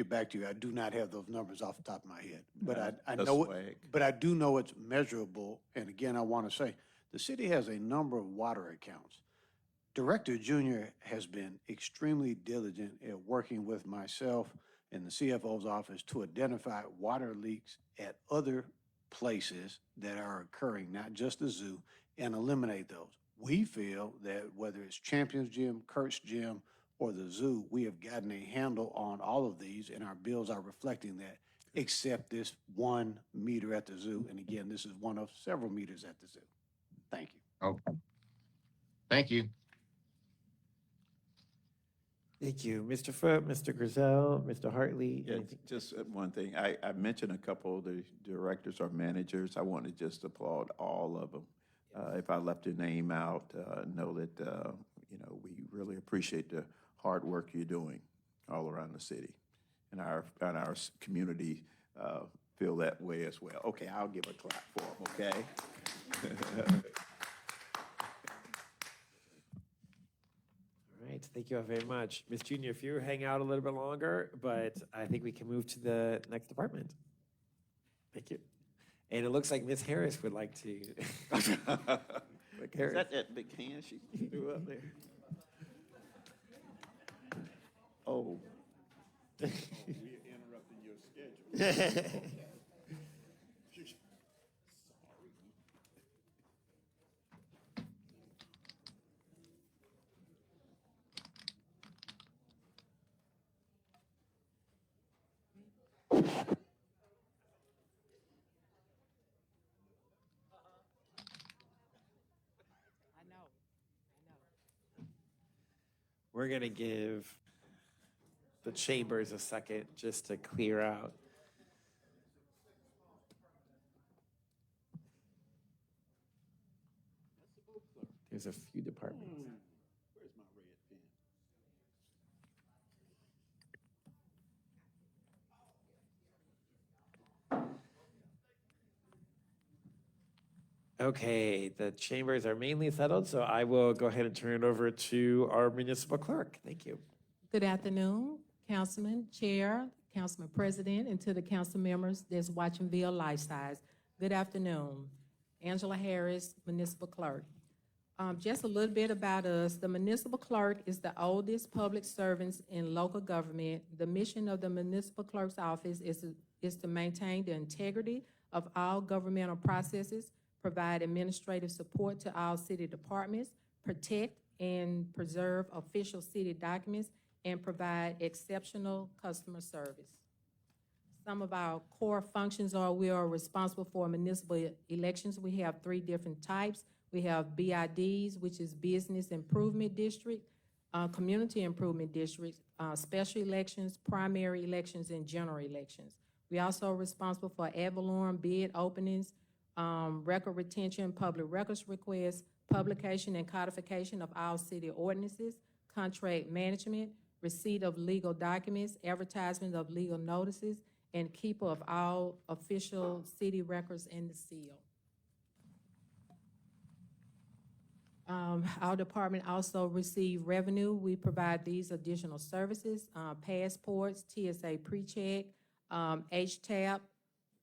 back to you. I do not have those numbers off the top of my head, but I That's know swag. but I do know it's measurable. And again, I want to say the city has a number of water accounts. Director Junior has been extremely diligent at working with myself and the CFO's office to identify water leaks at other places that are occurring, not just the zoo, and eliminate those. We feel that whether it's Champions Gym, Kurt's Gym, or the zoo, we have gotten a handle on all of these, and our bills are reflecting that, except this 1 meter at the zoo. And again, this is one of several meters at the zoo. Thank you. Okay. Thank you. Thank you. Mr. Foote, Mr. Griselle, Mr. Hartley. Yeah, anything? just one thing. I mentioned a couple of the directors or managers. I want to just applaud all of them. If I left your name out, know that, we really appreciate the hard work you're doing all around the city. And our community feel that way as well. Okay, I'll give a clap for them, okay? All right, thank you all very much. Ms. Junior, if you hang out a little bit longer, but I think we can move to the next department. Thank you. And it looks like Ms. Harris would like to. Is that big hand she threw up there? Oh. We're interrupting your schedule. We're going to give the chambers a second just to clear out. There's a few departments. Where's my red pen? Okay, the chambers are mainly settled, so I will go ahead and turn it over to our municipal clerk. Thank you. Good afternoon, Councilman, Chair, Councilman President, and to the council members that's watching via life size. Good afternoon. Angela Harris, Municipal Clerk. Just a little bit about us. The Municipal Clerk is the oldest public servants in local government. The mission of the Municipal Clerk's office is to maintain the integrity of all governmental processes, provide administrative support to all city departments, protect and preserve official city documents, and provide exceptional customer service. Some of our core functions are we are responsible for municipal elections. We have 3 different types. We have BIDs, which is Business Improvement District, Community Improvement Districts, special elections, primary elections, and general elections. We also are responsible for ad valorem bid openings, record retention, public records requests, publication and codification of all city ordinances, contract management, receipt of legal documents, advertisement of legal notices, and keeper of all official city records and the seal. Our department also receive revenue. We provide these additional services, passports, TSA pre-check, HTAP,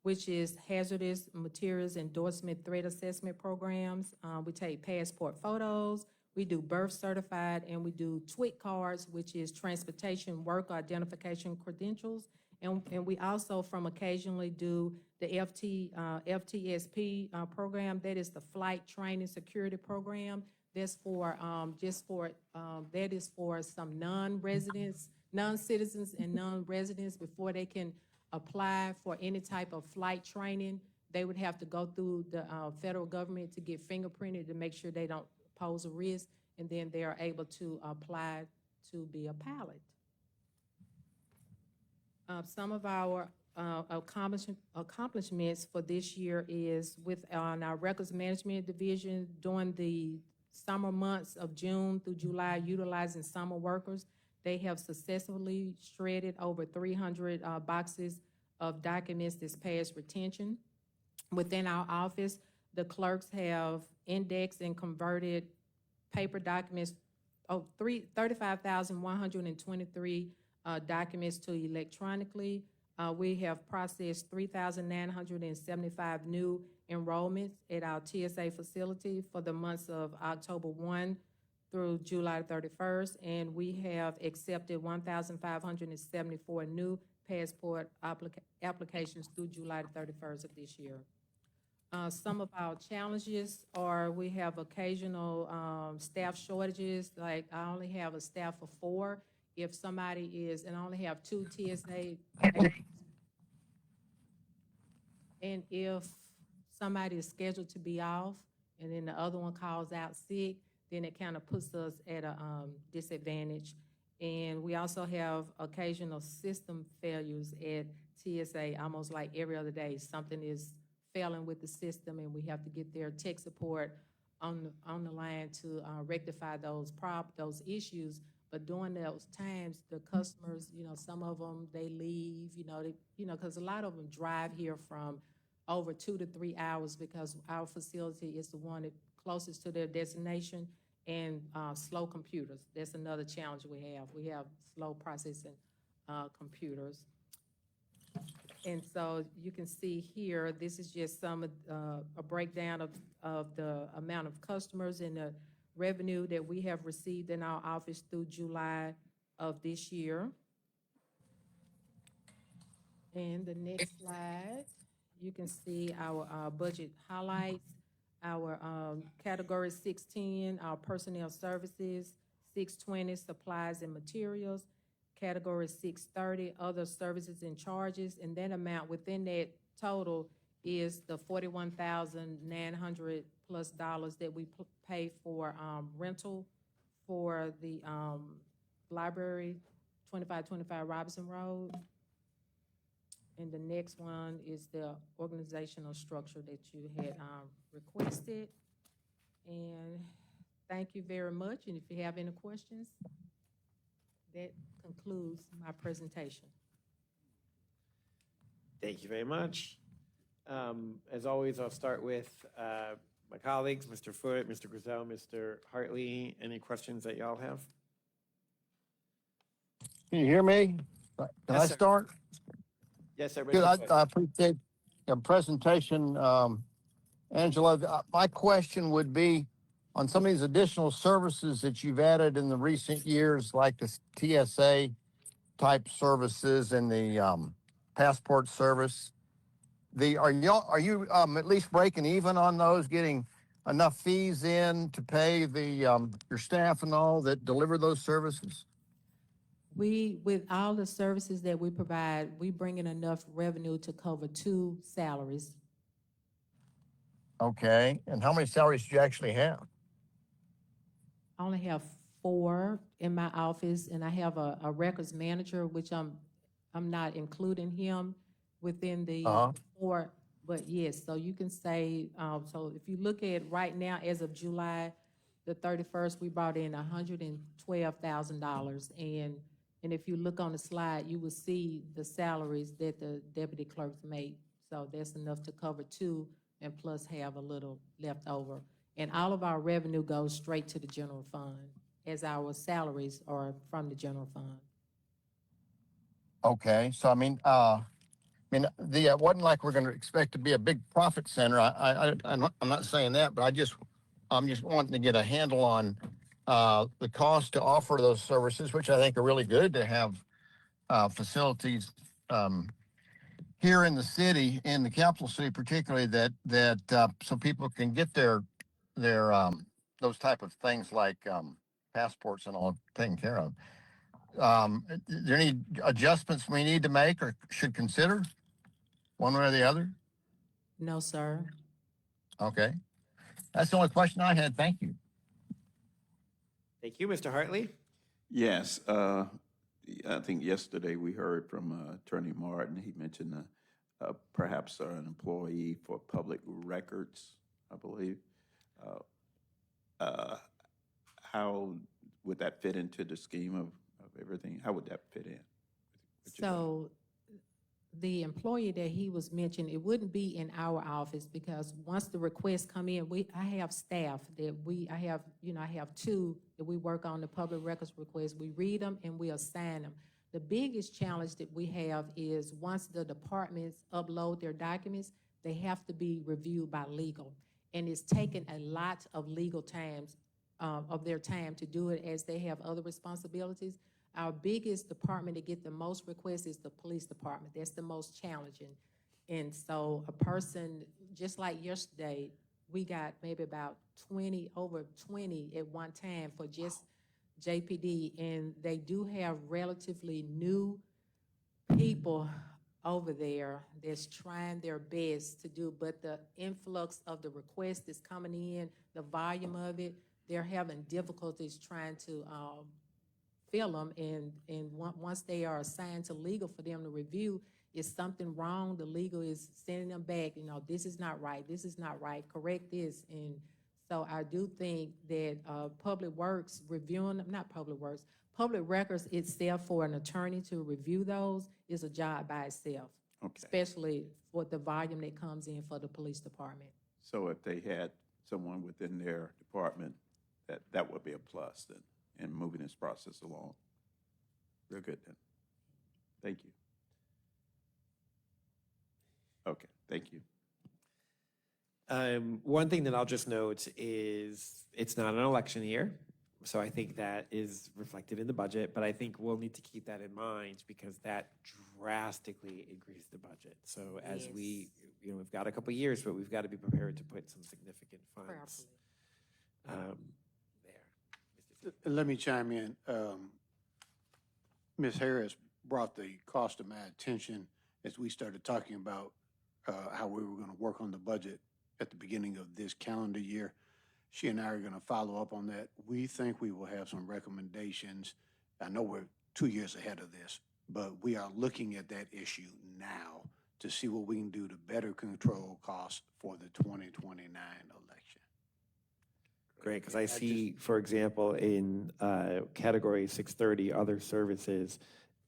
which is Hazardous Materials Endorsement Threat Assessment Programs. We take passport photos, we do birth certified, and we do TWIC cards, which is Transportation Work Identification Credentials. And we also occasionally do the FTSP program. That is the Flight Training Security Program. That's for, that is for some non-residents, non-citizens and non-residents before they can apply for any type of flight training. They would have to go through the federal government to get fingerprinted to make sure they don't pose a risk, and then they are able to apply to be a pilot. Some of our accomplishments for this year is with our records management division during the summer months of June through July, utilizing summer workers. They have successfully shredded over 300 boxes of documents this past retention. Within our office, the clerks have indexed and converted paper documents, 35,123 documents to electronically. We have processed 3,975 new enrollments at our TSA facility for the months of October 1 through July 31st, and we have accepted 1,574 new passport applications through July 31st of this year. Some of our challenges are we have occasional staff shortages, like I only have a staff of 4. If somebody is, and I only have 2 TSA agents. And if somebody is scheduled to be off and then the other one calls out sick, then it kind of puts us at a disadvantage. And we also have occasional system failures at TSA, almost like every other day. Something is failing with the system and we have to get their tech support on the line to rectify those issues. But during those times, the customers, some of them, they leave, because a lot of them drive here from over 2 to 3 hours because our facility is the one that closest to their destination, and slow computers. That's another challenge we have. We have slow processing computers. And so you can see here, this is just a breakdown of the amount of customers and the revenue that we have received in our office through July of this year. And the next slide, you can see our budget highlights, our category 610, our personnel services, 620, supplies and materials, category 630, other services and charges, and that amount within that total is the $41,900 plus that we pay for rental for the library, 2525 Robinson Road. And the next one is the organizational structure that you had requested. And thank you very much. And if you have any questions, that concludes my presentation. Thank you very much. As always, I'll start with my colleagues, Mr. Foote, Mr. Griselle, Mr. Hartley. Any questions that y'all have? Can you hear me? Can Yes, I sir. start? Yes, sir. Good. I appreciate your presentation, Angela. My question would be on some of these additional services that you've added in the recent years, like the TSA type services and the passport service. Are you at least breaking even on those, getting enough fees in to pay your staff and all that deliver those services? With all the services that we provide, we bring in enough revenue to cover 2 salaries. Okay. And how many salaries do you actually have? I only have 4 in my office, and I have a records manager, which I'm not including him within the 4. But yes, so you can say, so if you look at right now, as of July the 31st, we brought in $112,000. And if you look on the slide, you will see the salaries that the deputy clerks make. So that's enough to cover 2 and plus have a little left over. And all of our revenue goes straight to the general fund, as our salaries are from the general fund. Okay. So, it wasn't like we're going to expect to be a big profit center. I'm not saying that, but I'm just wanting to get a handle on the cost to offer those services, which I think are really good to have facilities here in the city, in the capital city particularly, that so people can get their those type of things like passports and all taken care of. Are there any adjustments we need to make or should consider, one way or the other? No, sir. Okay. That's the only question I had. Thank you. Thank you, Mr. Hartley. Yes, I think yesterday we heard from Attorney Martin. He mentioned perhaps an employee for public records, I believe. How would that fit into the scheme of everything? How would that fit in? So the employee that he was mentioning, it wouldn't be in our office because once the requests come in, I have staff that I have 2 that we work on the public records requests. We read them and we assign them. The biggest challenge that we have is once the departments upload their documents, they have to be reviewed by legal. And it's taken a lot of legal times of their time to do it as they have other responsibilities. Our biggest department to get the most requests is the police department. That's the most challenging. And so a person, just like yesterday, we got maybe about 20, over 20 at one time for just JPD, and they do have relatively new people over there that's trying their best to do, but the influx of the request is coming in, the volume of it, they're having difficulties trying to fill them, and once they are assigned to legal for them to review, is something wrong, the legal is sending them back, this is not right, correct this. And so I do think that Public Works reviewing, not Public Works, Public Records itself, for an attorney to review those is a job by itself. Okay. Especially for the volume that comes in for the police department. So if they had someone within their department, that would be a plus then in moving this process along. Real good then. Thank you. Okay, thank you. One thing that I'll just note is it's not an election year, so I think that is reflected in the budget, but I think we'll need to keep that in mind because that drastically increased the budget. So as we, we've got a couple of years, but we've got to be prepared to put some significant funds there. Let me chime in. Ms. Harris brought the cost to my attention as we started talking about how we were going to work on the budget at the beginning of this calendar year. She and I are going to follow up on that. We think we will have some recommendations. I know we're 2 years ahead of this, but we are looking at that issue now to see what we can do to better control costs for the 2029 election. Great, because I see, for example, in category 630, other services,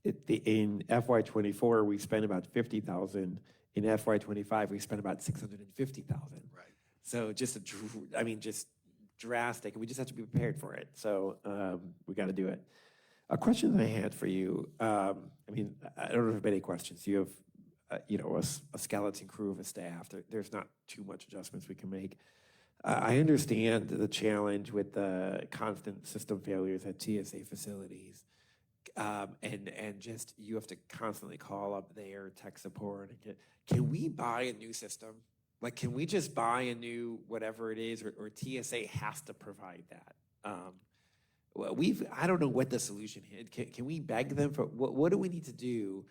in FY24, we spent about 50,000. In FY25, we spent about 650,000. Right. So just just drastic. We just have to be prepared for it. So we got to do it. A question that I had for you. I don't know if you have any questions. You have, a skeleton crew of a staff. There's not too much adjustments we can make. I understand the challenge with the constant system failures at TSA facilities. And just you have to constantly call up their tech support and can we buy a new system? Like, can we just buy a new whatever it is, or TSA has to provide that? Well, I don't know what the solution is. Can we beg them for what do we need to do?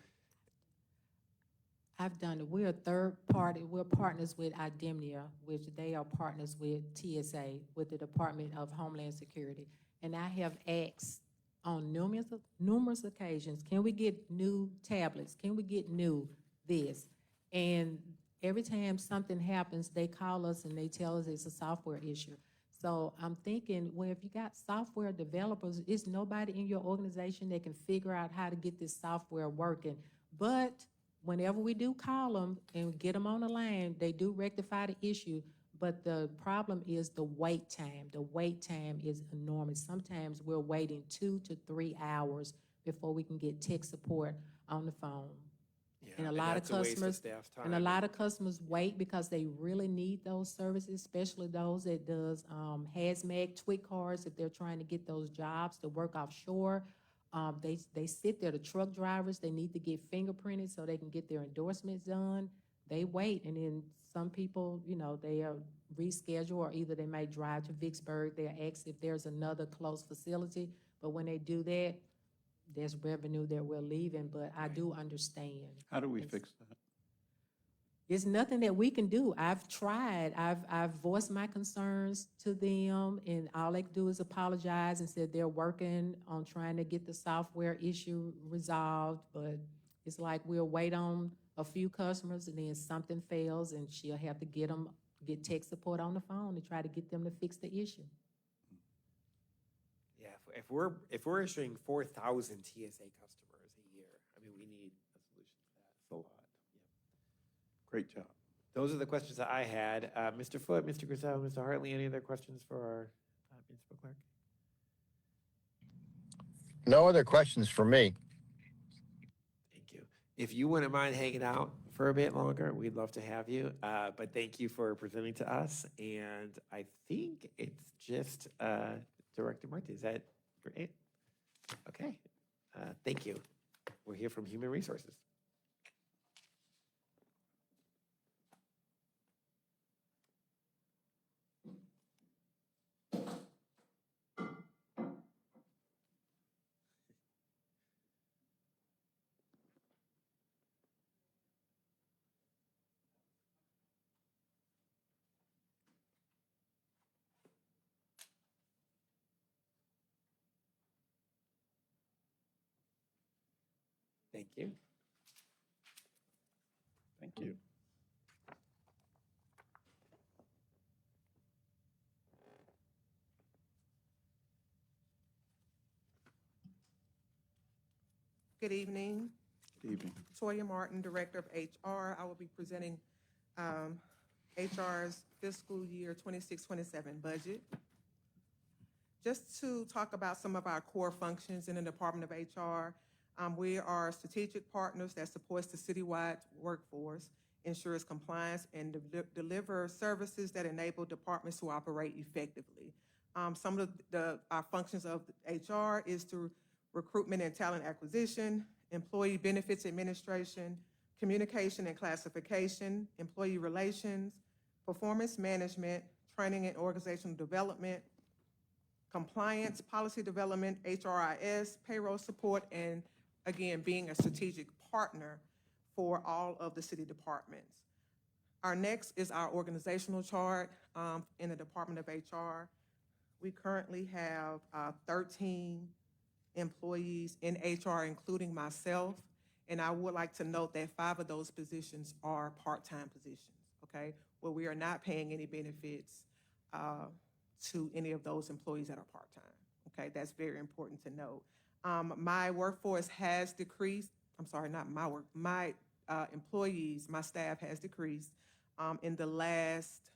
I've done it. We're a third party. We're partners with Idemnia, which they are partners with TSA, with the Department of Homeland Security. And I have asked on numerous occasions, can we get new tablets? Can we get new this? And every time something happens, they call us and they tell us it's a software issue. So I'm thinking, well, if you got software developers, it's nobody in your organization that can figure out how to get this software working. But whenever we do call them and get them on the line, they do rectify the issue. But the problem is the wait time. The wait time is enormous. Sometimes we're waiting 2 to 3 hours before we can get tech support on the phone. Yeah, And a lot of that's a waste customers, staff time. and a lot of customers wait because they really need those services, especially those that does hazmat, twit cards, if they're trying to get those jobs to work offshore. They sit there, the truck drivers, they need to get fingerprinted so they can get their endorsements done. They wait, and then some people, they are rescheduled, or either they might drive to Vicksburg, they're asked if there's another close facility, but when they do that, there's revenue that we're leaving, but I do understand. How do we fix that? It's nothing that we can do. I've tried. I've voiced my concerns to them, and all they can do is apologize and said they're working on trying to get the software issue resolved, but it's like we'll wait on a few customers and then something fails and she'll have to get tech support on the phone to try to get them to fix the issue. Yeah, if we're issuing 4,000 TSA customers a year, we need a solution to that. It's a lot. Yeah. Great job. Those are the questions that I had. Mr. Foote, Mr. Grisel, Mr. Hartley, any other questions for our municipal clerk? No other questions for me. Thank you. If you wouldn't mind hanging out for a bit longer, we'd love to have you. But thank you for presenting to us. And I think it's just Director Martin. Is that great? Okay. Thank you. We'll hear from Human Resources. Thank you. Thank you. Good evening. Good evening. Toya Martin, Director of HR. I will be presenting HR's fiscal year 26-27 budget. Just to talk about some of our core functions in the Department of HR, we are strategic partners that supports the citywide workforce, ensures compliance, and deliver services that enable departments to operate effectively. Some of our functions of HR is to recruitment and talent acquisition, employee benefits administration, communication and classification, employee relations, performance management, training and organizational development, compliance, policy development, HRIS, payroll support, and again, being a strategic partner for all of the city departments. Our next is our organizational chart in the Department of HR. We currently have 13 employees in HR, including myself, and I would like to note that 5 of those positions are part-time positions, okay, where we are not paying any benefits to any of those employees that are part-time, okay? That's very important to note. My workforce has decreased. I'm sorry, not my work. My employees, my staff has decreased in the last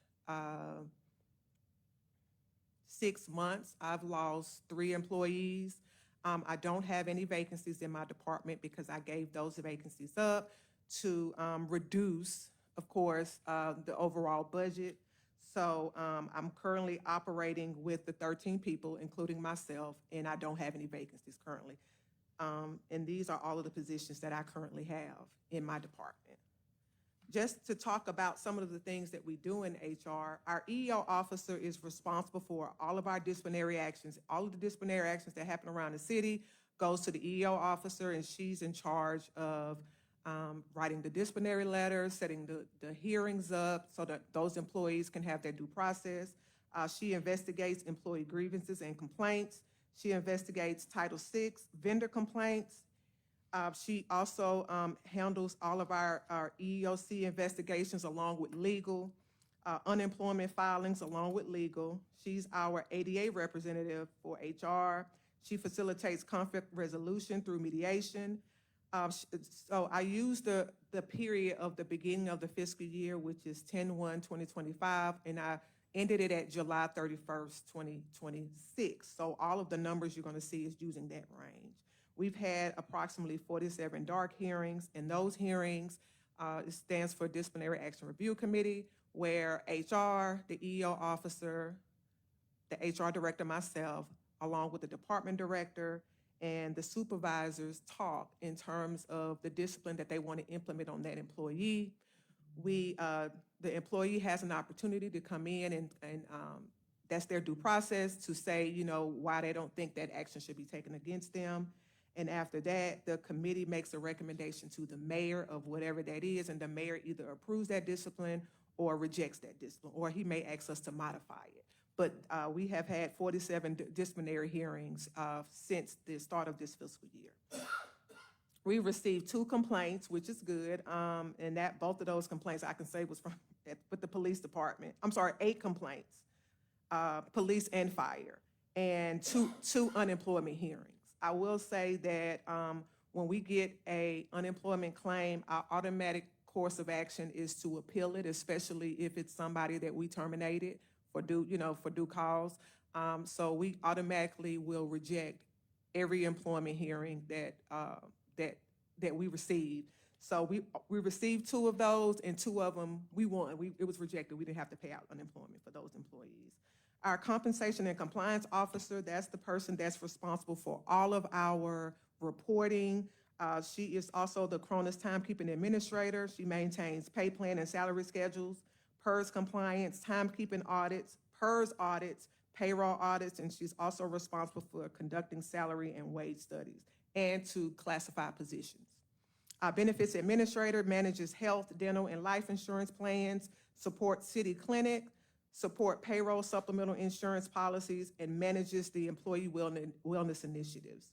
6 months. I've lost 3 employees. I don't have any vacancies in my department because I gave those vacancies up to reduce, of course, the overall budget. So I'm currently operating with the 13 people, including myself, and I don't have any vacancies currently. And these are all of the positions that I currently have in my department. Just to talk about some of the things that we do in HR, our EEO officer is responsible for all of our disciplinary actions. All of the disciplinary actions that happen around the city goes to the EEO officer, and she's in charge of writing the disciplinary letters, setting the hearings up so that those employees can have their due process. She investigates employee grievances and complaints. She investigates Title VI vendor complaints. She also handles all of our EEOC investigations along with legal, unemployment filings along with legal. She's our ADA representative for HR. She facilitates conflict resolution through mediation. So I use the period of the beginning of the fiscal year, which is 10/1/2025, and I ended it at July 31st, 2026. So all of the numbers you're going to see is using that range. We've had approximately 47 dark hearings. In those hearings, it stands for Disciplinary Action Review Committee, where HR, the EEO officer, the HR director, myself, along with the department director, and the supervisors talk in terms of the discipline that they want to implement on that employee. The employee has an opportunity to come in and that's their due process to say, you know, why they don't think that action should be taken against them. And after that, the committee makes a recommendation to the mayor of whatever that is, and the mayor either approves that discipline or rejects that discipline, or he may ask us to modify it. But we have had 47 disciplinary hearings since the start of this fiscal year. We received 2 complaints, which is good, and that both of those complaints I can say was from with the police department. I'm sorry, 8 complaints, police and fire, and two unemployment hearings. I will say that when we get a unemployment claim, our automatic course of action is to appeal it, especially if it's somebody that we terminated for due cause. So we automatically will reject every employment hearing that we receive. So we received 2 of those, and 2 of them, we won. It was rejected. We didn't have to pay out unemployment for those employees. Our compensation and compliance officer, that's the person that's responsible for all of our reporting. She is also the Cronus timekeeping administrator. She maintains pay plan and salary schedules, PERS compliance, timekeeping audits, PERS audits, payroll audits, and she's also responsible for conducting salary and wage studies and to classify positions. Our benefits administrator manages health, dental, and life insurance plans, supports city clinic, support payroll supplemental insurance policies, and manages the employee wellness initiatives.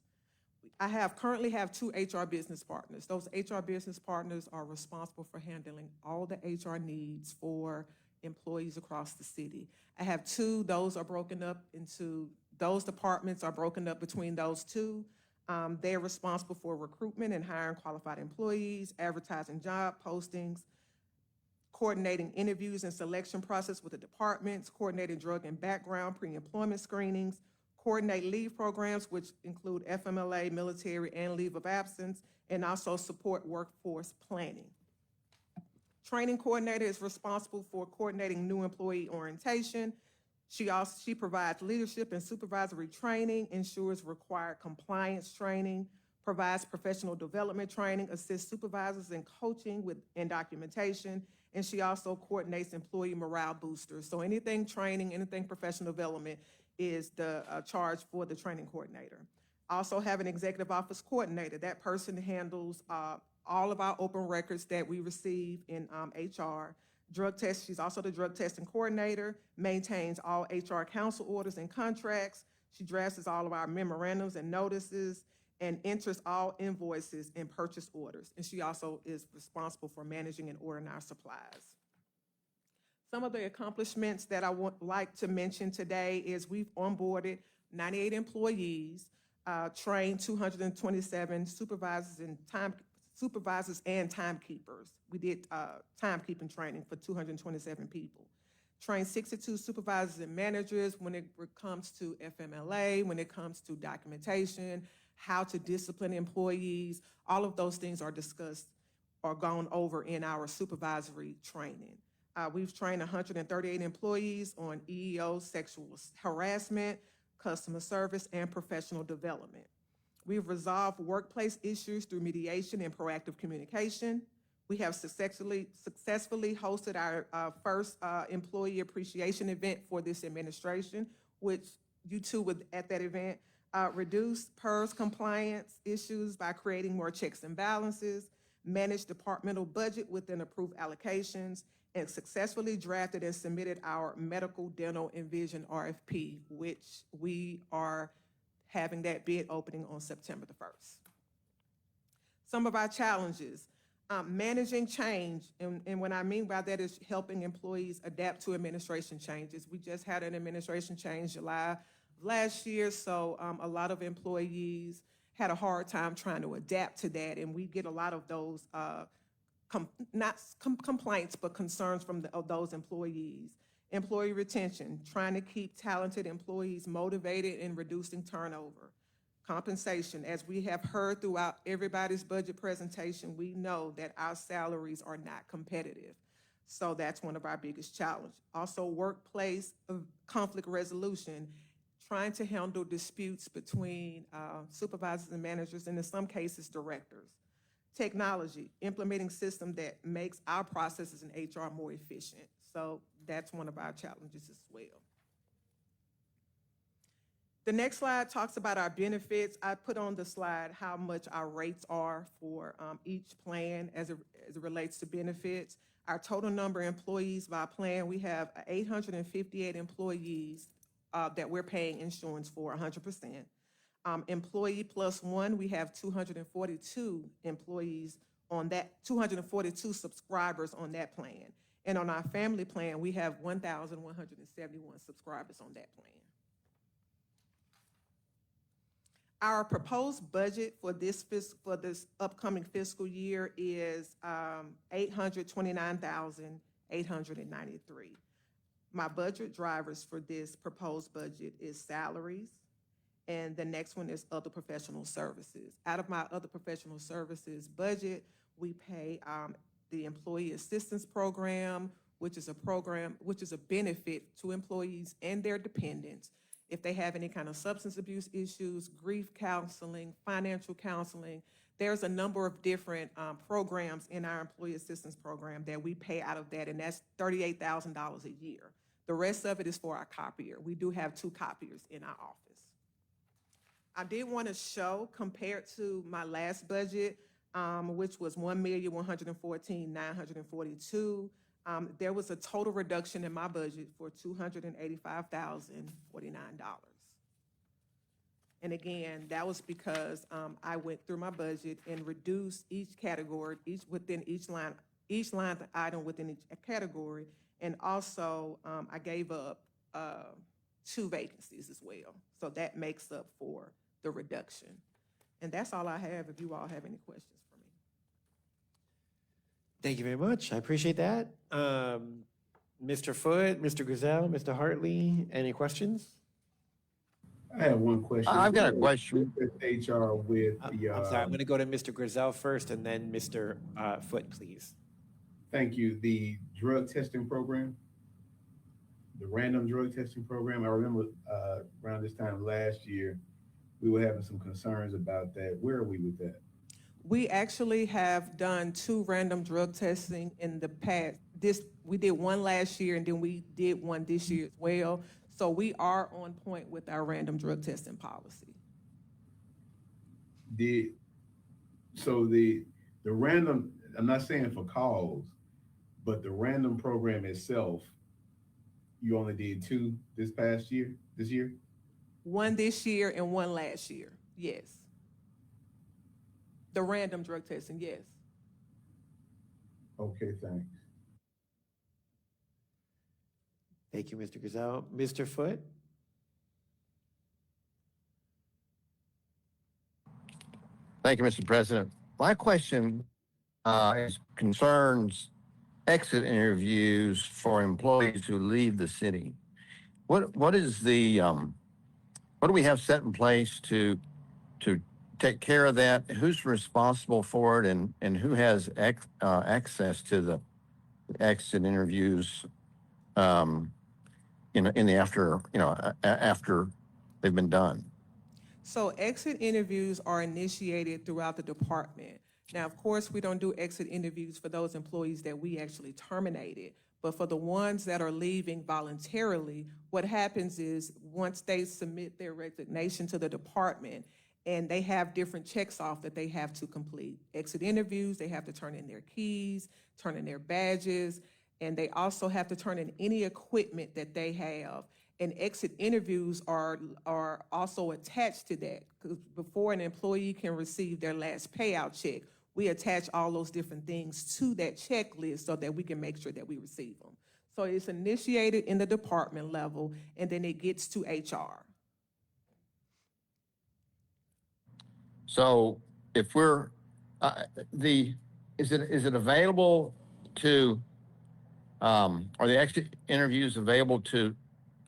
I currently have 2 HR business partners. Those HR business partners are responsible for handling all the HR needs for employees across the city. I have 2, those departments are broken up between those 2. They're responsible for recruitment and hiring qualified employees, advertising job postings, coordinating interviews and selection process with the departments, coordinating drug and background pre-employment screenings, coordinate leave programs, which include FMLA, military, and leave of absence, and also support workforce planning. Training coordinator is responsible for coordinating new employee orientation. She provides leadership and supervisory training, ensures required compliance training, provides professional development training, assists supervisors in coaching and documentation, and she also coordinates employee morale boosters. So anything training, anything professional development is the charge for the training coordinator. Also have an executive office coordinator. That person handles all of our open records that we receive in HR. Drug test, she's also the drug testing coordinator, maintains all HR council orders and contracts. She drafts all of our memorandums and notices and enters all invoices and purchase orders. And she also is responsible for managing and ordering our supplies. Some of the accomplishments that I would like to mention today is we've onboarded 98 employees, trained 227 supervisors and timekeepers. We did timekeeping training for 227 people. Trained 62 supervisors and managers when it comes to FMLA, when it comes to documentation, how to discipline employees. All of those things are discussed or gone over in our supervisory training. We've trained 138 employees on EEO, sexual harassment, customer service, and professional development. We've resolved workplace issues through mediation and proactive communication. We have successfully hosted our first employee appreciation event for this administration, which you two were at that event. Reduced PERS compliance issues by creating more checks and balances, managed departmental budget within approved allocations, and successfully drafted and submitted our medical, dental, and vision RFP, which we are having that bid opening on September the 1st. Some of our challenges, managing change, and what I mean by that is helping employees adapt to administration changes. We just had an administration change July of last year, so a lot of employees had a hard time trying to adapt to that, and we get a lot of those complaints, but concerns from those employees. Employee retention, trying to keep talented employees motivated and reducing turnover. Compensation, as we have heard throughout everybody's budget presentation, we know that our salaries are not competitive. So that's one of our biggest challenges. Also, workplace conflict resolution, trying to handle disputes between supervisors and managers, and in some cases, directors. Technology, implementing system that makes our processes in HR more efficient. So that's one of our challenges as well. The next slide talks about our benefits. I put on the slide how much our rates are for each plan as it relates to benefits. Our total number of employees by plan, we have 858 employees that we're paying insurance for 100%. Employee plus one, we have 242 employees on that, 242 subscribers on that plan. And on our family plan, we have 1,171 subscribers on that plan. Our proposed budget for this upcoming fiscal year is $829,893. My budget drivers for this proposed budget is salaries, and the next one is other professional services. Out of my other professional services budget, We pay the Employee Assistance Program, which is a benefit to employees and their dependents. If they have any kind of substance abuse issues, grief counseling, financial counseling, there's a number of different programs in our Employee Assistance Program that we pay out of that, and that's $38,000 a year. The rest of it is for our copier. We do have 2 copiers in our office. I did want to show, compared to my last budget, which was $1,114,942, there was a total reduction in my budget for $285,049. And again, that was because I went through my budget and reduced each category, each line item within each category, and also I gave up 2 vacancies as well. So that makes up for the reduction. And that's all I have, if you all have any questions for me. Thank you very much. I appreciate that. Mr. Foote, Mr. Griselle, Mr. Hartley, any questions? I have one question. I've got a question. HR with the. I'm sorry, I'm going to go to Mr. Griselle first and then Mr. Foote, please. Thank you. The drug testing program, the random drug testing program. I remember around this time last year, we were having some concerns about that. Where are we with that? We actually have done 2 random drug testing in the past. We did one last year, and then we did one this year as well. So we are on point with our random drug testing policy. The random, I'm not saying for calls, but the random program itself, you only did 2 this year? One this year and one last year, yes. The random drug testing, yes. Okay, thanks. Thank you, Mr. Griselle. Mr. Foote? Thank you, Mr. President. My question concerns exit interviews for employees who leave the city. What is the what do we have set in place to take care of that? Who's responsible for it, and who has access to the exit interviews in the after they've been done? So exit interviews are initiated throughout the department. Now, of course, we don't do exit interviews for those employees that we actually terminated, but for the ones that are leaving voluntarily, what happens is once they submit their resignation to the department, and they have different checks off that they have to complete. Exit interviews, they have to turn in their keys, turn in their badges, and they also have to turn in any equipment that they have. And exit interviews are also attached to that, because before an employee can receive their last payout check, we attach all those different things to that checklist so that we can make sure that we receive them. So it's initiated in the department level, and then it gets to HR. So if we're is it available to are the exit interviews available to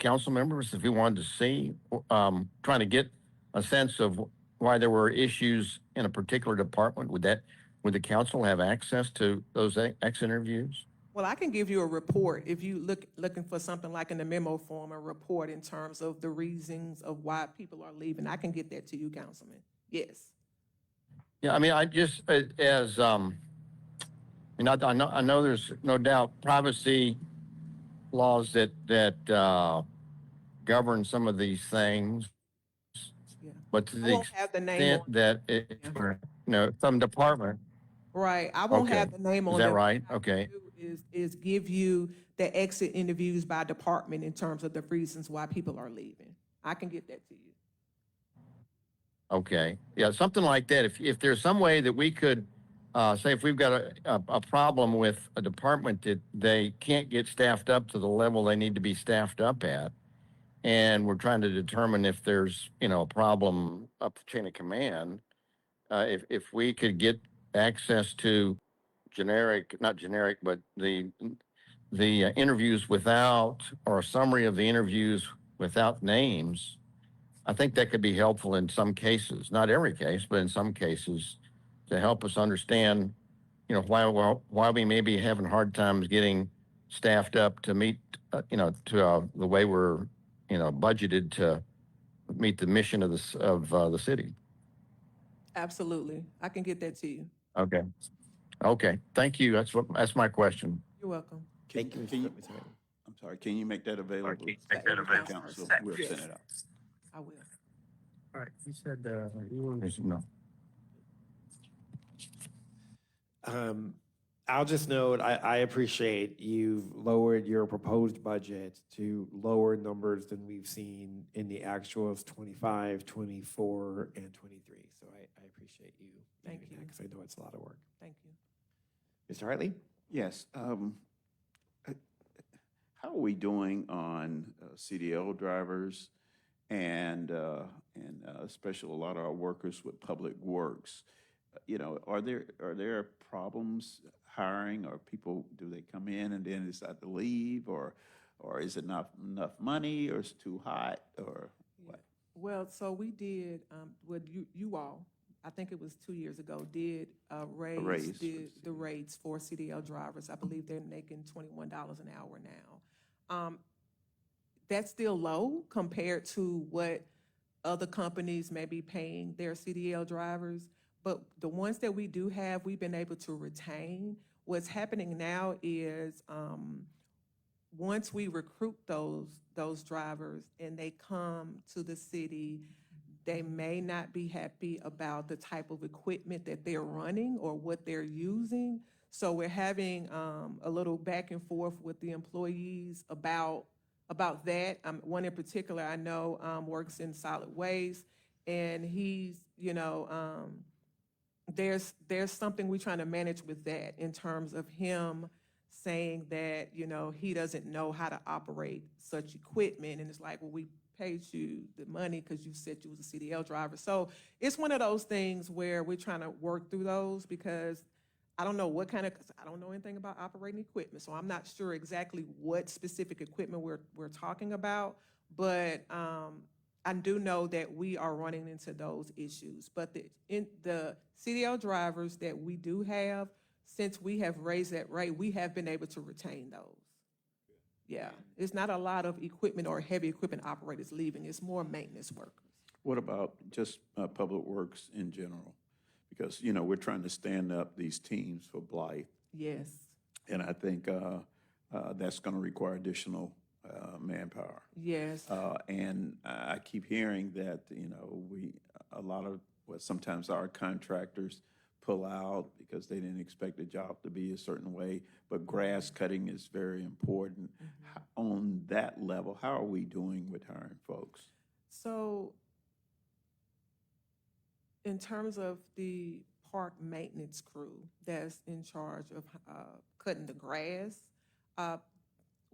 council members if we wanted to see, trying to get a sense of why there were issues in a particular department? Would the council have access to those exit interviews? Well, I can give you a report if you looking for something like in the memo form, a report in terms of the reasons of why people are leaving. I can get that to you, Councilman. Yes. Yeah, I mean, I just I know there's no doubt privacy laws that govern some of these things, Yeah. but to I the won't have the name extent on that some department. Right. I won't Okay. have the name on Is that them. right? What I Okay. can do is give you the exit interviews by department in terms of the reasons why people are leaving. I can get that to you. Okay, yeah, something like that. If there's some way that we could, say if we've got a problem with a department that they can't get staffed up to the level they need to be staffed up at, and we're trying to determine if there's, a problem up the chain of command, if we could get access to not generic, but the interviews without, or a summary of the interviews without names, I think that could be helpful in some cases, not every case, but in some cases, to help us understand, why we may be having hard times getting staffed up to meet, the way we're, budgeted to meet the mission of the city. Absolutely. I can get that to you. Okay. Okay. Thank you. That's my question. You're welcome. Thank you, Can you, Mr. Riley. I'm sorry, can you make that available? Make that to available. Council, we'll Yes. send it out. I will. All right. You said, no. I'll just note, I appreciate you've lowered your proposed budget to lower numbers than we've seen in the actuals 25, 24, and 23. So I appreciate you. Thank you. Because I know it's a lot of work. Thank you. Mr. Hartley? Yes. How are we doing on CDL drivers and especially a lot of our workers with public works? Are there problems hiring, or people, do they come in and then decide to leave, or is it not enough money, or it's too hot, or what? Well, so we did, you all, I think it was 2 years ago, did raise the rates for CDL drivers. I believe they're making $21 an hour now. That's still low compared to what other companies may be paying their CDL drivers. But the ones that we do have, we've been able to retain. What's happening now is once we recruit those drivers and they come to the city, they may not be happy about the type of equipment that they're running or what they're using. So we're having a little back and forth with the employees about that. One in particular I know works in solid waste, and he's, there's something we're trying to manage with that in terms of him saying that, he doesn't know how to operate such equipment. And it's like, well, we paid you the money because you said you was a CDL driver. So it's one of those things where we're trying to work through those, because I don't know because I don't know anything about operating equipment. So I'm not sure exactly what specific equipment we're talking about, but I do know that we are running into those issues. But the CDL drivers that we do have, since we have raised that rate, we have been able to retain those. Yeah, it's not a lot of equipment or heavy equipment operators leaving. It's more maintenance workers. What about just public works in general? Because, we're trying to stand up these teams for Blythe. Yes. And I think that's going to require additional manpower. Yes. And I keep hearing that, sometimes our contractors pull out because they didn't expect the job to be a certain way, but grass cutting is very important. On that level, how are we doing with hiring folks? So in terms of the park maintenance crew that's in charge of cutting the grass,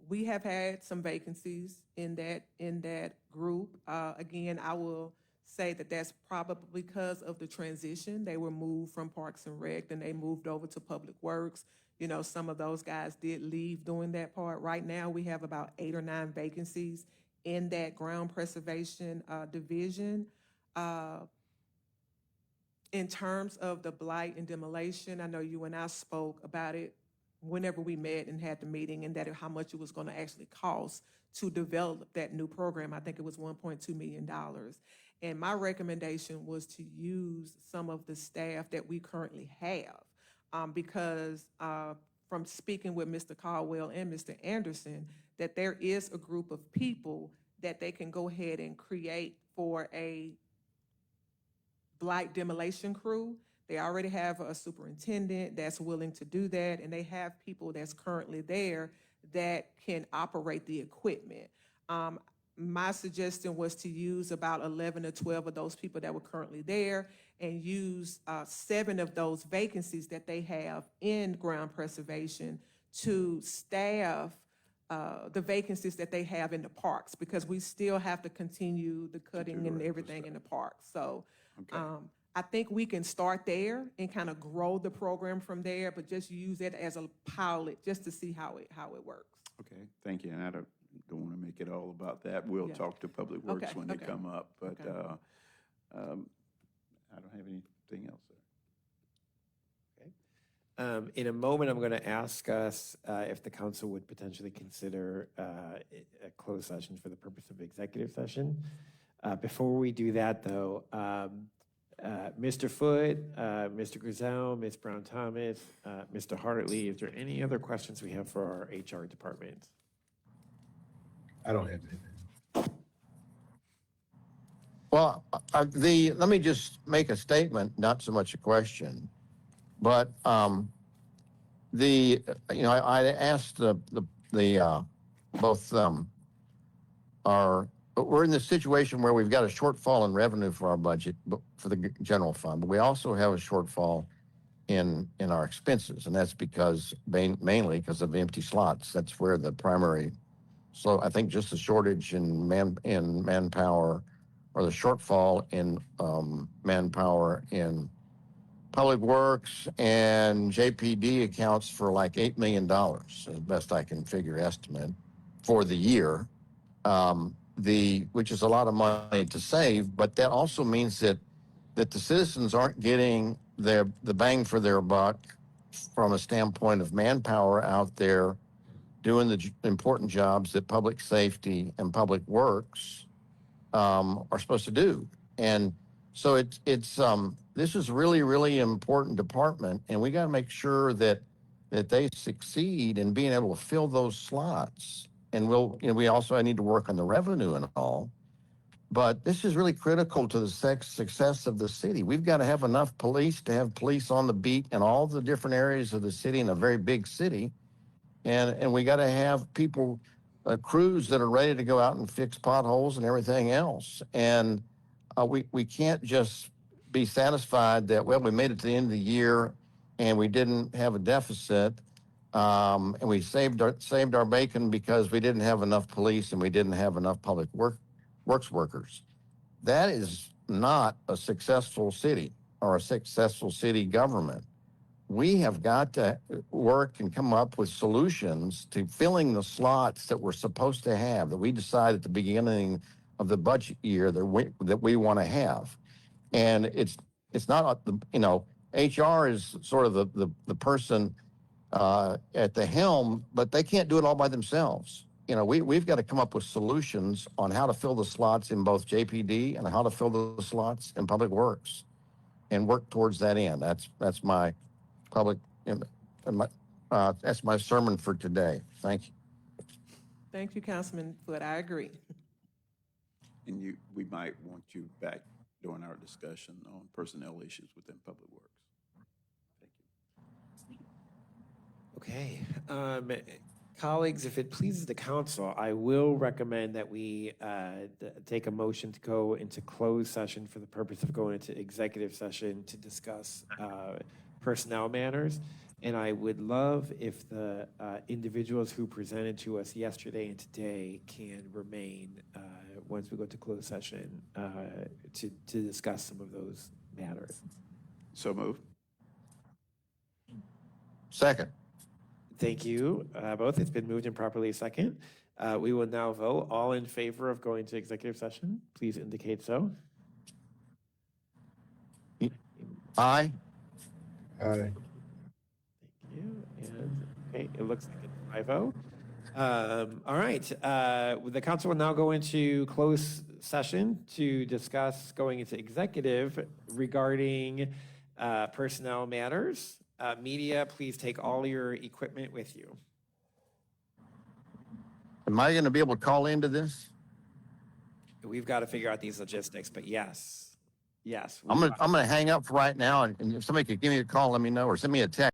we have had some vacancies in that group. Again, I will say that that's probably because of the transition. They were moved from Parks and Rec, then they moved over to Public Works. Some of those guys did leave doing that part. Right now, we have about 8 or 9 vacancies in that ground preservation division. In terms of the blight and demolition, I know you and I spoke about it whenever we met and had the meeting, and that how much it was going to actually cost to develop that new program. I think it was $1.2 million. And my recommendation was to use some of the staff that we currently have, because from speaking with Mr. Caldwell and Mr. Anderson, that there is a group of people that they can go ahead and create for a blight demolition crew. They already have a superintendent that's willing to do that, and they have people that's currently there that can operate the equipment. My suggestion was to use about 11 or 12 of those people that were currently there, and use 7 of those vacancies that they have in ground preservation to staff the vacancies that they have in the parks, because we still have to continue the cutting and everything in the parks. So I think we can start there and kind of grow the program from there, but just use it as a pilot just to see how it works. Okay, thank you. And I don't want to make it all about that. We'll talk to Public Works when they come up, but I don't have anything else there. In a moment, I'm going to ask us if the council would potentially consider a closed session for the purpose of executive session. Before we do that, though, Mr. Foote, Mr. Griselle, Ms. Brown-Thomas, Mr. Hartley, is there any other questions we have for our HR department? I don't have anything. Well, let me just make a statement, not so much a question, but I asked both we're in this situation where we've got a shortfall in revenue for our budget for the general fund, but we also have a shortfall in our expenses, and that's because mainly because of empty slots. That's where the primary. So I think just the shortage in manpower, or the shortfall in manpower in Public Works and JPD accounts for like $8 million, as best I can estimate for the year. Which is a lot of money to save, but that also means that the citizens aren't getting the bang for their buck from a standpoint of manpower out there doing the important jobs that public safety and Public Works are supposed to do. And so it's this is really, really important department, and we got to make sure that they succeed in being able to fill those slots. And we also need to work on the revenue and all. But this is really critical to the success of the city. We've got to have enough police to have police on the beat in all the different areas of the city, in a very big city. And we got to have people, crews that are ready to go out and fix potholes and everything else. And we can't just be satisfied that, well, we made it to the end of the year and we didn't have a deficit. And we saved our bacon because we didn't have enough police and we didn't have enough Public Works workers. That is not a successful city or a successful city government. We have got to work and come up with solutions to filling the slots that we're supposed to have, that we decide at the beginning of the budget year that we want to have. And it's not, HR is sort of the person at the helm, but they can't do it all by themselves. We've got to come up with solutions on how to fill the slots in both JPD and how to fill the slots in Public Works, and work towards that end. That's my that's my sermon for today. Thank you. Thank you, Councilman Foote. I agree. And we might want you back during our discussion on personnel issues within Public Works. Thank you. Okay. Colleagues, if it pleases the council, I will recommend that we take a motion to go into closed session for the purpose of going into executive session to discuss personnel matters. And I would love if the individuals who presented to us yesterday and today can remain once we go to closed session to discuss some of those matters. So moved. Second. Thank you both. It's been moved and properly second. We will now vote. All in favor of going to executive session, please indicate so. Aye. Aye. Thank you. And okay, it looks like it's 5-0. All right. The council will now go into closed session to discuss going into executive regarding personnel matters. Media, please take all your equipment with you. Am I going to be able to call into this? We've got to figure out these logistics, but yes. I'm going to hang up for right now, and if somebody could give me a call, let me know, or send me a text.